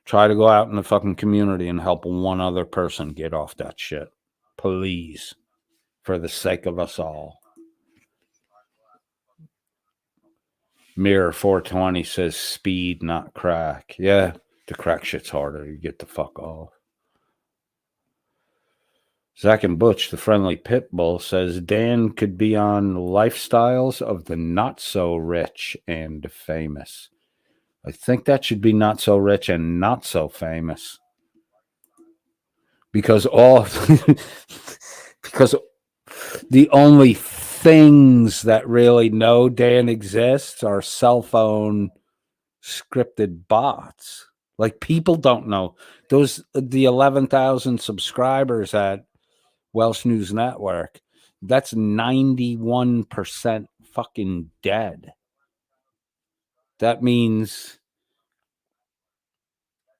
Try to go out in the fucking community and help one other person get off that shit. Please. For the sake of us all. Mirror 420 says speed, not crack. Yeah, the crack shit's harder. You get the fuck off. Zach and Butch, the friendly pit bull, says Dan could be on Lifestyles of the Not So Rich and Famous. I think that should be Not So Rich and Not So Famous. Because because the only things that really know Dan exists are cell phone scripted bots. Like, people don't know. The 11,000 subscribers at Welsh News Network, that's 91% fucking dead. That means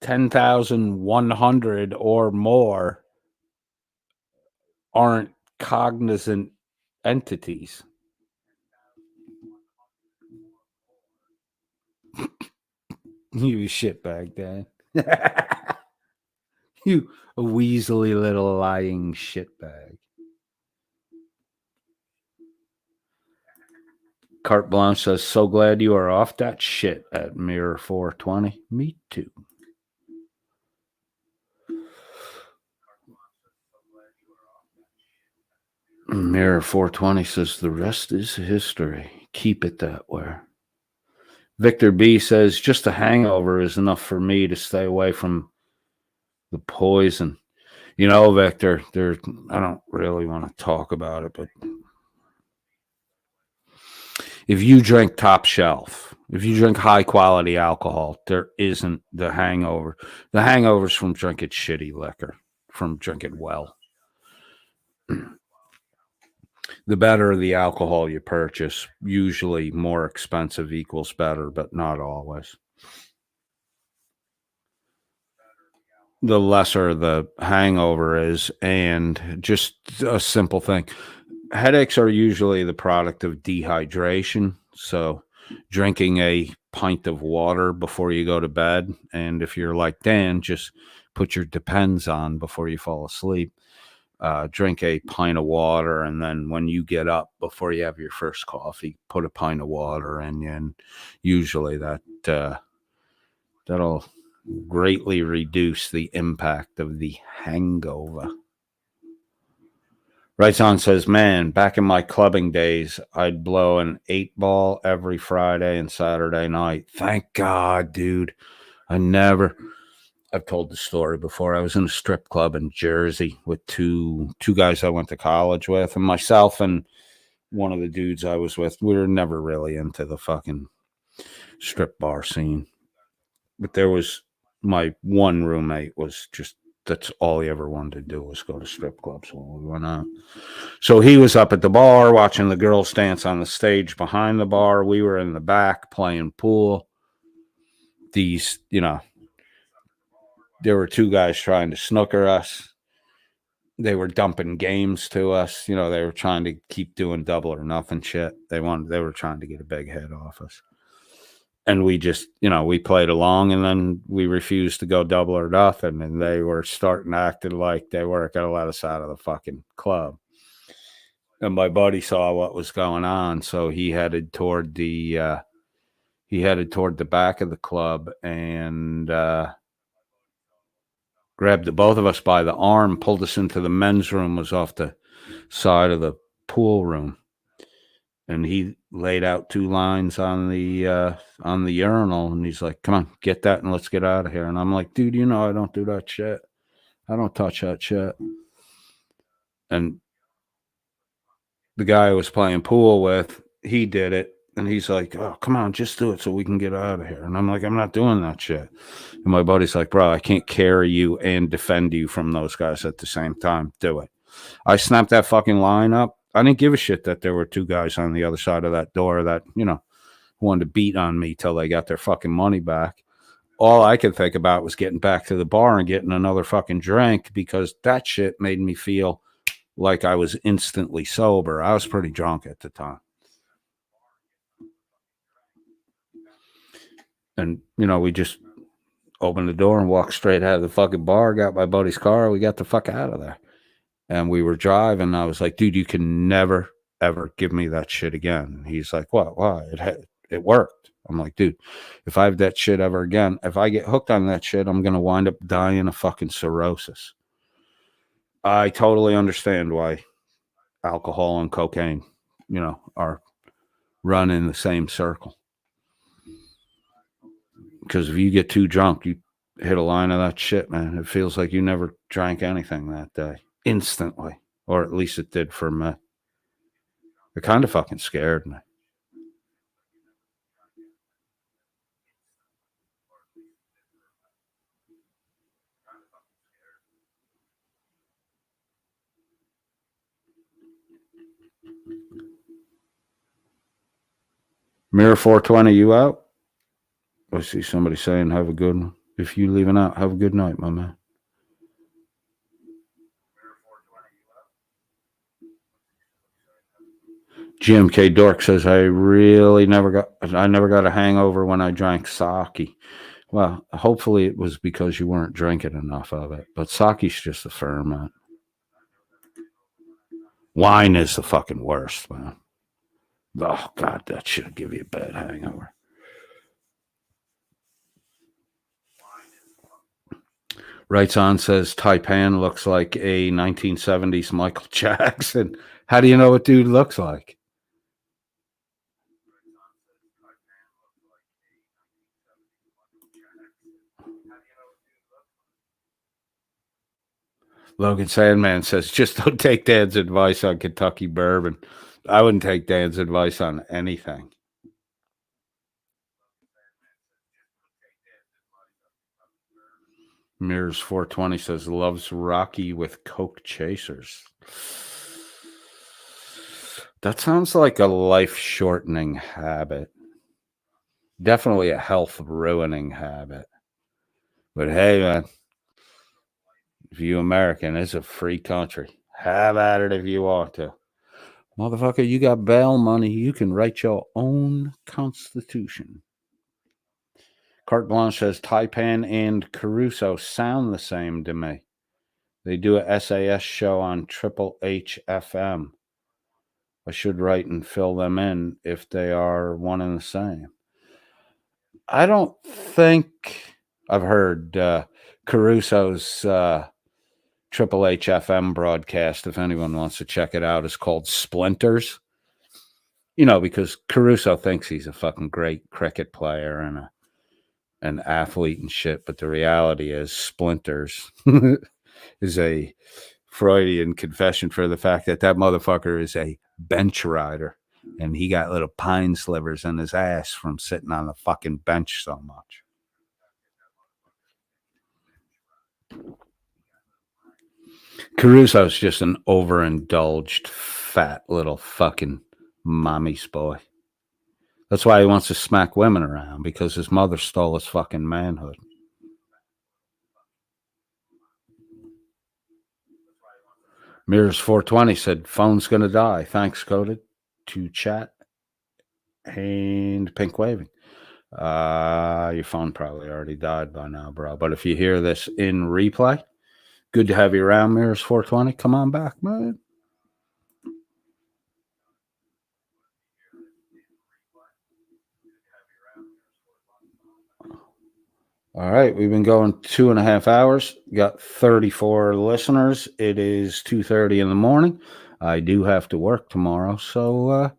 10,100 or more aren't cognizant entities. You shitbag, Dan. You a weaselly little lying shitbag. Carte Blanche says, so glad you are off that shit at Mirror 420. Me too. Mirror 420 says, the rest is history. Keep it that way. Victor B says, just a hangover is enough for me to stay away from the poison. You know, Victor, I don't really want to talk about it, but if you drink top shelf, if you drink high quality alcohol, there isn't the hangover. The hangover's from drinking shitty liquor, from drinking well. The better the alcohol you purchase, usually more expensive equals better, but not always. The lesser the hangover is, and just a simple thing. Headaches are usually the product of dehydration. So drinking a pint of water before you go to bed. And if you're like Dan, just put your Depends on before you fall asleep. Drink a pint of water, and then when you get up before you have your first coffee, put a pint of water in you, and usually that'll greatly reduce the impact of the hangover. Right on says, man, back in my clubbing days, I'd blow an 8-ball every Friday and Saturday night. Thank God, dude. I've told the story before. I was in a strip club in Jersey with two guys I went to college with, and myself and one of the dudes I was with. We were never really into the fucking strip bar scene. But there was my one roommate was just, that's all he ever wanted to do was go to strip clubs when we went out. So he was up at the bar watching the girls dance on the stage behind the bar. We were in the back playing pool. These, there were two guys trying to snooker us. They were dumping games to us. They were trying to keep doing double or nothing shit. They were trying to get a big head off us. And we just, we played along, and then we refused to go double or nothing. And they were starting acting like they weren't going to let us out of the fucking club. And my buddy saw what was going on. So he headed toward the back of the club and, grabbed the both of us by the arm, pulled us into the men's room, was off the side of the pool room. And he laid out 2 lines on the urinal, and he's like, come on, get that and let's get out of here. And I'm like, dude, I don't do that shit. I don't touch that shit. And the guy I was playing pool with, he did it. And he's like, oh, come on, just do it so we can get out of here. And I'm like, I'm not doing that shit. And my buddy's like, bro, I can't carry you and defend you from those guys at the same time. Do it. I snapped that fucking line up. I didn't give a shit that there were two guys on the other side of that door that, you know, wanted to beat on me till they got their fucking money back. All I could think about was getting back to the bar and getting another fucking drink, because that shit made me feel like I was instantly sober. I was pretty drunk at the time. And, you know, we just opened the door and walked straight out of the fucking bar, got my buddy's car. We got the fuck out of there. And we were driving. I was like, dude, you can never, ever give me that shit again. He's like, what? Why? It worked. I'm like, dude, if I have that shit ever again, if I get hooked on that shit, I'm going to wind up dying of fucking cirrhosis. I totally understand why alcohol and cocaine, you know, are run in the same circle. Because if you get too drunk, you hit a line of that shit, man. It feels like you never drank anything that day. Instantly. Or at least it did for me. It kind of fucking scared me. Mirror 420, you out? I see somebody saying, have a good one. If you leaving out, have a good night, my man. GMK Dork says, I never got a hangover when I drank sake. Well, hopefully it was because you weren't drinking enough of it. But sake's just a ferment. Wine is the fucking worst, man. Oh, God, that should give you a bad hangover. Writes on says, Taipan looks like a 1970s Michael Jackson. How do you know what dude looks like? Logan Sandman says, just don't take Dan's advice on Kentucky bourbon. I wouldn't take Dan's advice on anything. Mirrors 420 says, loves Rocky with Coke chasers. That sounds like a life-shortening habit. Definitely a health-ruining habit. But hey, man, if you American, it's a free country. Have at it if you want to. Motherfucker, you got bail money. You can write your own constitution. Carte Blanche says, Taipan and Caruso sound the same to me. They do a SAS show on Triple H FM. I should write and fill them in if they are one and the same. I don't think I've heard Caruso's Triple H FM broadcast. If anyone wants to check it out, it's called Splinters. You know, because Caruso thinks he's a fucking great cricket player and an athlete and shit, but the reality is Splinters is a Freudian confession for the fact that motherfucker is a bench rider, and he got little pine slivers in his ass from sitting on the fucking bench so much. Caruso's just an overindulged, fat little fucking mommy's boy. That's why he wants to smack women around, because his mother stole his fucking manhood. Mirrors 420 said, phone's going to die. Thanks, Coded, to chat and pink waving. Your phone probably already died by now, bro. But if you hear this in replay, good to have you around, Mirrors 420. Come on back, man. All right, we've been going 2.5 hours. Got 34 listeners. It is 2:30 in the morning. I do have to work tomorrow, so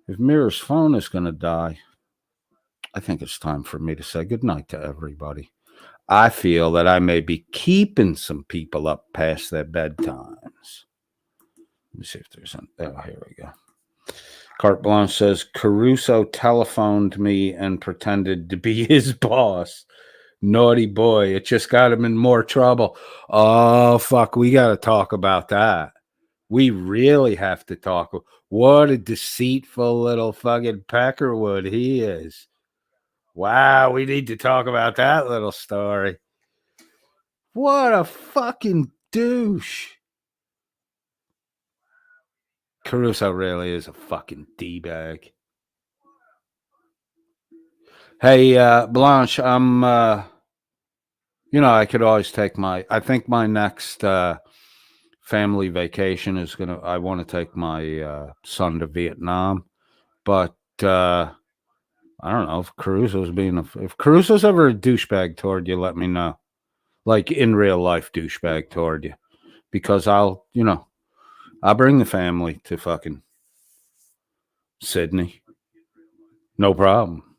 if Mirror's phone is going to die, I think it's time for me to say goodnight to everybody. I feel that I may be keeping some people up past their bedtimes. Let me see if there's an. Oh, here we go. Carte Blanche says Caruso telephoned me and pretended to be his boss. Naughty boy. It just got him in more trouble. Oh, fuck. We got to talk about that. We really have to talk. What a deceitful little fucking Peckerwood he is. Wow. We need to talk about that little story. What a fucking douche. Caruso really is a fucking D-bag. Hey, Blanche, I could always take I think my next family vacation is I want to take my son to Vietnam, but I don't know if if Caruso's ever a douchebag toward you, let me know. Like in real life douchebag toward you, because I'll bring the family to fucking Sydney. No problem.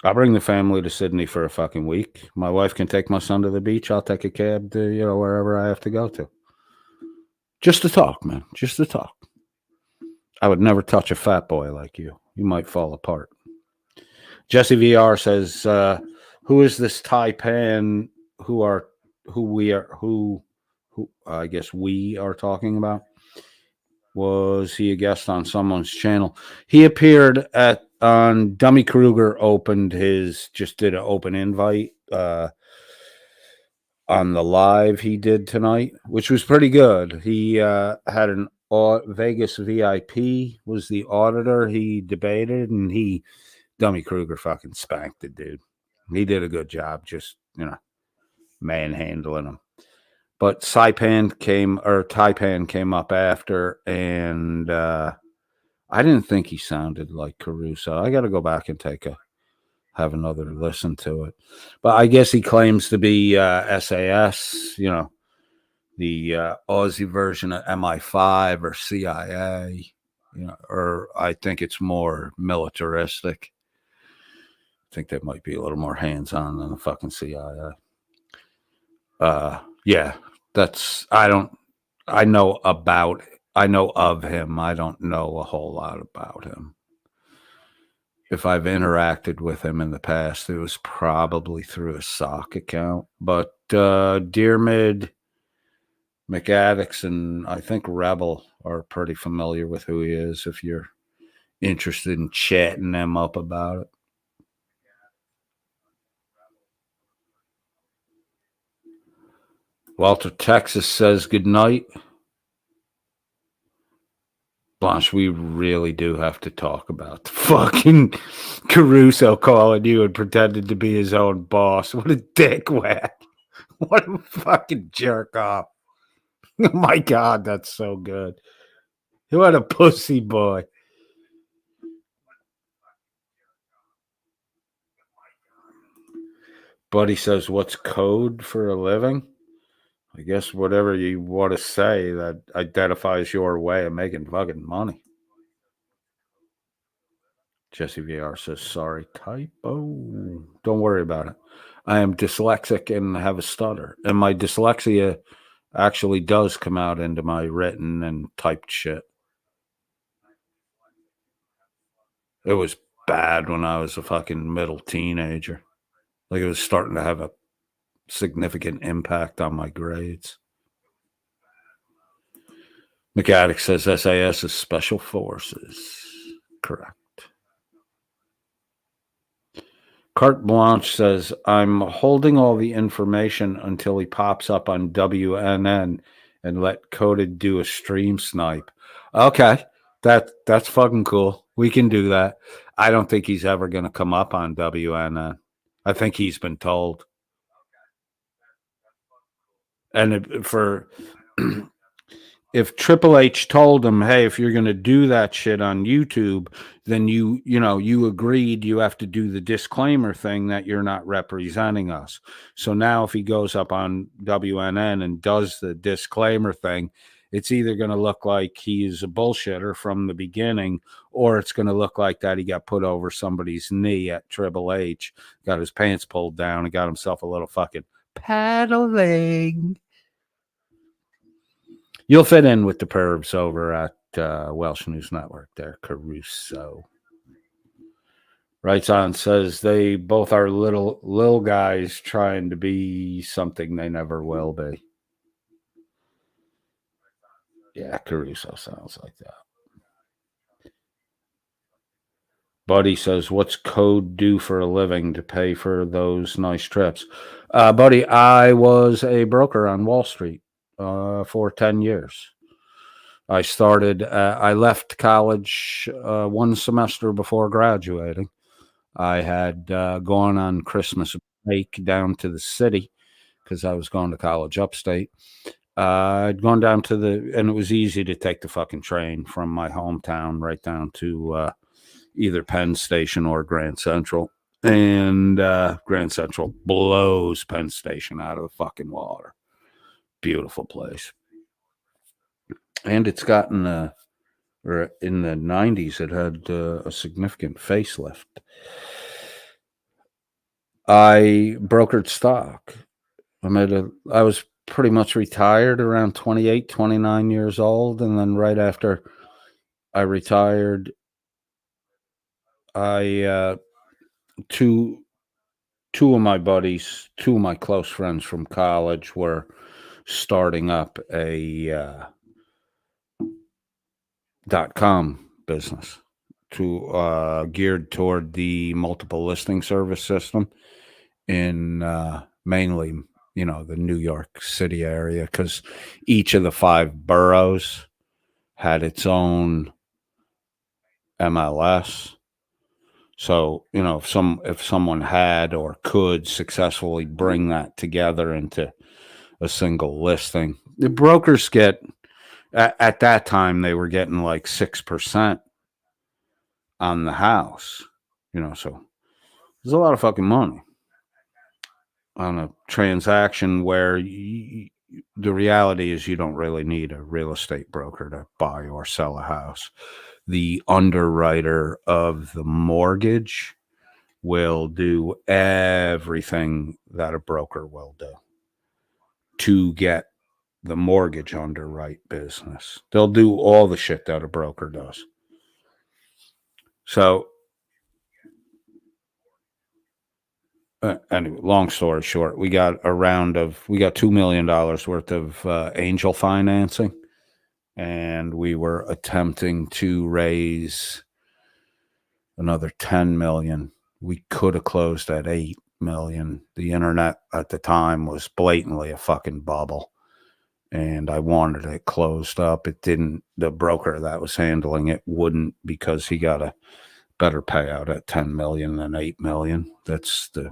I'll bring the family to Sydney for a fucking week. My wife can take my son to the beach. I'll take a cab to, wherever I have to go to. Just to talk, man. Just to talk. I would never touch a fat boy like you. You might fall apart. Jesse VR says, who is this Taipan who I guess we are talking about? Was he a guest on someone's channel? He appeared on Dummy Kruger did an open invite on the live he did tonight, which was pretty good. He had an Vegas VIP was the auditor. He debated and Dummy Kruger fucking spanked the dude. He did a good job just, manhandling him. But Taipan came up after, and I didn't think he sounded like Caruso. I got to go back and have another listen to it. But I guess he claims to be SAS, the Aussie version of MI5 or CIA, or I think it's more militaristic. I think they might be a little more hands-on than the fucking CIA. Yeah, I know of him. I don't know a whole lot about him. If I've interacted with him in the past, it was probably through a sock account. But Dearmid, McAddicks, and I think Rebel are pretty familiar with who he is if you're interested in chatting them up about it. Walter Texas says good night. Blanche, we really do have to talk about the fucking Caruso calling you and pretended to be his own boss. What a dickwag. What a fucking jerk off. Oh my God, that's so good. What a pussy boy. Buddy says, what's code for a living? I guess whatever you want to say that identifies your way of making fucking money. Jesse VR says, sorry, typo. Don't worry about it. I am dyslexic and have a stutter. And my dyslexia actually does come out into my written and typed shit. It was bad when I was a fucking middle teenager. Like it was starting to have a significant impact on my grades. McAddick says SAS is Special Forces. Correct. Carte Blanche says, I'm holding all the information until he pops up on WNN and let Coded do a stream snipe. Okay, that's fucking cool. We can do that. I don't think he's ever going to come up on WNN. I think he's been told. And if Triple H told him, hey, if you're going to do that shit on YouTube, then you agreed you have to do the disclaimer thing that you're not representing us. So now if he goes up on WNN and does the disclaimer thing, it's either going to look like he's a bullshitter from the beginning, or it's going to look like that he got put over somebody's knee at Triple H, got his pants pulled down and got himself a little fucking paddling. You'll fit in with the pervs over at Welsh News Network there, Caruso. Writes on, says they both are little guys trying to be something they never will be. Yeah, Caruso sounds like that. Buddy says, what's Code do for a living to pay for those nice trips? Buddy, I was a broker on Wall Street for 10 years. I left college one semester before graduating. I had gone on Christmas break down to the city because I was going to college upstate. I'd gone down and it was easy to take the fucking train from my hometown right down to either Penn Station or Grand Central. And Grand Central blows Penn Station out of the fucking water. Beautiful place. And it's gotten, or in the 90s, it had a significant facelift. I brokered stock. I was pretty much retired around 28, 29 years old. And then right after I retired, two of my buddies, two of my close friends from college were starting up a .com business geared toward the multiple listing service system in mainly, the New York City area, because each of the 5 boroughs had its own MLS. So, if someone had or could successfully bring that together into a single listing, the brokers get, at that time, they were getting like 6% on the house, so there's a lot of fucking money on a transaction where the reality is you don't really need a real estate broker to buy or sell a house. The underwriter of the mortgage will do everything that a broker will do to get the mortgage underwrite business. They'll do all the shit that a broker does. So, anyway, long story short, we got $2 million worth of angel financing. And we were attempting to raise another 10 million. We could have closed at 8 million. The internet at the time was blatantly a fucking bubble. And I wanted it closed up. It didn't, the broker that was handling it wouldn't, because he got a better payout at 10 million than 8 million. That's the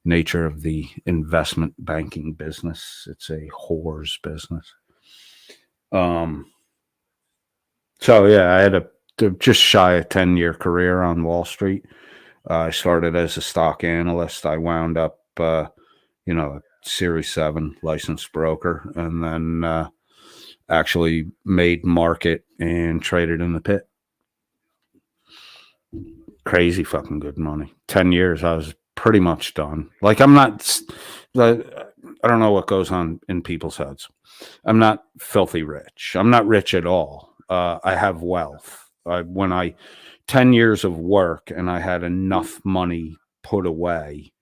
nature of the investment banking business. It's a whore's business. So yeah, I had a just shy of 10-year career on Wall Street. I started as a stock analyst. I wound up, a Series 7 licensed broker, and then actually made market and traded in the pit. Crazy fucking good money. 10 years, I was pretty much done. Like, I don't know what goes on in people's heads. I'm not filthy rich. I'm not rich at all. I have wealth. 10 years of work, and I had enough money put away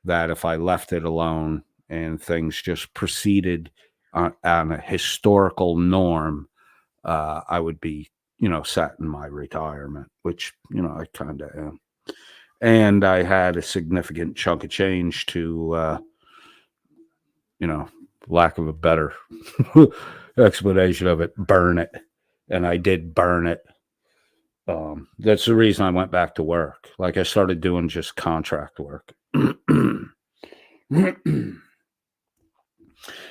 that if I left it alone and things just proceeded on a historical norm, I would be, set in my retirement, which, I kind of am. And I had a significant chunk of change to, lack of a better explanation of it, burn it. And I did burn it. That's the reason I went back to work. Like, I started doing just contract work.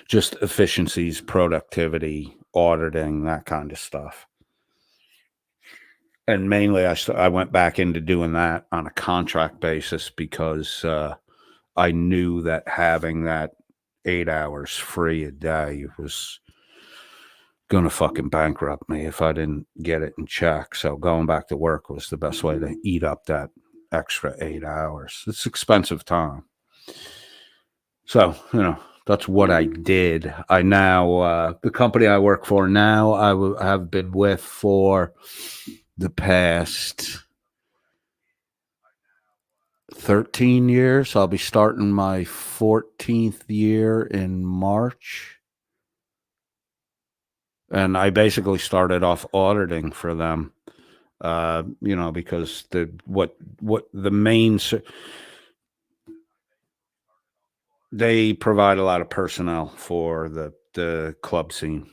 Just efficiencies, productivity, auditing, that kind of stuff. And mainly I went back into doing that on a contract basis because I knew that having that 8 hours free a day was going to fucking bankrupt me if I didn't get it in check. So going back to work was the best way to eat up that extra 8 hours. It's expensive time. So, that's what I did. I now, the company I work for now, have been with for the past 13 years. I'll be starting my 14th year in March. And I basically started off auditing for them, because they provide a lot of personnel for the club scene,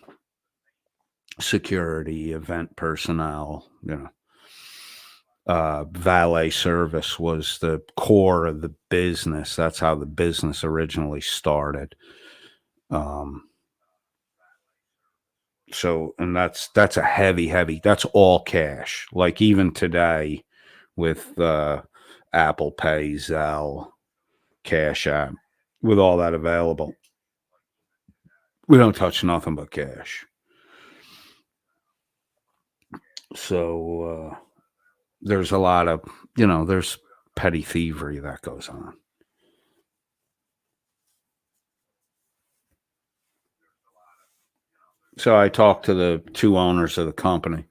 security, event personnel, valet service was the core of the business. That's how the business originally started. So, and that's a heavy, that's all cash. Like even today with Apple Pay, Zelle, Cash App, with all that available, we don't touch nothing but cash. So there's a lot of, there's petty thievery that goes on. So I talked to the two owners of the company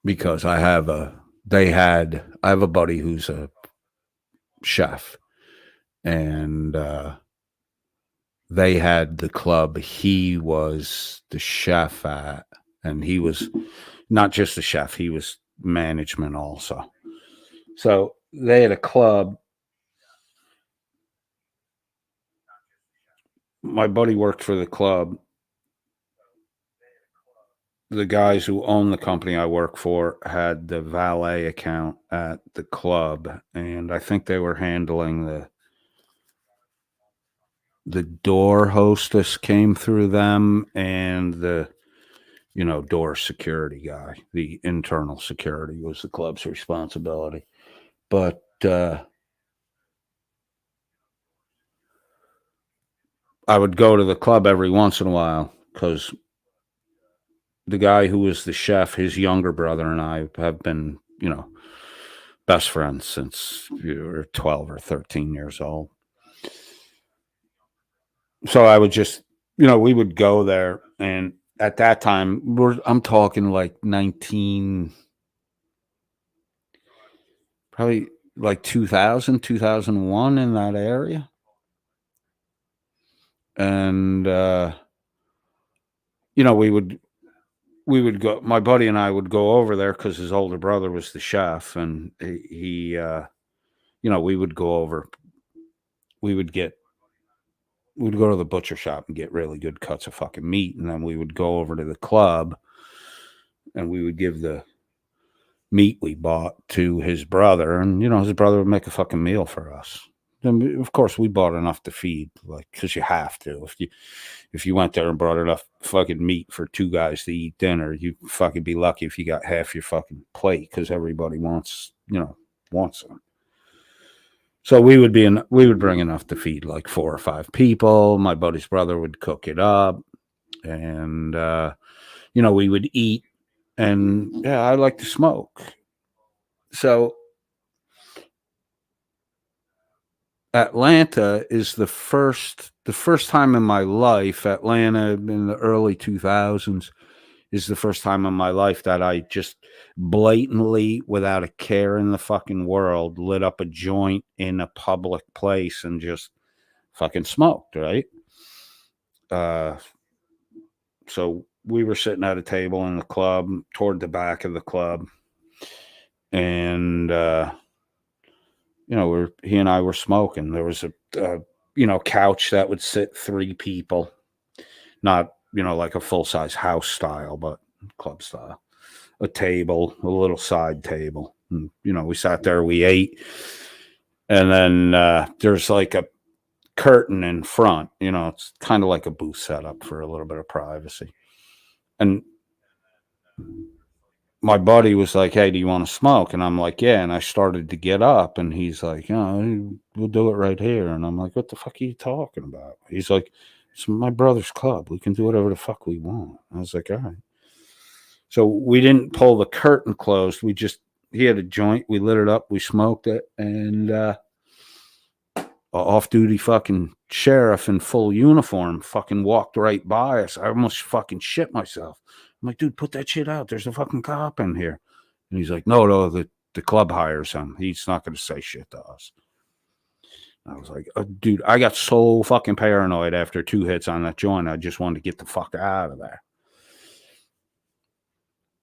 because I have a buddy who's a chef, and they had the club he was the chef at, and he was not just a chef, he was management also. So they had a club. My buddy worked for the club. The guys who own the company I work for had the valet account at the club, and I think they were handling the door hostess came through them, and the door security guy, the internal security, was the club's responsibility. But I would go to the club every once in a while because the guy who was the chef, his younger brother and I have been, best friends since we were 12 or 13 years old. So I would just, we would go there, and at that time, I'm talking like 2000, 2001, in that area. And, we would go, my buddy and I would go over there because his older brother was the chef, and we would go over, we'd go to the butcher shop and get really good cuts of fucking meat. And then we would go over to the club and we would give the meat we bought to his brother, and, his brother would make a fucking meal for us. And of course, we bought enough to feed, like, because you have to. If you went there and brought enough fucking meat for two guys to eat dinner, you fucking be lucky if you got half your fucking plate, because everybody wants them. So we would bring enough to feed like 4 or 5 people. My buddy's brother would cook it up, and we would eat. And yeah, I like to smoke. So Atlanta is the first time in my life. Atlanta in the early 2000s is the first time in my life that I just blatantly, without a care in the fucking world, lit up a joint in a public place and just fucking smoked, right? So we were sitting at a table in the club, toward the back of the club, and he and I were smoking. There was a couch that would sit 3 people, not like a full-size house style, but club style. A table, a little side table. And, we sat there, we ate, and then there's like a curtain in front. It's kind of like a booth setup for a little bit of privacy. And my buddy was like, "Hey, do you want to smoke?" And I'm like, "Yeah." And I started to get up, and he's like, "We'll do it right here." And I'm like, "What the fuck are you talking about?" He's like, "It's my brother's club. We can do whatever the fuck we want." I was like, "All right." So we didn't pull the curtain closed. He had a joint. We lit it up. We smoked it. And off-duty fucking sheriff in full uniform fucking walked right by us. I almost fucking shit myself. I'm like, dude, put that shit out. There's a fucking cop in here. And he's like, no, the club hires him. He's not going to say shit to us. I was like, dude, I got so fucking paranoid after 2 hits on that joint. I just wanted to get the fuck out of there.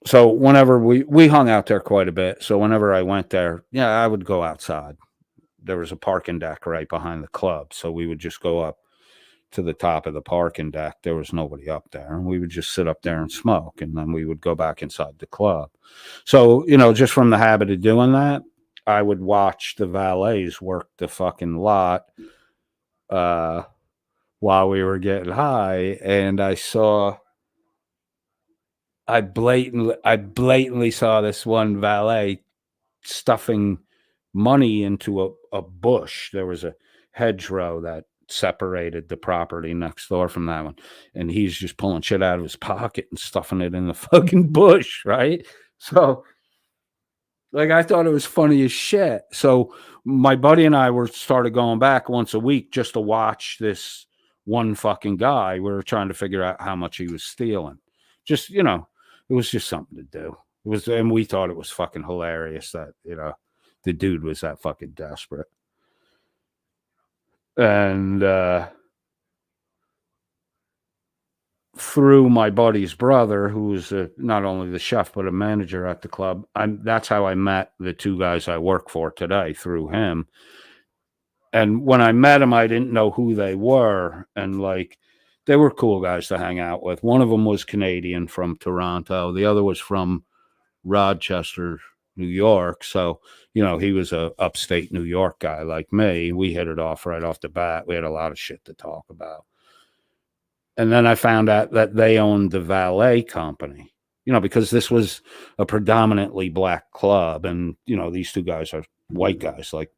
So whenever we hung out there quite a bit. So whenever I went there, yeah, I would go outside. There was a parking deck right behind the club. So we would just go up to the top of the parking deck. There was nobody up there. And we would just sit up there and smoke. And then we would go back inside the club. So, you know, just from the habit of doing that, I would watch the valets work the fucking lot while we were getting high. And I blatantly saw this one valet stuffing money into a bush. There was a hedgerow that separated the property next door from that one. And he's just pulling shit out of his pocket and stuffing it in the fucking bush, right? So, like, I thought it was funny as shit. So my buddy and I started going back once a week just to watch this one fucking guy. We were trying to figure out how much he was stealing. Just, you know, it was just something to do. It was, and we thought it was fucking hilarious that, you know, the dude was that fucking desperate. And through my buddy's brother, who was not only the chef but a manager at the club, that's how I met the 2 guys I work for today, through him. And when I met them, I didn't know who they were, and like, they were cool guys to hang out with. One of them was Canadian from Toronto. The other was from Rochester, New York. So, you know, he was a upstate New York guy like me. We hit it off right off the bat. We had a lot of shit to talk about. And then I found out that they owned the valet company, you know, because this was a predominantly black club. And, you know, these 2 guys are white guys like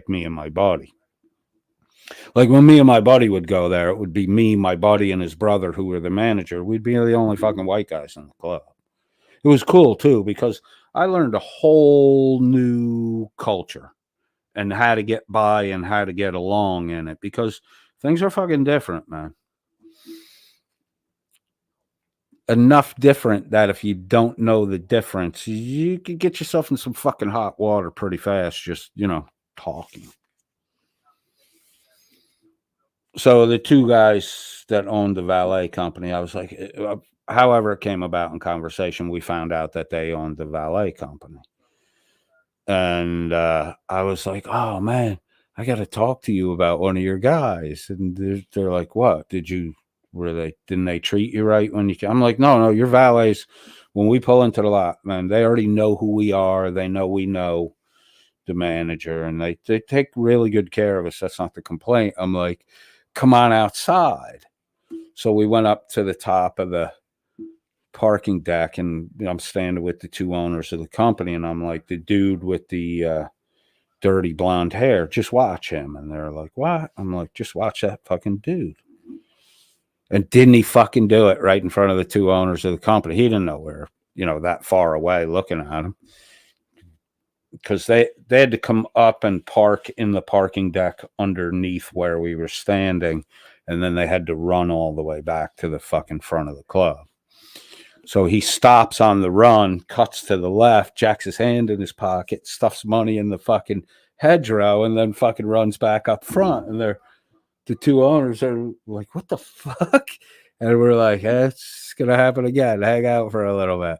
me and my buddy. Like when me and my buddy would go there, it would be me, my buddy, and his brother, who were the manager. We'd be the only fucking white guys in the club. It was cool too, because I learned a whole new culture and how to get by and how to get along in it, because things are fucking different, man. Enough different that if you don't know the difference, you could get yourself in some fucking hot water pretty fast, just, you know, talking. So the 2 guys that owned the valet company, I was like, however it came about in conversation, we found out that they owned the valet company. And I was like, oh man, I got to talk to you about one of your guys. And they're like, what? Didn't they treat you right when you came? I'm like, no, your valets, when we pull into the lot, man, they already know who we are. They know we know the manager, and they take really good care of us. That's not the complaint. I'm like, come on outside. So we went up to the top of the parking deck, and you know, I'm standing with the 2 owners of the company, and I'm like, the dude with the dirty blonde hair, just watch him. And they're like, what? I'm like, just watch that fucking dude. And didn't he fucking do it right in front of the 2 owners of the company? He didn't know we were, you know, that far away looking at him, because they had to come up and park in the parking deck underneath where we were standing, and then they had to run all the way back to the fucking front of the club. So he stops on the run, cuts to the left, jacks his hand in his pocket, stuffs money in the fucking hedgerow, and then fucking runs back up front. And the 2 owners are like, what the fuck? And we're like, it's going to happen again. Hang out for a little bit.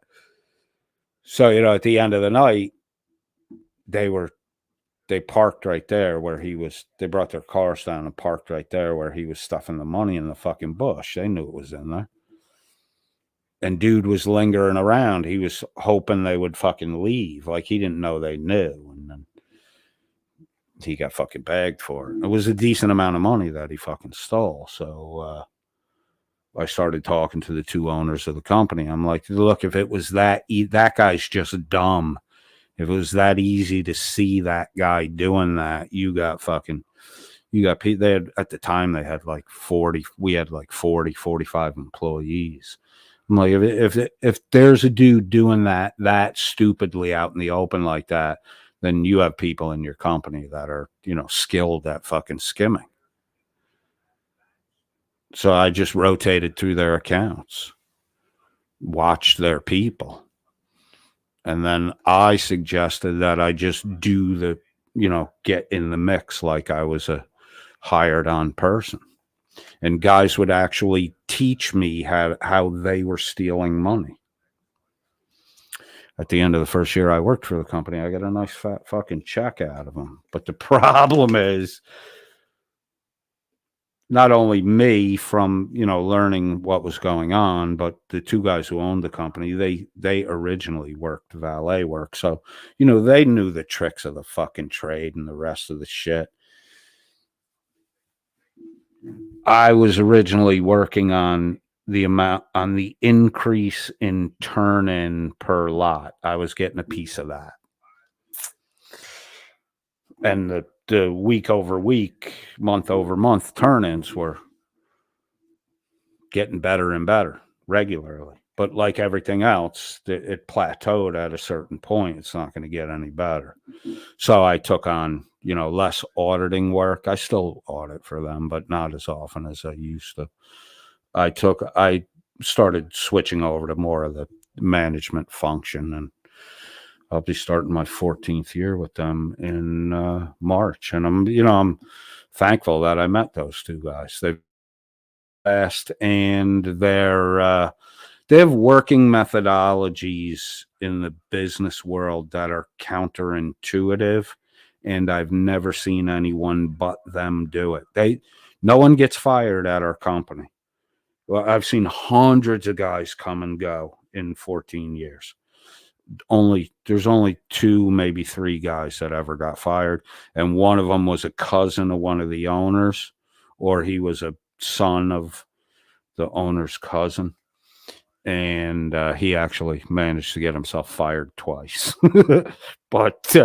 So, you know, at the end of the night, they parked right there where he was. They brought their cars down and parked right there where he was stuffing the money in the fucking bush. They knew it was in there. And dude was lingering around. He was hoping they would fucking leave. Like, he didn't know they knew. And then he got fucking bagged for it. It was a decent amount of money that he fucking stole. So I started talking to the 2 owners of the company. I'm like, look, if it was that guy's just dumb. If it was that easy to see that guy doing that, they had, at the time, they had like 40, we had like 40, 45 employees. I'm like, if there's a dude doing that stupidly out in the open like that, then you have people in your company that are, skilled at fucking skimming. So I just rotated through their accounts, watched their people. And then I suggested that I just do the, get in the mix like I was a hired on person. And guys would actually teach me how they were stealing money. At the end of the first year I worked for the company, I got a nice fat fucking check out of them. But the problem is, not only me from, learning what was going on, but the two guys who owned the company, they originally worked valet work. So, they knew the tricks of the fucking trade and the rest of the shit. I was originally working on the increase in turn in per lot. I was getting a piece of that. And the week over week, month over month turn-ins were getting better and better regularly. But like everything else, it plateaued at a certain point. It's not going to get any better. So I took on, less auditing work. I still audit for them, but not as often as I used to. I started switching over to more of the management function, and I'll be starting my 14th year with them in March. And I'm thankful that I met those two guys. They've fast, and they have working methodologies in the business world that are counterintuitive, and I've never seen anyone but them do it. No one gets fired at our company. Well, I've seen hundreds of guys come and go in 14 years. There's only 2, maybe 3 guys that ever got fired, and one of them was a cousin of one of the owners, or he was a son of the owner's cousin, and he actually managed to get himself fired twice. But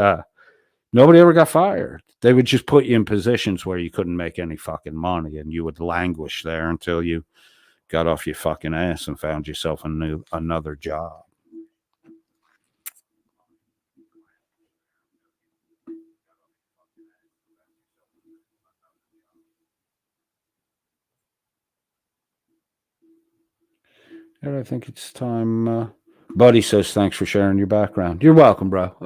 nobody ever got fired. They would just put you in positions where you couldn't make any fucking money, and you would languish there until you got off your fucking ass and found yourself another job. And I think it's time. Buddy says, thanks for sharing your background. You're welcome, bro.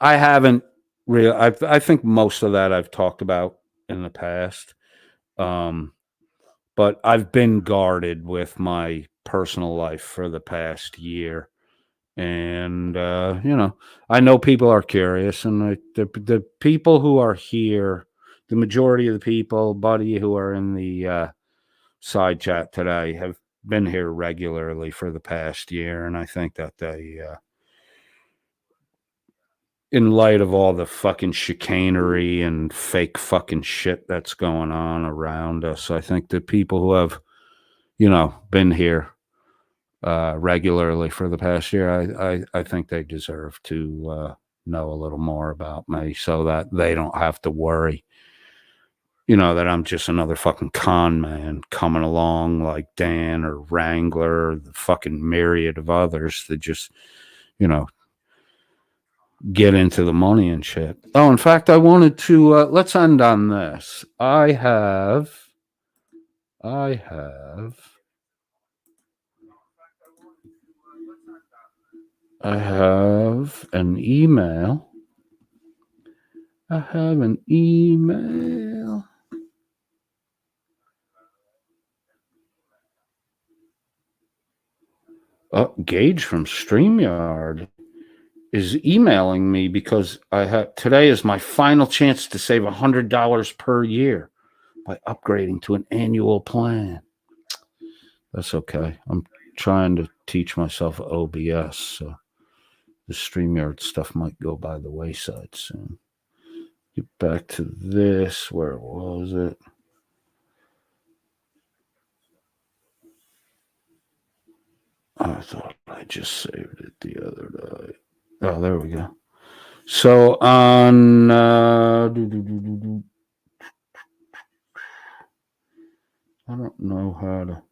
I haven't really, I think most of that I've talked about in the past. But I've been guarded with my personal life for the past year. And, I know people are curious, and the people who are here, the majority of the people, Buddy, who are in the side chat today have been here regularly for the past year. And I think that they, in light of all the fucking chicanery and fake fucking shit that's going on around us, I think the people who have, been here regularly for the past year, I think they deserve to know a little more about me, so that they don't have to worry, that I'm just another fucking con man coming along like Dan or Wrangler, or the fucking myriad of others that just, get into the money and shit. Oh, in fact, I wanted to, let's end on this. I have an email. Gage from StreamYard is emailing me because today is my final chance to save $100 per year by upgrading to an annual plan. That's okay. I'm trying to teach myself OBS, so the StreamYard stuff might go by the wayside soon. Get back to this. Where was it? I thought I just saved it the other day. Oh, there we go. So on I don't know how to.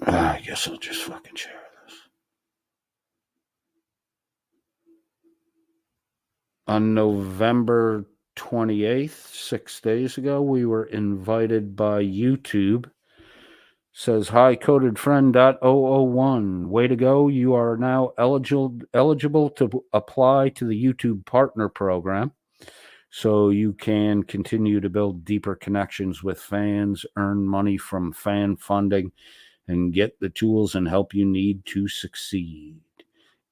I guess I'll just fucking share this. on November 28th, 6 days ago, we were invited by YouTube. Says, hi, coded friend .001. Way to go. You are now eligible to apply to the YouTube partner program. So you can continue to build deeper connections with fans, earn money from fan funding, and get the tools and help you need to succeed.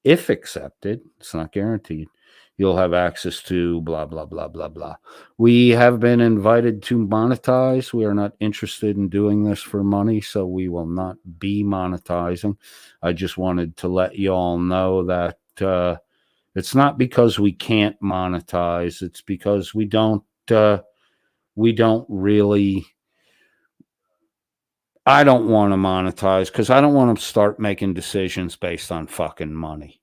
If accepted, it's not guaranteed, you'll have access to blah, blah, blah, blah, blah. We have been invited to monetize. We are not interested in doing this for money, so we will not be monetizing. I just wanted to let you all know that it's not because we can't monetize. It's because we don't really. I don't want to monetize because I don't want to start making decisions based on fucking money.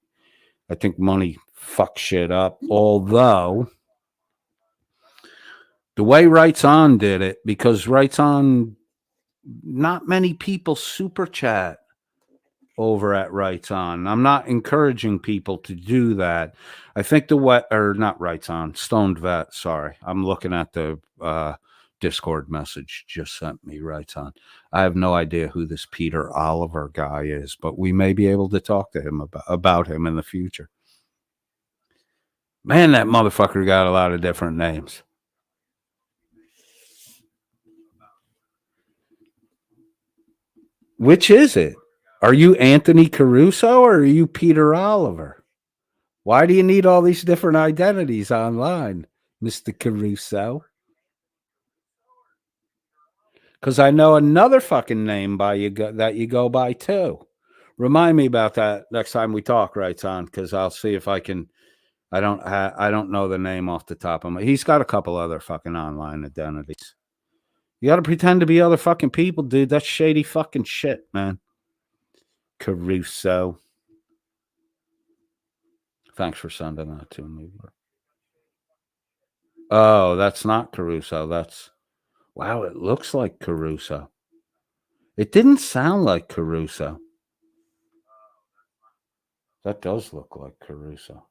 I think money fucks shit up. Although the way Rights On did it, because Rights On, not many people super chat over at Rights On. I'm not encouraging people to do that. I think not Rights On, Stoned Vet. Sorry, I'm looking at the Discord message just sent me. Rights On. I have no idea who this Peter Oliver guy is, but we may be able to talk to him about him in the future. Man, that motherfucker got a lot of different names. Which is it? Are you Anthony Caruso or are you Peter Oliver? Why do you need all these different identities online, Mr. Caruso? Because I know another fucking name that you go by too. Remind me about that next time we talk, Rights On, because I'll see if I can. I don't know the name off the top of my. He's got a couple other fucking online identities. You got to pretend to be other fucking people, dude. That's shady fucking shit, man. Caruso. Thanks for sending that to me. Oh, that's not Caruso. That's. Wow, it looks like Caruso. It didn't sound like Caruso. That does look like Caruso.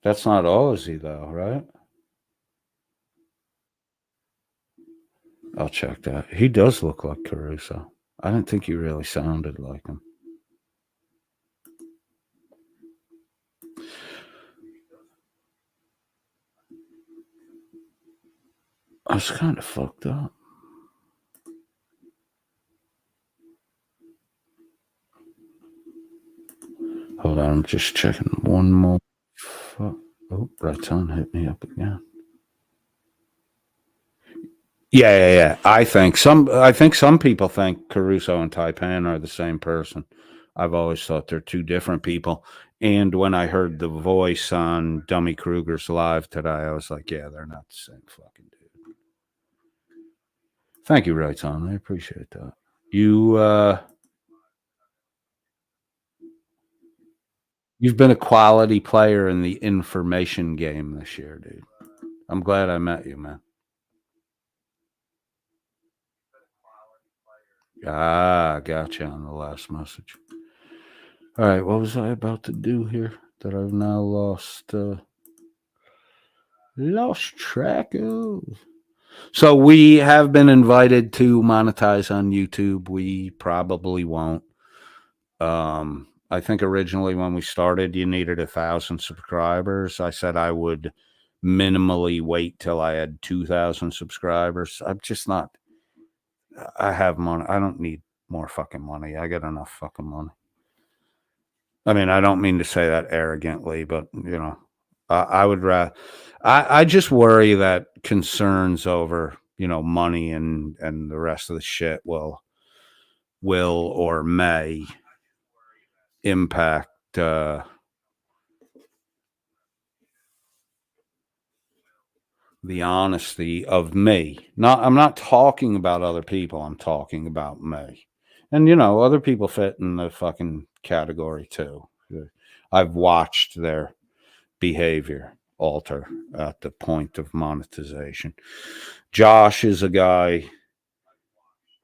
That's not Ozzy, though, right? I'll check that. He does look like Caruso. I didn't think he really sounded like him. I was kind of fucked up. Hold on, I'm just checking one more. Oh, Rights On hit me up again. Yeah. I think some people think Caruso and Taipan are the same person. I've always thought they're two different people. And when I heard the voice on Dummy Kruger's live today, I was like, yeah, they're not the same fucking dude. Thank you, Rights On. I appreciate that. You've been a quality player in the information game this year, dude. I'm glad I met you, man. Gotcha on the last message. All right, what was I about to do here that I've now lost track of? So we have been invited to monetize on YouTube. We probably won't. I think originally when we started, you needed 1,000 subscribers. I said I would minimally wait till I had 2,000 subscribers. I'm just not. I have money. I don't need more fucking money. I got enough fucking money. I mean, I don't mean to say that arrogantly, but you know, I would rather. I just worry that concerns over, you know, money and the rest of the shit will or may impact the honesty of me. I'm not talking about other people. I'm talking about me. And, you know, other people fit in the fucking category too. I've watched their behavior alter at the point of monetization. Josh is a guy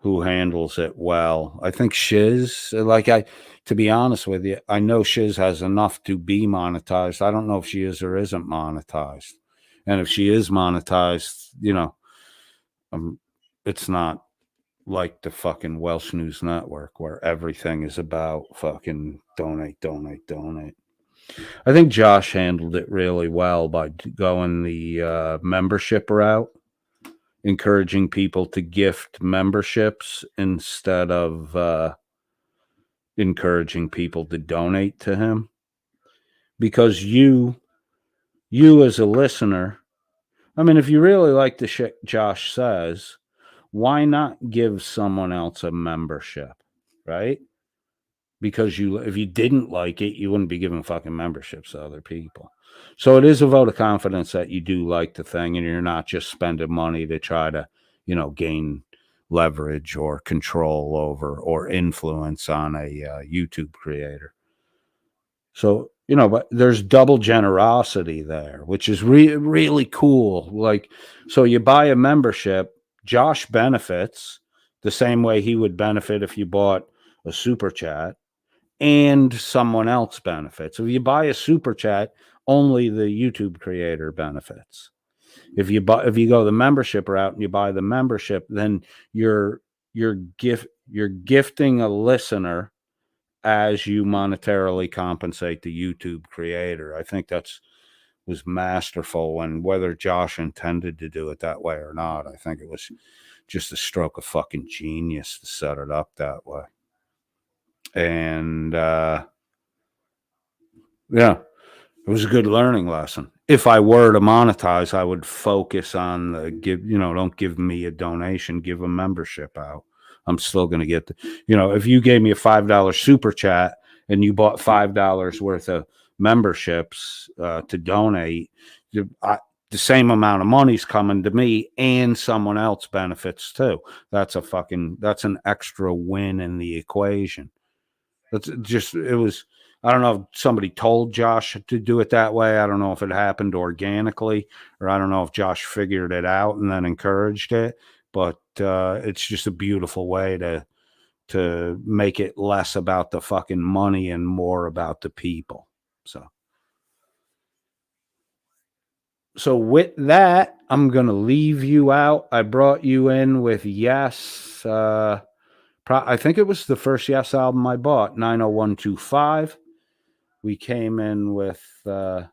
who handles it well. I think Shiz, to be honest with you, I know Shiz has enough to be monetized. I don't know if she is or isn't monetized. And if she is monetized, it's not like the fucking Welsh News Network where everything is about fucking donate. I think Josh handled it really well by going the membership route, encouraging people to gift memberships instead of encouraging people to donate to him. Because you as a listener, I mean, if you really like the shit Josh says, why not give someone else a membership, right? Because if you didn't like it, you wouldn't be giving fucking memberships to other people. So it is a vote of confidence that you do like the thing and you're not just spending money to try to, gain leverage or control over or influence on a YouTube creator. So, but there's double generosity there, which is really cool. Like, so you buy a membership, Josh benefits the same way he would benefit if you bought a super chat, and someone else benefits. If you buy a super chat, only the YouTube creator benefits. If you go the membership route and you buy the membership, then you're gifting a listener as you monetarily compensate the YouTube creator. I think was masterful, and whether Josh intended to do it that way or not, I think it was just a stroke of fucking genius to set it up that way. And yeah, it was a good learning lesson. If I were to monetize, I would focus on don't give me a donation, give a membership out. I'm still going to get if you gave me a $5 super chat and you bought $5 worth of memberships to donate, the same amount of money's coming to me and someone else benefits too. That's an extra win in the equation. I don't know if somebody told Josh to do it that way. I don't know if it happened organically, or I don't know if Josh figured it out and then encouraged it. But it's just a beautiful way to make it less about the fucking money and more about the people. So with that, I'm going to leave you out. I brought you in with Yes. I think it was the first Yes album I bought, 90125. We came in with let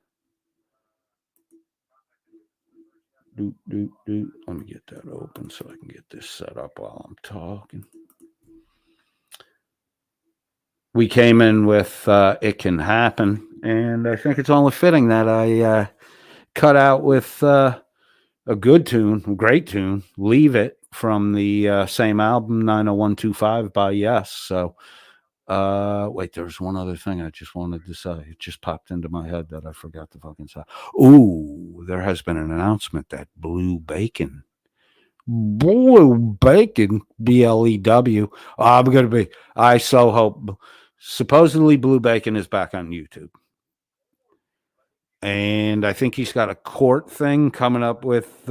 me get that open so I can get this set up while I'm talking. We came in with It Can Happen, and I think it's only fitting that I cut out with a good tune, a great tune, Leave It, from the same album, 90125 by Yes. So wait, there's one other thing I just wanted to say. It just popped into my head that I forgot to fucking say. Ooh, there has been an announcement that Blue Bacon, BLEW. I so hope. Supposedly Blue Bacon is back on YouTube. And I think he's got a court thing coming up with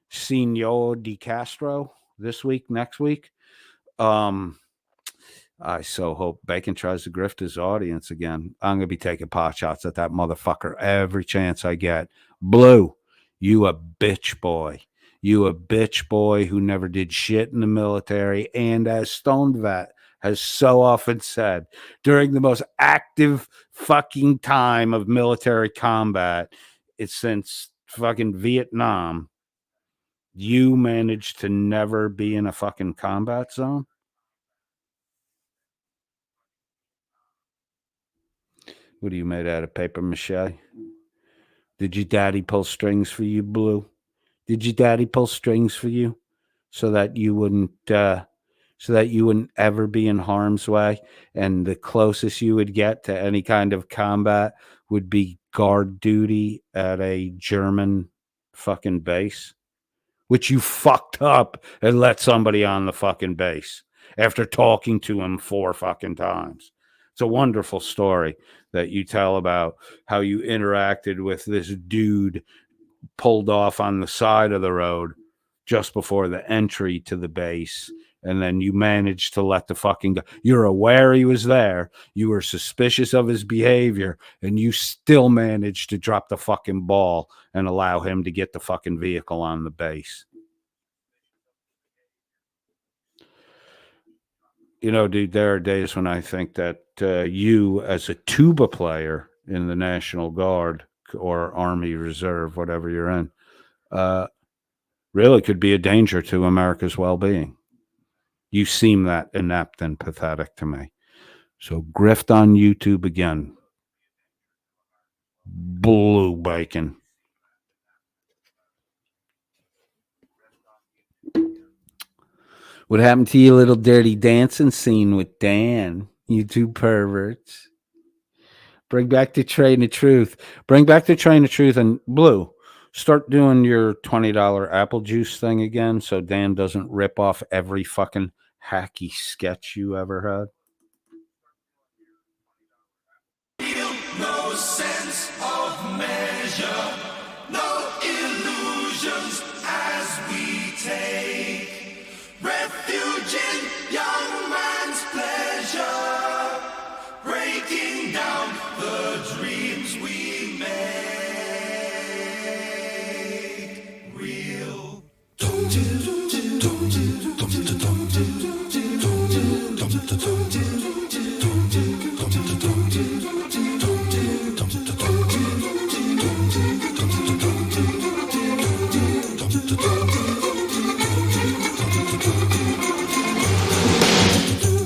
Senor De Castro this week, next week. I so hope Bacon tries to grift his audience again. I'm going to be taking pot shots at that motherfucker every chance I get. Blue, you a bitch boy. You a bitch boy who never did shit in the military. And as Stone Vet has so often said, during the most active fucking time of military combat, it's since fucking Vietnam, you managed to never be in a fucking combat zone. What are you made out of, paper mache? Did your daddy pull strings for you, Blue? Did your daddy pull strings for you so that you wouldn't ever be in harm's way, and the closest you would get to any kind of combat would be guard duty at a German fucking base, which you fucked up and let somebody on the fucking base after talking to him 4 fucking times. It's a wonderful story that you tell about how you interacted with this dude pulled off on the side of the road just before the entry to the base. And then you managed to let the fucking guy, you're aware he was there. You were suspicious of his behavior, and you still managed to drop the fucking ball and allow him to get the fucking vehicle on the base. You know, dude, there are days when I think that you, as a tuba player in the National Guard or Army Reserve, whatever you're in, really could be a danger to America's well-being. You seem that inept and pathetic to me. So grift on YouTube again. Blue bacon. What happened to your little dirty dancing scene with Dan? You two perverts. Bring back the Train of Truth. Bring back the Train of Truth. And Blue, start doing your $20 apple juice thing again so Dan doesn't rip off every fucking hacky sketch you ever had. No sense of measure, no illusions as we take refuge in young man's pleasure, breaking down the dreams we made real.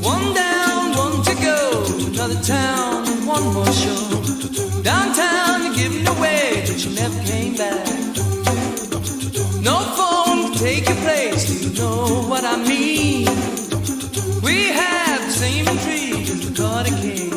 One down, one to go, another town, one more show. Downtown, you're giving away, but you never came back. No phone to take your place, do you know what I mean? We had the same intrigue as the Carter case.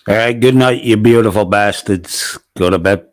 All right, good night, you beautiful bastards. Go to bed.